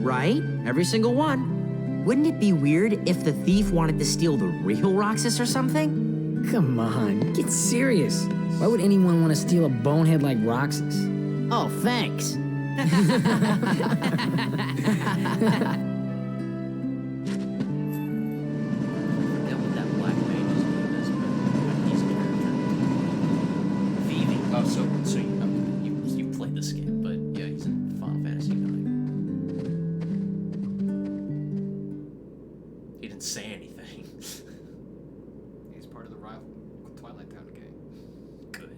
Right? Every single one. Wouldn't it be weird if the thief wanted to steal the real Roxas or something? Come on, get serious. Why would anyone want to steal a bonehead like Roxas? Oh, thanks. Oh, so you played this game, but yeah, he's in Final Fantasy IX. He didn't say anything. He's part of the rival Twilight Town gang. Good.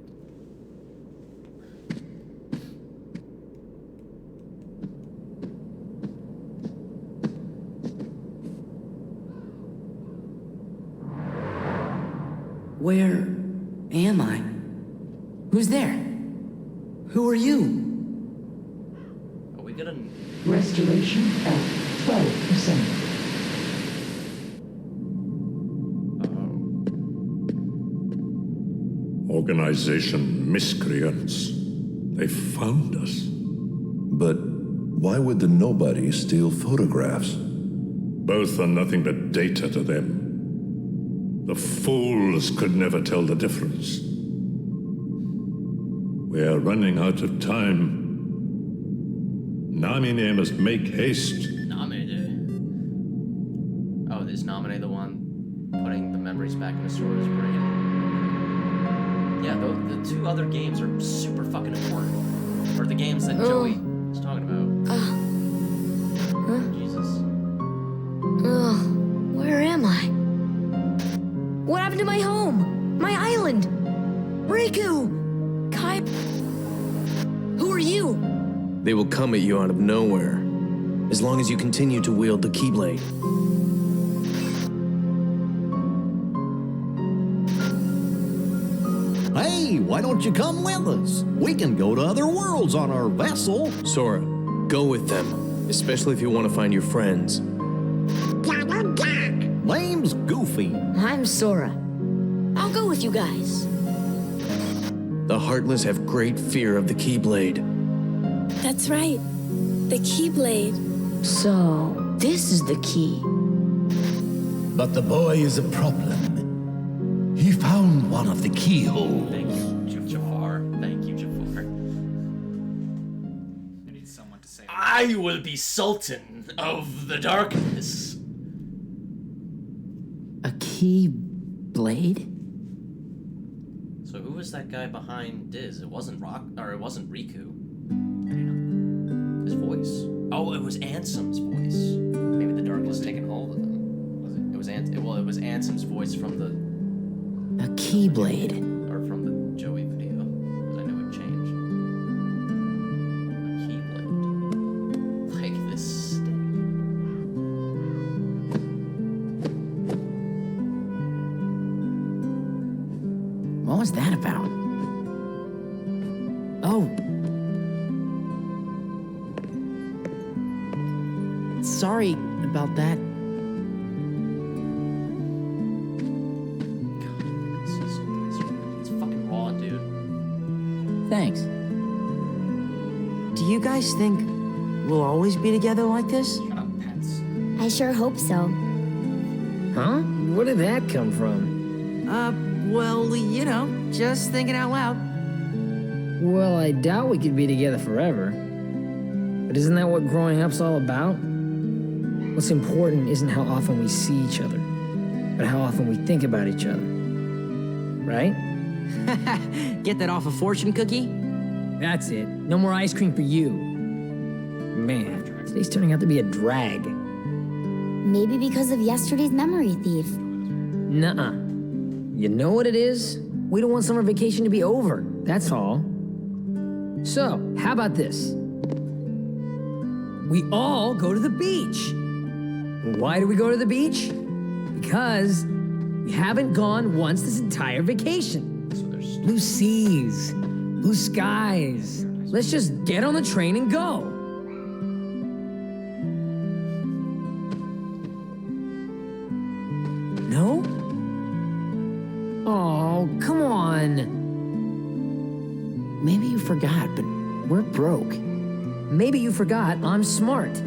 Where am I? Who's there? Who are you? Are we gonna... Restoration at 12%. Organization miscreants. They found us. But why would the nobody steal photographs? Both are nothing but data to them. The fools could never tell the difference. We are running out of time. Namine must make haste. Namine? Oh, is Namine the one putting the memories back in the Sora's brain? Yeah, the two other games are super fucking important. Or the games that Joey was talking about. Jesus. Where am I? What happened to my home? My island? Riku! Kai... Who are you? They will come at you out of nowhere, as long as you continue to wield the Keyblade. Hey, why don't you come with us? We can go to other worlds on our vessel. Sora, go with them, especially if you want to find your friends. Name's Goofy. I'm Sora. I'll go with you guys. The Heartless have great fear of the Keyblade. That's right. The Keyblade. So, this is the key. But the boy is a problem. He found one of the keyholes. Thank you, Jafar. Thank you, Jafar. I need someone to say it. I will be Sultan of the Darkness. A Keyblade? So who was that guy behind Diz? It wasn't it wasn't Riku. His voice. Oh, it was Ansem's voice. Maybe the darkness taking hold of him. Was it? It was it was Ansem's voice from the... A Keyblade. Or from the Joey video, because I knew it changed. A Keyblade. Like this stick. What was that about? Oh. Sorry about that. It's fucking raw, dude. Thanks. Do you guys think we'll always be together like this? Shut up, pets. I sure hope so. Huh? Where did that come from? Well, you know, just thinking out loud. Well, I doubt we could be together forever. But isn't that what growing up's all about? What's important isn't how often we see each other, but how often we think about each other. Right? Get that off a fortune cookie? That's it. No more ice cream for you. Man, today's turning out to be a drag. Maybe because of yesterday's memory thief. Nuh-uh. You know what it is? We don't want summer vacation to be over, that's all. So, how about this? We all go to the beach. Why do we go to the beach? Because we haven't gone once this entire vacation. Blue seas, blue skies. Let's just get on the train and go. No? Oh, come on. Maybe you forgot, but we're broke. Maybe you forgot I'm smart.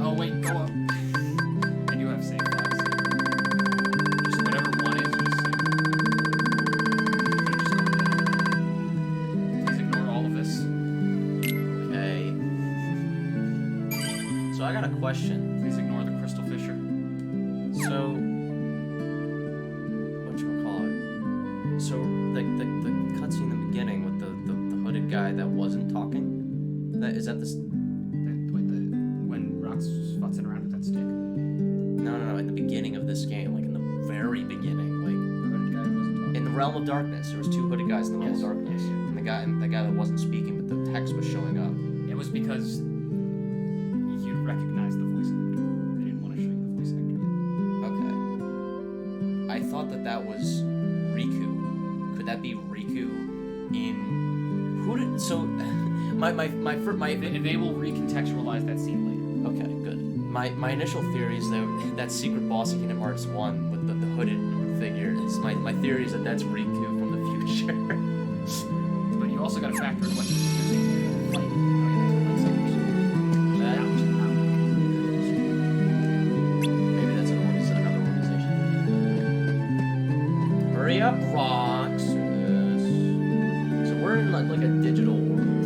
Oh wait, go up. I do have save files. Just whatever one is, just save. Just go down. Please ignore all of this. Okay. So I got a question. Please ignore the crystal fisher. So, whatchamacallit? So, the cutscene in the beginning with the hooded guy that wasn't talking? Is that this? When Rock's futzing around with that stick. No, in the beginning of this game, like in the very beginning, like The hooded guy wasn't talking. in the Realm of Darkness, there was two hooded guys in the Realm of Darkness, and the guy that wasn't speaking, but the text was showing up. It was because you'd recognize the voice actor. They didn't want to show you the voice actor yet. Okay. I thought that was Riku. Could that be Riku in who did so? My They will recontextualize that scene later. Okay, good. My initial theory is that secret boss in Kingdom Hearts 1 with the hooded figure. My theory is that that's Riku from the future. But you also got to factor in what he's using to fight. Maybe that's another organization. Hurry up, Rocks. So we're in like a digital world.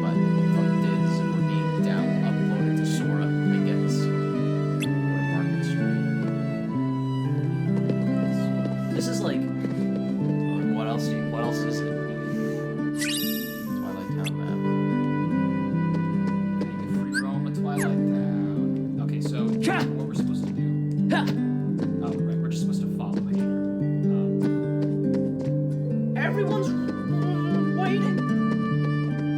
But from Diz, we're being uploaded to Sora, I guess. Or Market Street. This is like, what else is it? Twilight Town map. You can free roam a Twilight Town. Okay, so what we're supposed to do? Oh, right, we're just supposed to follow the hater. Everyone's waiting.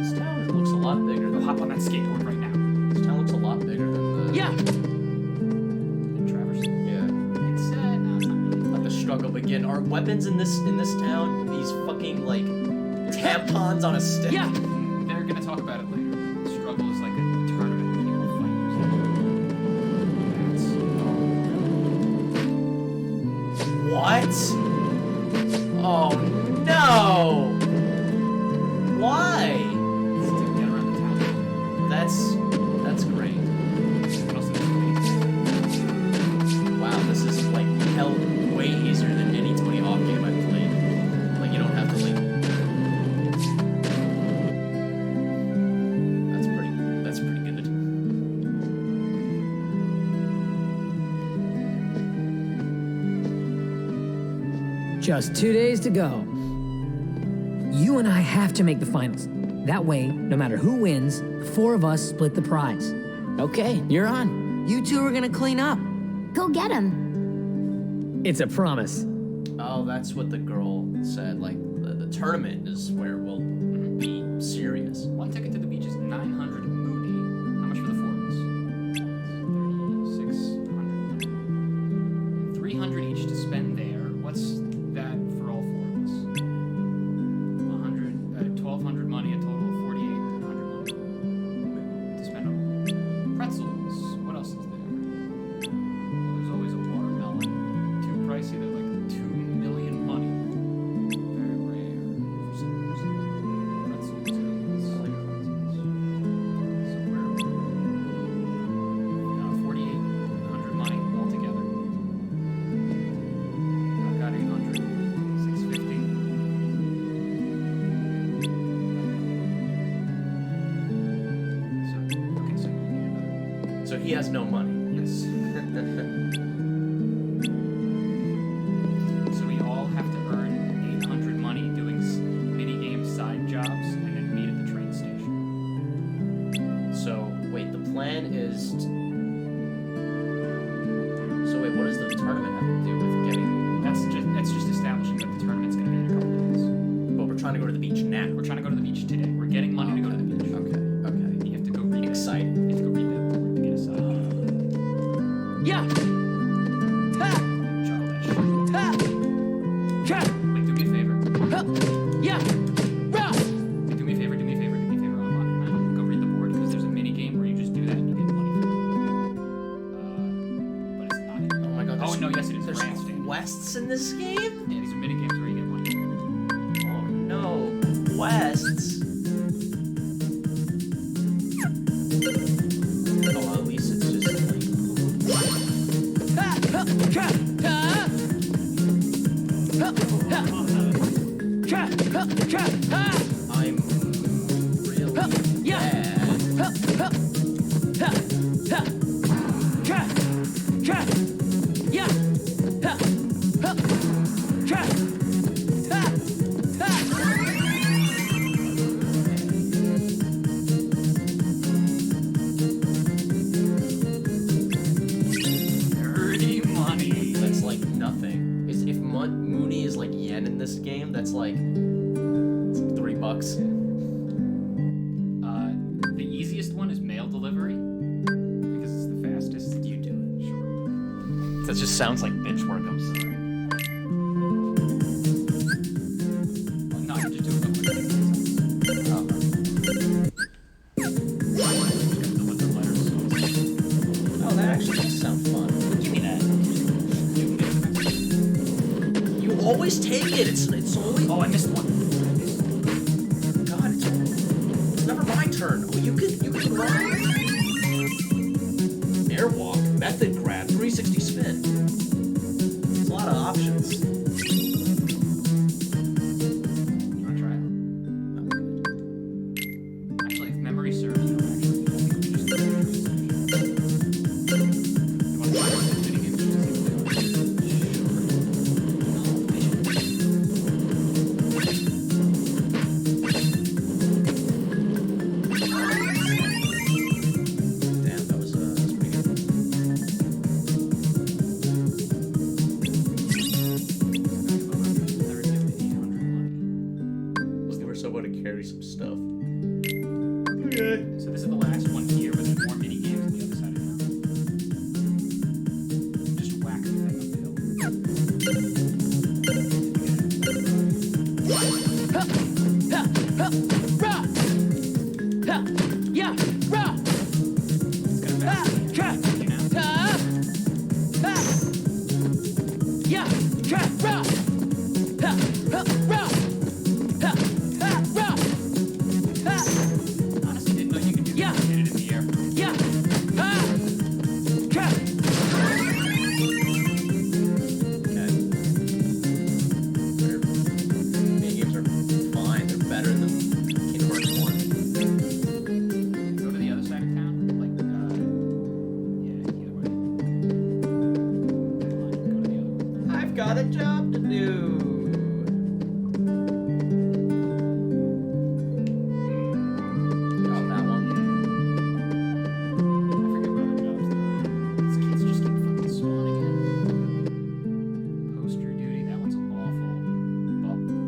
This town looks a lot bigger. Go hop on that skateboard right now. This town looks a lot bigger than the. Yeah. Than Traverse. Yeah. It's no, it's not really. Let the struggle begin. Are weapons in this town these fucking like tampons on a stick? Yeah. They're gonna talk about it later. The struggle is like a tournament where people fight. What? Oh no! Why? To get around the town. That's great. What else is Wow, this is like hell way easier than any Tony Hawk game I've played. Like you don't have to like. That's pretty good. Just 2 days to go. You and I have to make the finals. That way, no matter who wins, the four of us split the prize. Okay, you're on. You two are gonna clean up. Go get him. It's a promise. Oh, that's what the girl said. Like the tournament is where we'll be serious. One ticket to the beach is 900 moody. How much for the four of us? 3,600. 300 each to spend there. What's that for all four of us? 1,200 money, a total of 4,800 money to spend on pretzels. What else is there? Well, there's always a watermelon. Too pricey. They're like 2 million money. Very rare. For some reason. Pretzels. I like pretzels. So where? 4,800 money altogether. I've got 800. 650. So, okay, so you need another. So he has no money. Yes. So we all have to earn 800 money doing mini games quest. So wait, what does the tournament have to do with getting? That's just establishing that the tournament's gonna be in a couple days. But we're trying to go to the beach now. We're trying to go to the beach today. We're getting money to go to the beach. Okay. You have to go read Excited. You have to go read that board to get us Yeah. juggle that shit. Ha. Wait, do me a favor. Yeah. Rah. Do me a favor. Unlock the map. Go read the board because there's a mini game where you just do that and you get money for it. But it's not. Oh my god. Oh no, yes it is. There's Grandstand. quests in this game? Yeah, these are mini games where you get money. Oh no. Quests. Oh, well, at least it's just like. I'm really bad. Dirty money. That's like nothing. If Mooney is like yen in this game, that's like it's $3. The easiest one is mail delivery because it's the fastest. You do it. Sure. That just sounds like bitch work. I'm sorry. Well, no, you just do a couple of things. Deliver letters. Oh, that actually does sound fun. Give me that. You always take it. It's always. Oh, I missed one. God, it's never my turn. Oh, you can run. Airwalk, method grab, 360 spin. There's a lot of options. You want to try it? No. Actually, if memory serves, you don't actually need to just do it. You want to try the mini games just to see what they Damn, that was pretty good. Looking for someone to carry some stuff. Okay. So this is the last one here, but there's more mini games on the other side of town. Just whack the thing Honestly, didn't know you could do that. Hit it in the air. Okay. Mini games are fine. They're better than Kingdom Hearts 1. Go to the other side of town. Like, yeah, either way. Go to the other one. I've got a job to do. Oh, that one. I forget what other jobs there are. These kids just keep fucking spawning in. Poster duty, that one's awful.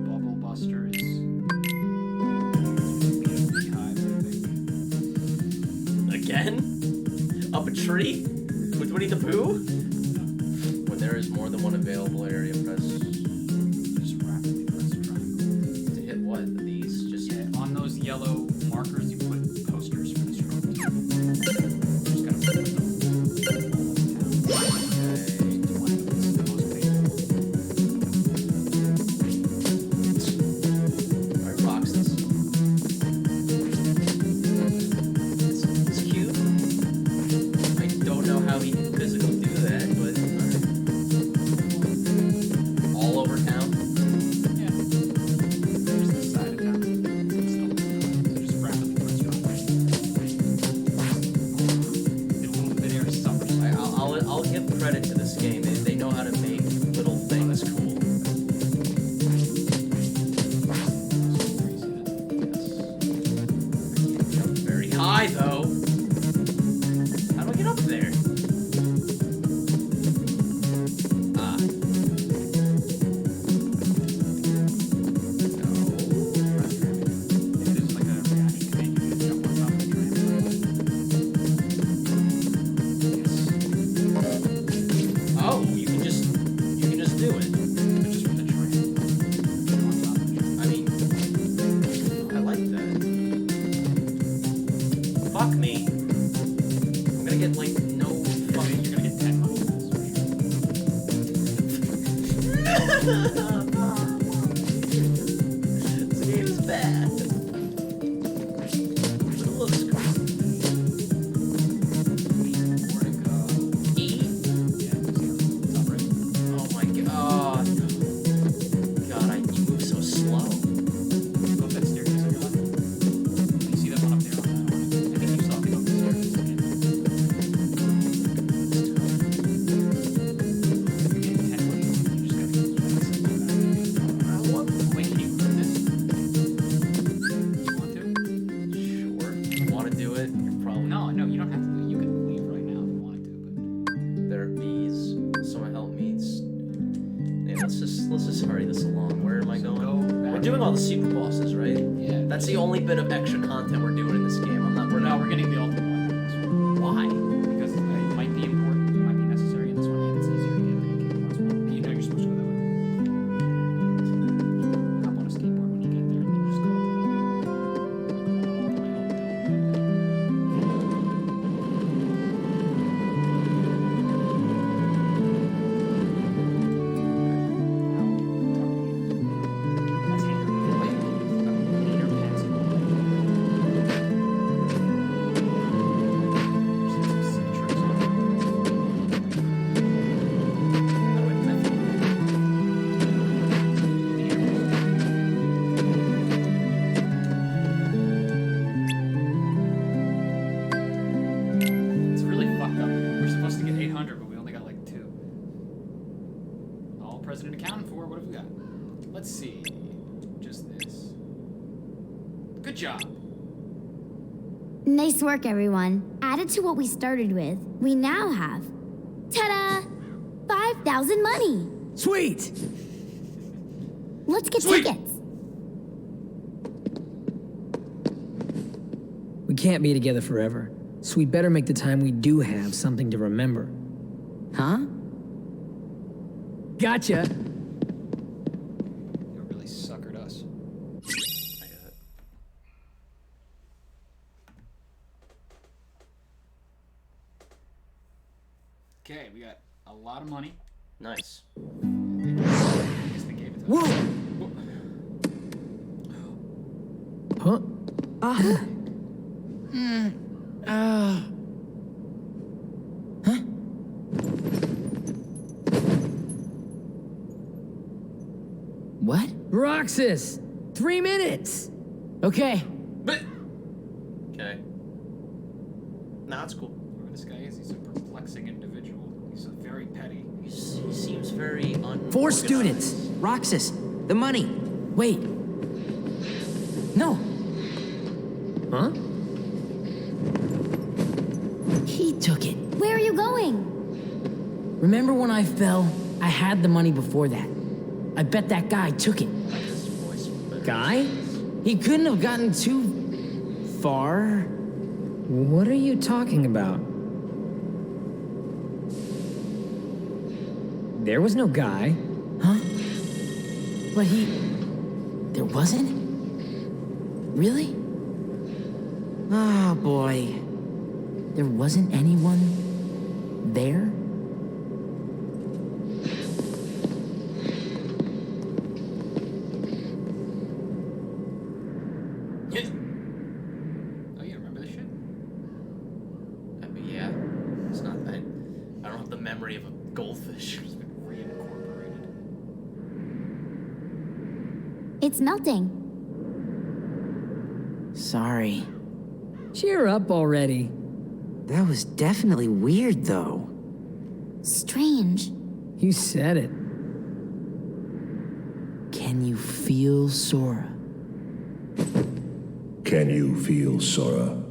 Bubble Busters. Beehive, I think. Again? Up a tree? With Winnie the Pooh? When there is more than one available area, press Just rapidly press triangle. to hit what? These? Just Yeah, on those yellow markers, you put posters for the stroke. Just gotta put them all over town. Alright, rocks this. It's cute. I don't know how he can physically do that, but alright. This game is bad. But it looks cool. E? Oh my god. God, you move so slow. Go up that staircase on your left. You see that one up there? I think you saw me go up the staircase again. Wait, can you prove this? You want to? Sure. You want to do it? You're probably... No, you don't have to do it. You can leave right now if you wanted to, There are bees. Someone help me. Hey, let's just hurry this along. Where am I going? We're doing all the secret bosses, right? Yeah. That's the only bit of extra content we're doing in this game. We're getting the ultimate one. Why? Because it might be important, it might be necessary in this one, and it's easier to get than in Kingdom Hearts 1. You know you're supposed to go that way. Hop on a skateboard when you get there, and then just go It's really fucked up. We're supposed to get 800, but we only got like 2. All present and accounted for. What have we got? Let's see. Just this. Good job. Nice work, everyone. Added to what we started with, we now have, ta-da, 5,000 money. Sweet. Let's get tickets. We can't be together forever, so we better make the time we do have something to remember. Huh? Gotcha. You really suckered us. I got it. Okay, we got a lot of money. Nice. I guess they gave it to us. Huh? What? Roxas! 3 minutes! Okay. But... Okay. Nah, it's cool. Whoever this guy is, he's a perplexing individual. He's very petty. He seems very 4 students. Roxas, the money. Wait. No. Huh? He took it. Where are you going? Remember when I fell? I had the money before that. I bet that guy took it. Guy? He couldn't have gotten too far. What are you talking about? There was no guy. Huh? But there wasn't? Really? Oh boy. There wasn't anyone there? Oh, you remember this shit? I mean, yeah. It's not that. I don't have the memory of a goldfish. It's been reincorporated. It's melting. Sorry. Cheer up already. That was definitely weird, though. Strange. You said it. Can you feel Sora? Can you feel Sora?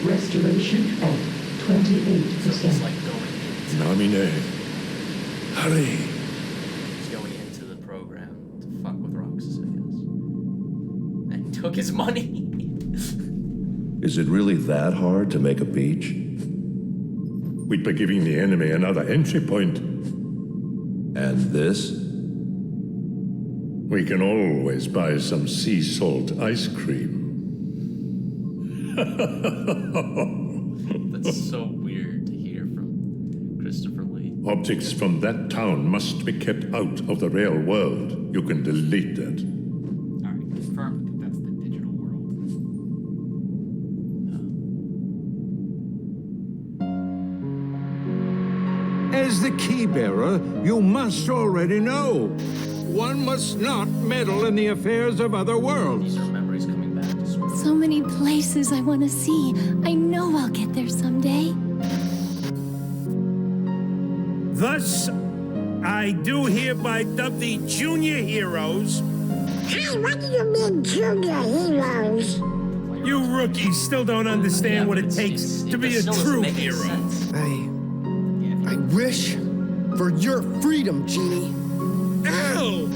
Restoration at 28%. Namine, hurry. He's going into the program to fuck with Roxas, I guess. And took his money. Is it really that hard to make a beach? We'd be giving the enemy another entry point. And this? We can always buy some sea salt ice cream. That's so weird to hear from Christopher Lee. Objects from that town must be kept out of the real world. You can delete that. Alright, confirm that that's the digital world. As the key bearer, you must already know. One must not meddle in the affairs of other worlds. These are memories coming back to Sora. So many places I want to see. I know I'll get there someday. Thus, I do hereby dub the junior heroes. Hey, what do you mean, junior heroes? You rookies still don't understand what it takes to be a true hero. I wish for your freedom, Genie. Ow!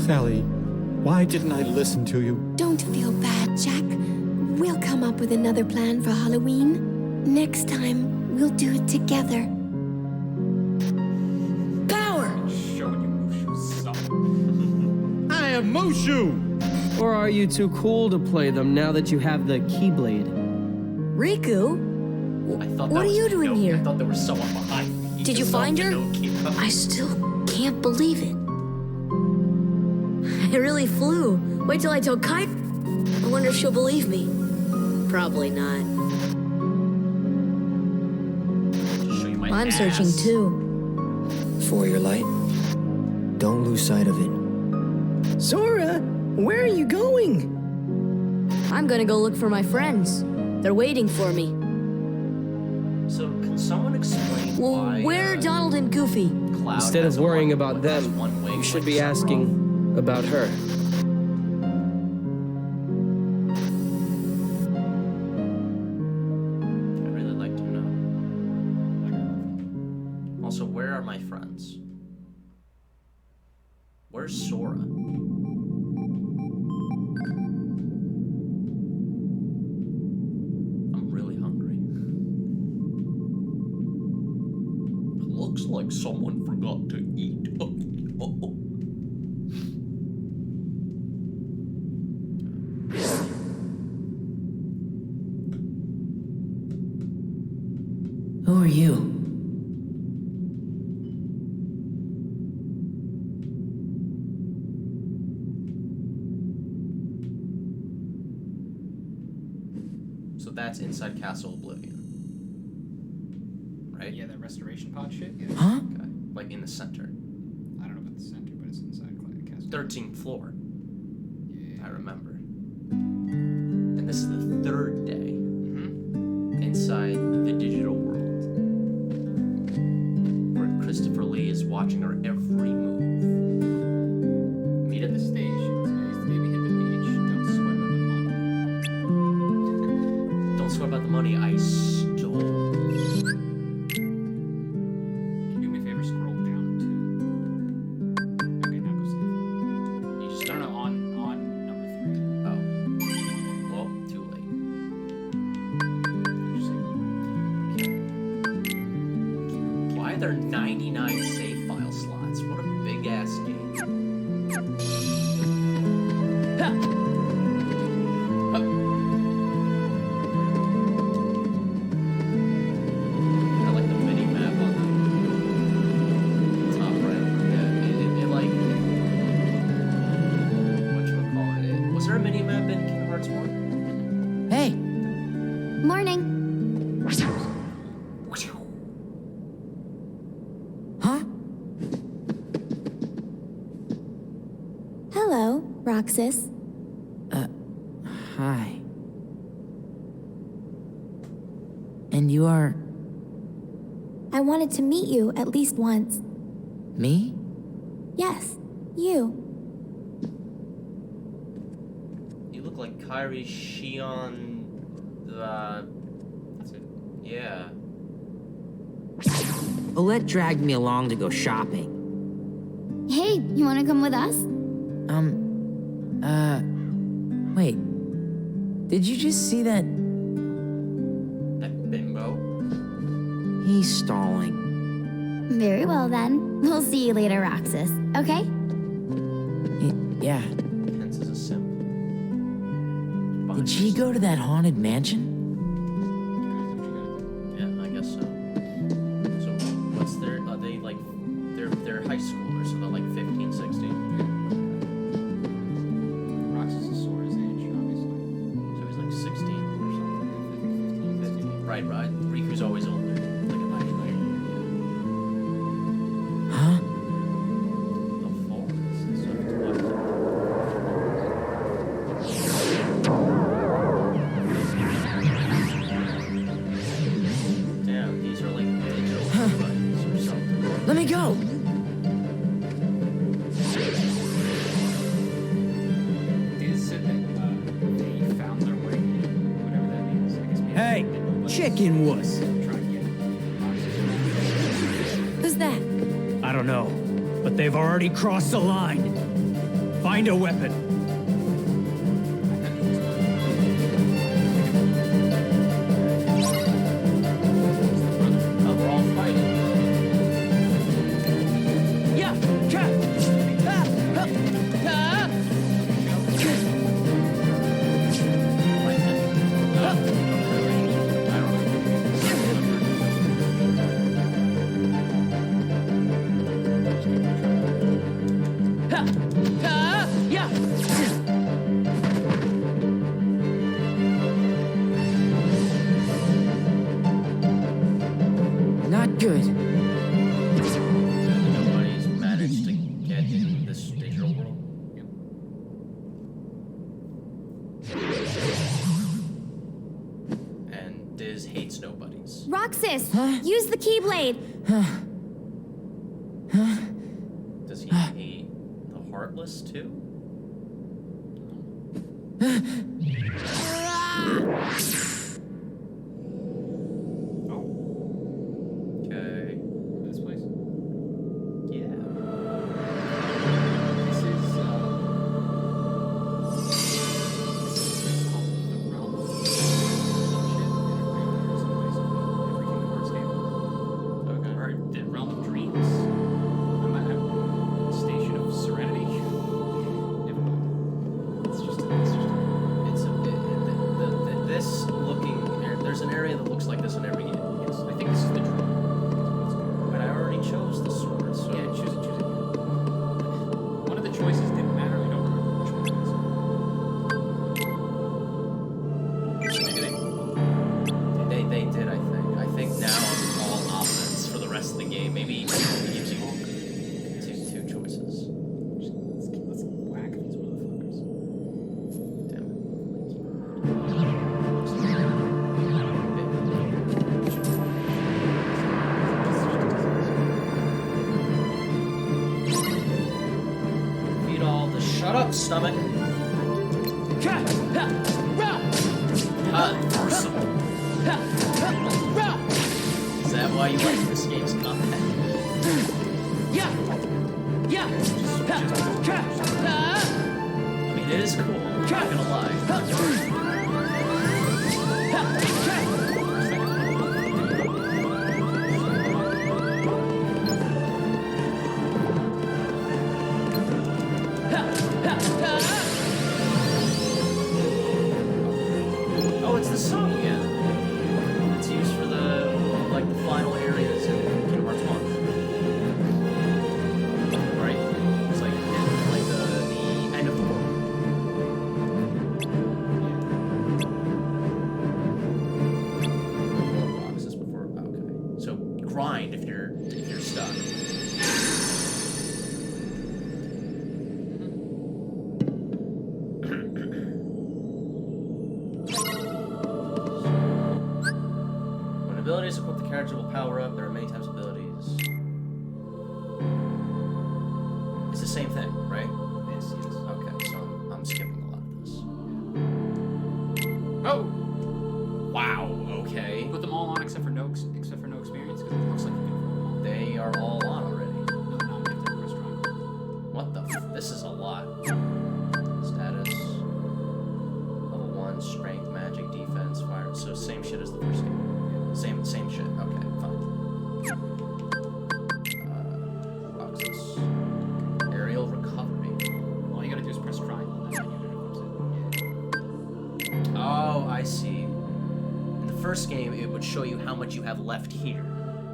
Sally, why didn't I listen to you? Don't feel bad, Jack. We'll come up with another plan for Halloween. Next time, we'll do it together. Power! I am Mushu! Or are you too cool to play them now that you have the Keyblade? Riku? What are you doing here? I thought there was someone behind me. Did you find her? I still can't believe it. I really flew. Wait till I tell Kite. I wonder if she'll believe me. Probably not. I'm searching too. For your light, don't lose sight of it. Sora, where are you going? I'm gonna go look for my friends. They're waiting for me. So, can someone explain why... Where are Donald and Goofy? Cloud Instead has of worrying one- about has them, one wing you should like be Sephiroth? asking about her. I'd really like to know. Also, where are my friends? Where's Sora? I'm really hungry. Looks like someone forgot to eat. Oh. Who are you? So that's inside Castle Oblivion. Right? Yeah, that restoration pod shit? Yeah. Huh? Okay. Like in the center. I don't know about the center, but it's inside Castle. 13th floor. Yeah. I remember. And this is the third day inside the digital world, where Christopher Lee is watching our every move. Meet at the station. Today's the day we hit the beach. Don't sweat about the money I stole. Can you do me a favor? Scroll down to. Okay, now go save. You just don't know on number 3. Oh. Well, too late. Why are there 99 save file slots? What a big ass game. I like the mini map on the top right. Yeah, it like whatchamacallit. Was there a mini map in Kingdom Hearts 1? Hey! Morning. Huh? Hello, Roxas. Hi. And you are... I wanted to meet you at least once. me? Yes, you. You look like Kairi Shion. That's it. Yeah. Olette dragged me along to go shopping. Hey, you want to come with us? Wait. Did you just see that? That bimbo. He's stalling. Very well then. We'll see you later, Roxas. Okay? Yeah. Pence is a simp. Did she go to that haunted mansion? Yeah, I guess so. So what's their? Are they like? They're high schoolers, so they're like 15, 16. Roxas is Sora's age, obviously. So he's like 16 or something. 15. Right. Riku's always older. Like a high school. Huh? The forest. So damn, these are like digital buttons or something. Let me go. Is said that they found their way, whatever that means. I guess maybe Hey, they know what chicken wuss. try to get Roxas. Who's that? I don't know, but they've already crossed the line. Find a weapon. Oh, we're all fighting. Yeah. Not good. Nobody's managed to get in this digital world. And Diz hates nobodies. Roxas, use the Keyblade. Does he hate the Heartless too? Okay. This place. Yeah. This is called the Realm of some shit. Every Kingdom Hearts game. Okay. Or the Realm of Dreams. I might have Station of Serenity. Never mind. It's just It's a this looking. There's an area that looks like this in every game. yes. I think this is the Dream. But I already chose the sword, so Yeah, choose it. One of the choices didn't matter. I don't remember which one it is. they did. I think now I'm all offense for the rest of the game. Maybe it gives you two choices. Let's whack these motherfuckers. Damn it. Feed all the shut up, stomach. Forcible. Is that why you like this game's content? I mean, it is cool. I'm not gonna lie. Oh, it's the song again. It's used for the final areas in Kingdom Hearts 1. Right? It's like the end of the world. Boxes before. Okay. So grind if you're stuck. When abilities equip the character will power up, there are many types of abilities. It's the same thing, right? Yes. Okay, so I'm skipping a lot of this. Oh! Wow, okay. Put them all on except for no experience, because it looks like you can put them all. They are all on already. No, you have to press triangle. What the this is a lot. Status. Level 1, strength, magic, defense, fire. So same shit as the first game. Same shit. Okay, fine. Boxes. Aerial recovery. All you gotta do is press show you how much you have left here.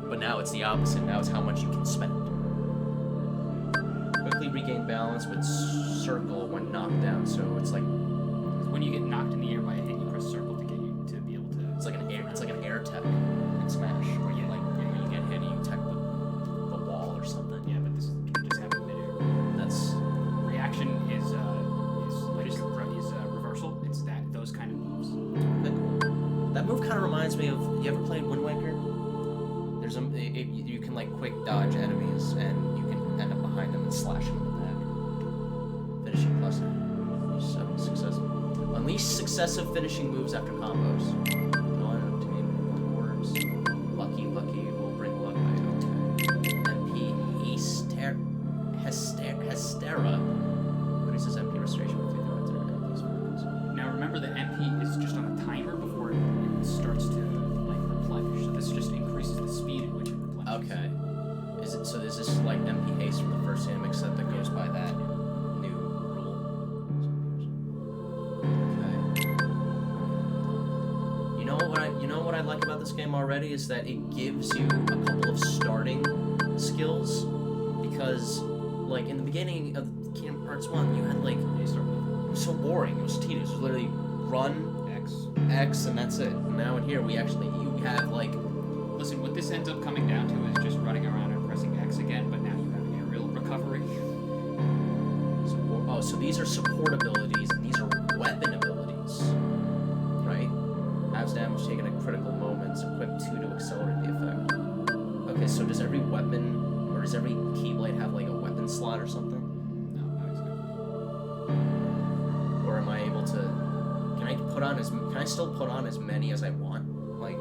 But now it's the opposite. Now it's how much you can spend. Quickly regain balance with circle when knocked down. So it's like when you get knocked in the air by a hit, you press circle to get you to be able to. It's like an air tech in Smash, where you like when you get hit, you tech the wall or something. Yeah, but this just happened midair. That's reaction is reversal. It's those kind of moves. Okay, cool. That move kind of reminds me of. You ever played Wind Waker? There's you can like quick dodge enemies and you can end up behind them and slash them in the back. Finishing cluster. Unleash successive finishing moves after combos. Lucky will bring luck by MP Hestera. Increases MP restoration with Now remember that MP is just on a timer before it starts to like replenish. So this just increases the speed at which it replenishes. Okay. Is this like MP haste from the first game except that goes by that new rule? Okay. You know what I like about this game already is that it gives you a couple of starting skills, because like in the beginning of Kingdom Hearts 1 you had like it was so boring, it was tedious. It was literally run X and that's it. And now in here you have like, listen, what this ends up coming down to is just running around and pressing X again, but now you have aerial recovery. So these are support abilities and these are weapon abilities, right? Halves damage taken at critical moments, equip 2 to accelerate the effect. Okay, so does every weapon, or does every Keyblade have like a weapon slot or something? No, not exactly. Or am I able to, can I still put on as many as I want? Like,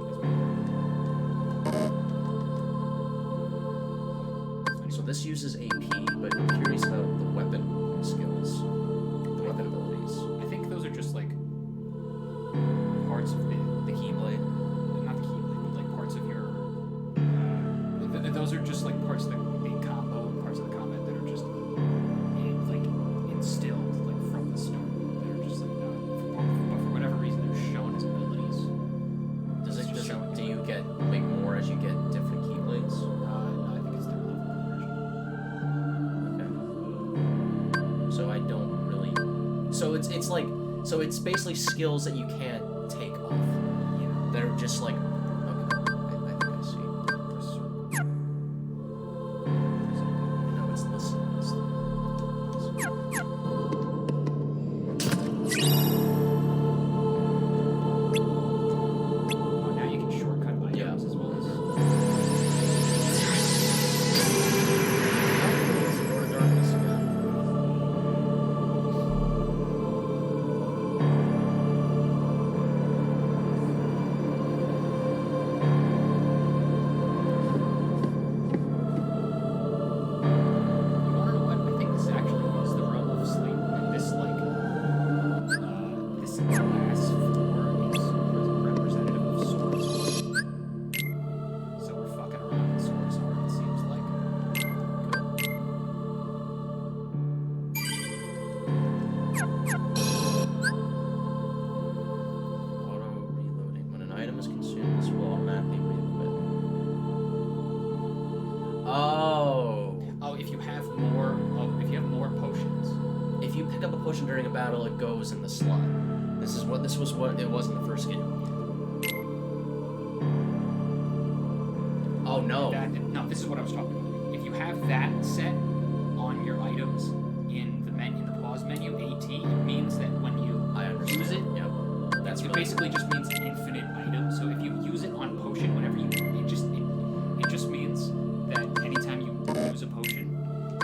so this uses AP, but I'm curious about the weapon skills, the weapon abilities. I think those are just like parts of the Keyblade, not the Keyblade, but like parts of your. Those are just like parts of the combo and parts of the combat that are just instilled like from the start. That are just like but for whatever reason they're shown as abilities. Do you get like more as you get different Keyblades? No, I think it's their level progression. Okay. So I don't really. So it's basically skills that you can't take off. Yeah. They're just like. Okay. I think I see. No, it's this. Now you can shortcut items as well as. During a battle, it goes in the slot. This was what it was in the first game. Oh no! No, this is what I was talking about. If you have that set on your items in the pause menu, AT, it means that when you use it, it basically just means infinite items. So if you use it on potion, whenever it just means that anytime you use a potion,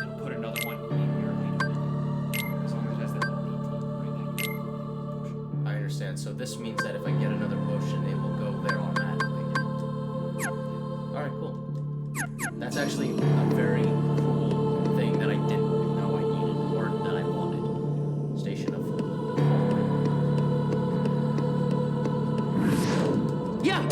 it'll put another one in your item menu. As long as it has that AT potion. I understand. So this means that if I get another potion, it will go there automatically. Alright, cool. That's actually a very cool thing that I didn't know I needed or that I wanted. Station of Yeah!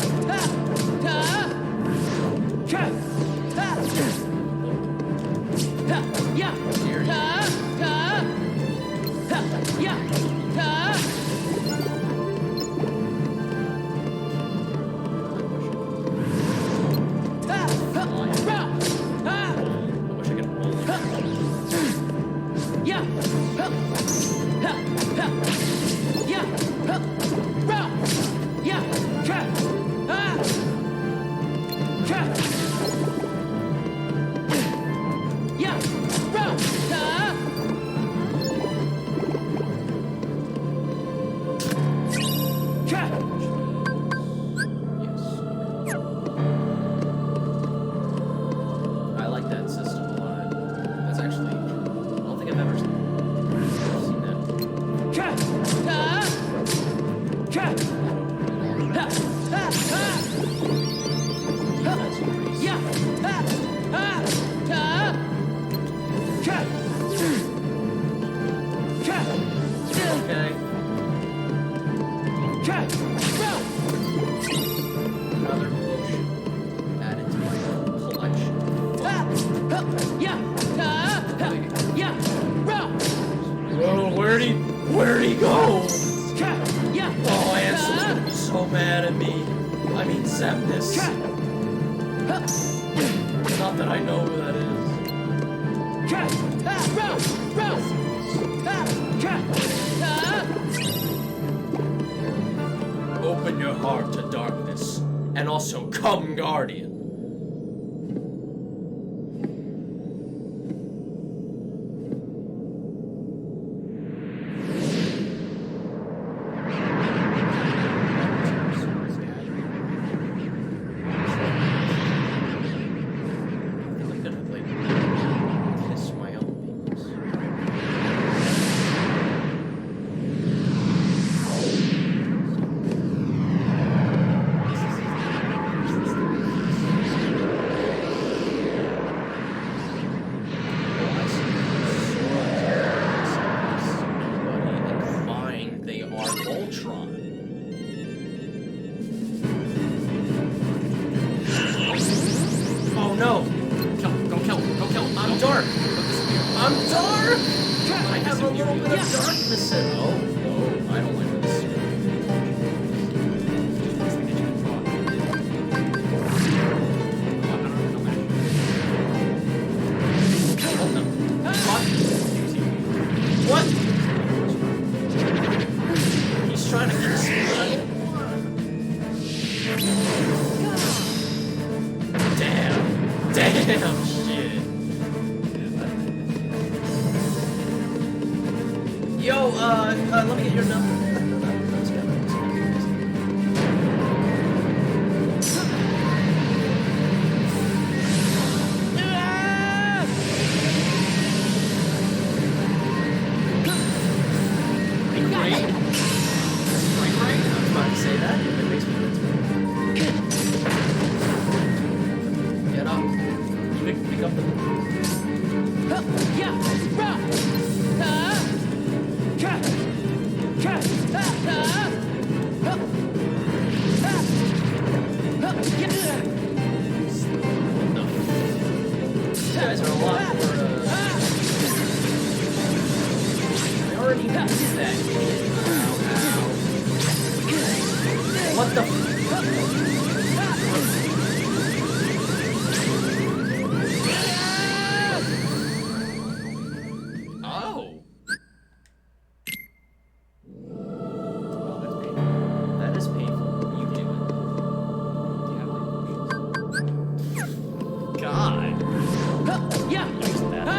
I like that system a lot. That's actually, I don't think I've ever seen Okay. Another potion added to my collection. Whoa, where'd he go? Oh, Ansel's gonna be so mad at me. I mean, Zemnis. Not that I know who that is. Open your heart to darkness, and also come, Guardian. I'm gonna like kiss my own penis. Combined, they are Voltron. Oh no! Kill him, go kill him, go kill him. I'm dark! I'm dark! I have a little bit of darkness in. Oh, no, I don't like this. What? He's trying to kiss me. Damn, shit. Yo, let me get your number. Guys are a lot more, I already did that. Ow, ow. What the Oh. That is painful. You do it. God. Use that.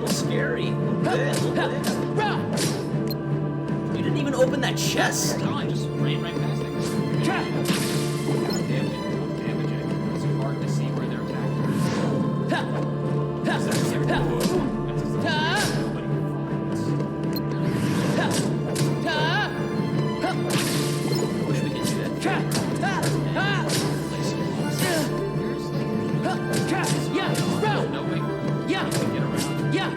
little scary. A little bit. You didn't even open that chest. No, I just ran right past it. God damn it. Damage it. It's hard to see where they're attacking. That's just nobody Wish we could do that. no way. Yeah. Get around. Yeah.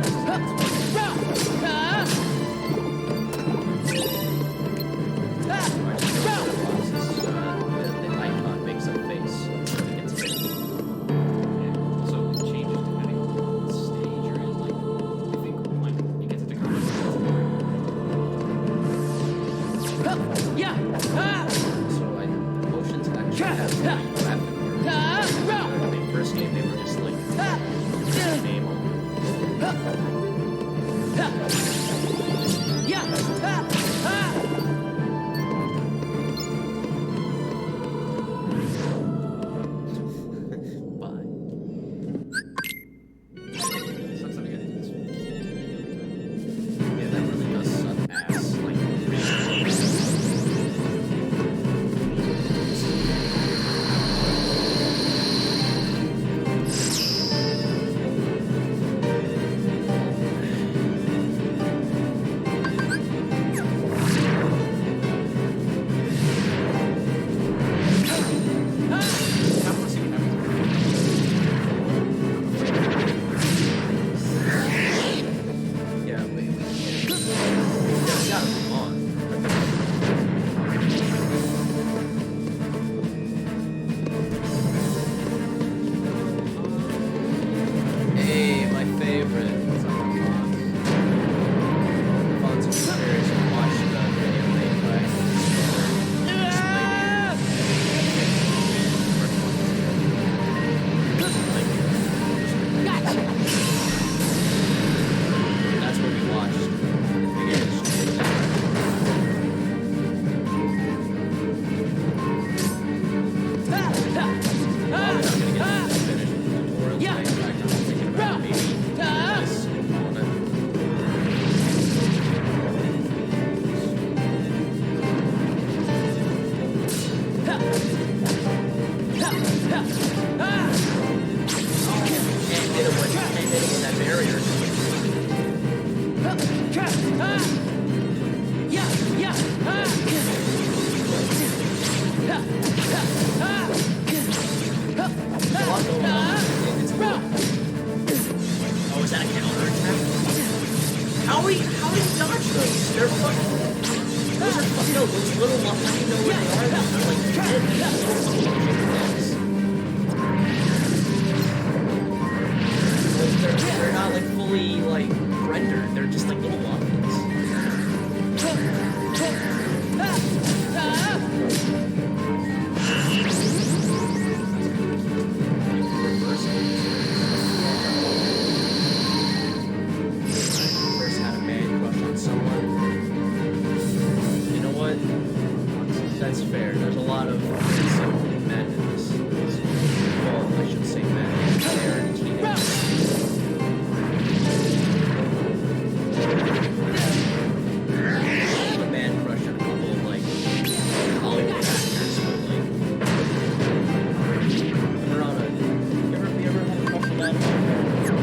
The icon makes a face. So it changes depending on what stage you're in. Like, I think when you get to the combat. So like potions actually have rapid the first game they were just like name them. Yeah, that really does suck ass. Like yeah, we gotta move on. Hey, my favorite. Fonz Experience and watch the video made by this lady. That's what we watched. Oh, is that a counter attack? How do you dodge those? They're fucking. Those are fucking. No, those little ones. How do you know where they are? They're like dead. They're not like fully like rendered. They're just like little muffins. First had a man crush on someone. You know what? That's fair. There's a lot of men in this. Well, I should say men. They're teenagers. A man crush on a couple of like Hollywood actors, but like ever on a you ever had a crush on that? So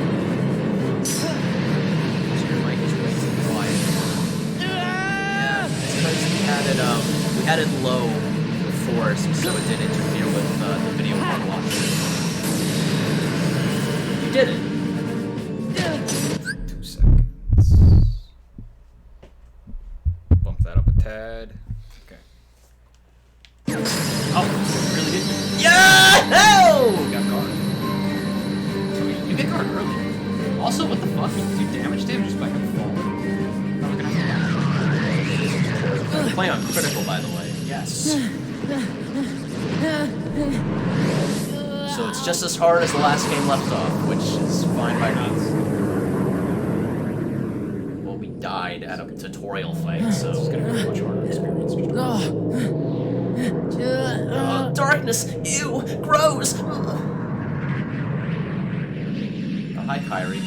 your mic is way too quiet. Yeah, it's because we had it low before, so it didn't interfere with the video we're watching. You did it. 2 seconds. Bump that up a tad. Okay. Oh, really good. Yo! Got guard. So you get guard early. Also, what the fuck? You do damage to him just by him falling. Not looking at We're playing on critical, by the way. Yes. So it's just as hard as the last game left off, which is fine by me. Well, we died at a tutorial fight, so it's gonna be a much harder experience. Darkness! Ew! Gross! Hi, Kyrie.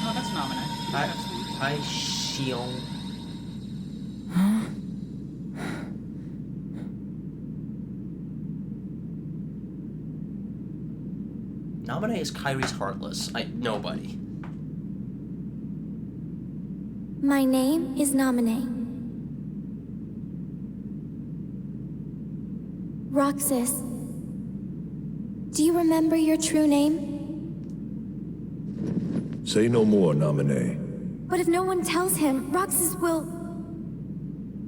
No, that's not Naminé. Hi, Shion. Naminé is Kyrie's Heartless. Nobody. My name is Naminé. Roxas. Do you remember your true name? Say no more, Naminé. But if no one tells him, Roxas will...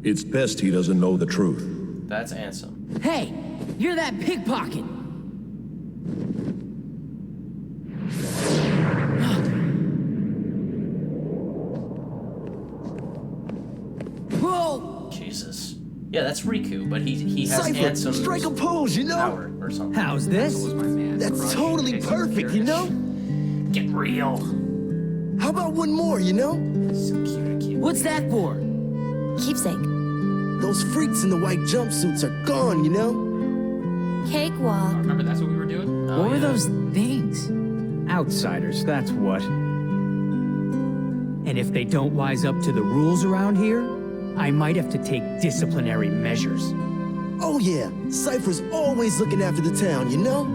It's best he doesn't know the truth. That's Ansem. Hey, you're that pickpocket. Whoa! Jesus. Yeah, that's Riku, but he has Cypher, Ansem. strike a pose, you know? Power or something. How's this? That's totally perfect, you know? Get real. How about one more, you know? What's that for? Keepsake. Those freaks in the white jumpsuits are gone, you know? Cakewalk. Remember that's what we were doing? What were those things? Outsiders, that's what. And if they don't wise up to the rules around here, I might have to take disciplinary measures. Oh yeah, Cypher's always looking after the town, you know?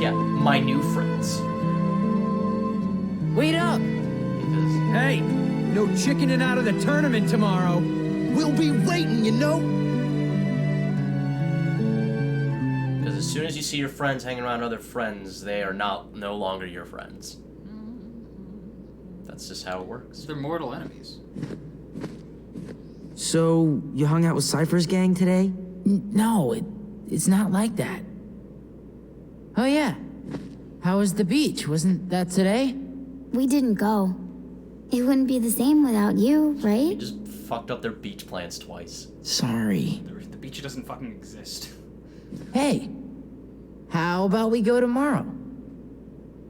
Yeah, my new friends. Wait up! Because Hey, no chickening out of the tournament tomorrow. We'll be waiting, you know? as soon as you see your friends hanging around other friends, they are no longer your friends. That's just how it works. They're mortal enemies. So, you hung out with Cypher's gang today? No, it's not like that. Oh yeah. How was the beach? Wasn't that today? We didn't go. It wouldn't be the same without you, right? You just fucked up their beach plans twice. Sorry. The beach doesn't fucking exist. Hey, how about we go tomorrow?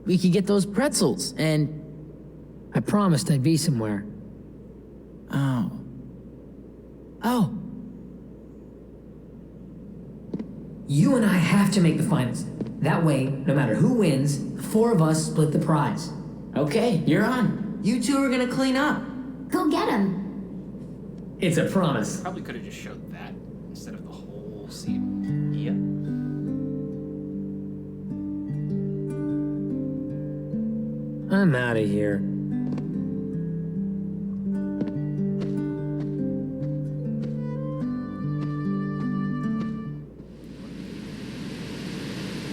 We could get those pretzels, and I promised I'd be somewhere. Oh. You and I have to make the finals. That way, no matter who wins, the four of us split the prize. Okay, you're on. You two are gonna clean up. Go get him. It's a promise. Probably could have just showed that instead of the whole scene. Yeah. I'm out of here.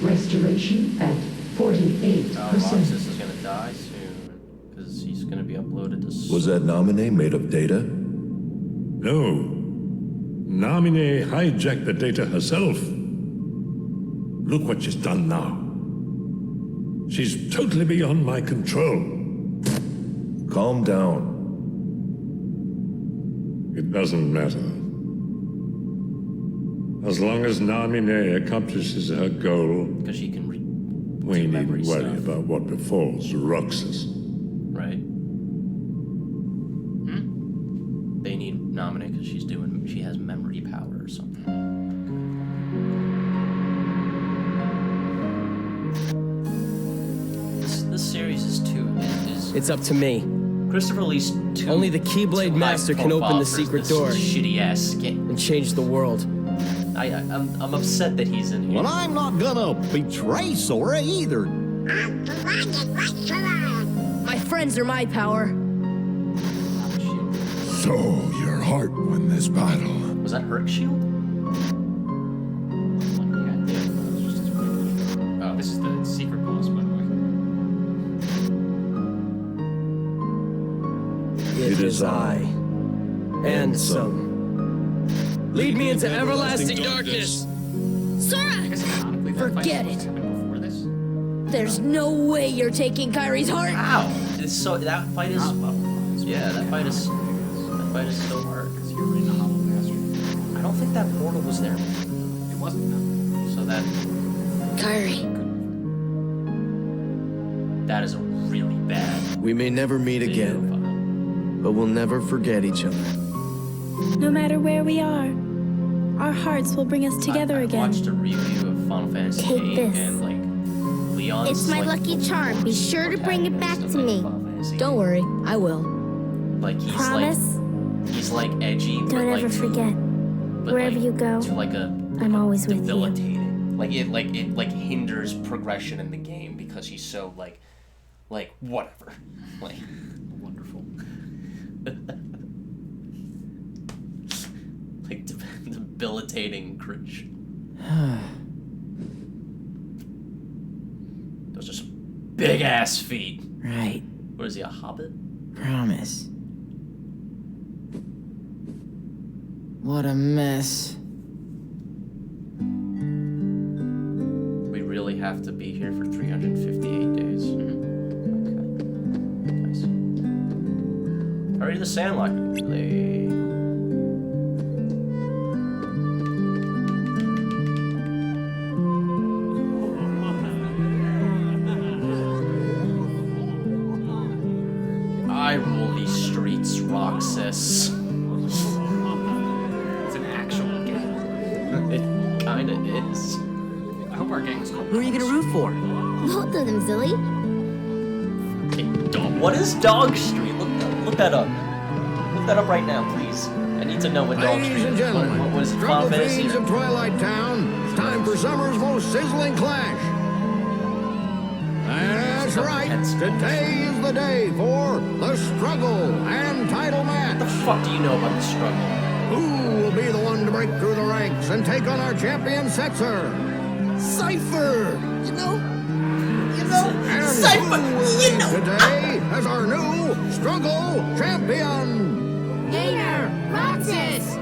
Restoration at 48%. Roxas is gonna die soon, because he's gonna be uploaded to... Was that nominee made of data? No. Namine hijacked the data herself. Look what she's done now. She's totally beyond my control. Calm down. It doesn't matter. As long as Namine accomplishes her goal, because she can we needn't worry about what befalls Roxas. Right. They need Namine because she has memory power or something. This series is too... It's up to me. Christopher Lee's too... Only the Keyblade Master can open the secret door. Shitty-ass game. And change the world. I'm upset that he's in here. Well, I'm not gonna betray Sora either. My friends are my power. So, your heart won this battle. Was that Herc Shield? Oh, this is the secret boss, by the way. It is I, Ansem. Lead me into everlasting darkness. Sora! Forget it. There's no way you're taking Kyrie's heart. Ow! That fight is... Yeah, that fight is so hard. I don't think that portal was there. It wasn't, no. So that... Kyrie. That is a really bad... We may never meet again, but we'll never forget each other. No matter where we are, our hearts will bring us together I again. watched a review of Final Fantasy Take VIII this. and like Leon's It's my like, lucky charm. Be sure to bring it back to me. Don't worry, I will. Like he's Promise? he's like edgy, but Don't like ever forget. but Wherever like, you go, to like a I'm always with you. debilitating. Like it hinders progression in the game because he's so like whatever. Like wonderful. Like debilitating Grinch. Those are some big ass feet. Right. What is he, a hobbit? Promise. What a mess. We really have to be here for 358 days. Okay. Nice. Hurry to the Sandlot. I rule these streets, Roxas. It's an actual game. It kinda is. I hope our game is called. Who are you gonna root for? Both of them, Zilly. What is Dog Street? Look that up. Look that up right now, please. I need to know what Dog Street Ladies and is. gentlemen, What is it? struggle Final Fantasy? fiends of Twilight Town, it's time for summer's most sizzling clash. That's right. Today is the day for the struggle and title match. What the fuck do you know about the struggle? Who will be the one to break through the ranks and take on our champion Setzer? Cypher! And who will lead today as our new struggle champion? Gainer, Roxas!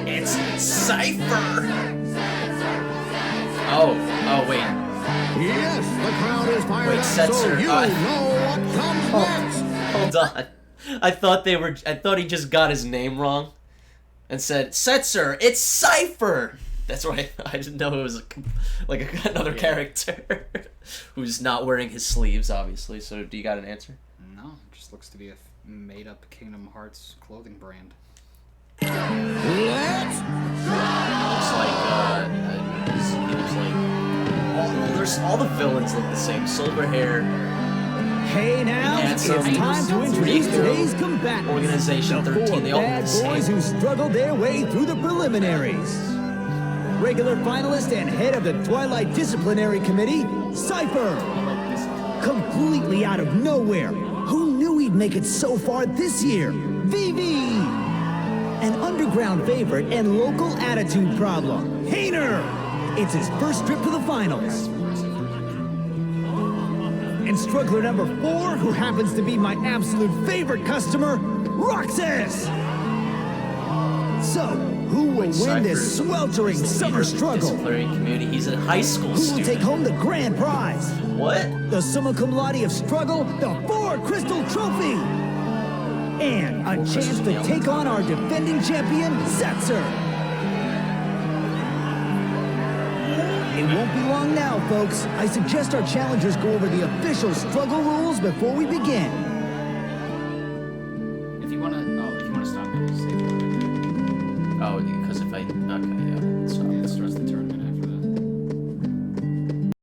It's Cypher! Oh, wait. Yes, the crowd is fired Wait, up, Setzer, so you know what comes next. Hold on. I thought he just got his name wrong and said, Setzer, it's Cypher! That's right. I didn't know it was like another character who's not wearing his sleeves, obviously. So, do you got an answer? No, it just looks to be a made-up Kingdom Hearts clothing brand. Let's all the villains look the same. Silver hair. Hey now, Handsome. it's time to introduce today's combatants. Organization the 13, four they all look bad the same. boys who struggled their way through the preliminaries. Regular finalist and head of the Twilight Disciplinary Committee, Cypher. Completely out of nowhere. Who knew he'd make it so far this year? VV. An underground favorite and local attitude problem, Hayner. It's his first trip to the finals. And struggler number 4, who happens to be my absolute favorite customer, Roxas! So, who will win this sweltering summer struggle? Community. He's a high school Who will student. take home the grand prize? What? The summa cum laude of struggle, the 4 Crystal Trophy! And a chance to take on our defending champion, Setzer! It won't be long now, folks. I suggest our challengers go over the official struggle rules before we begin.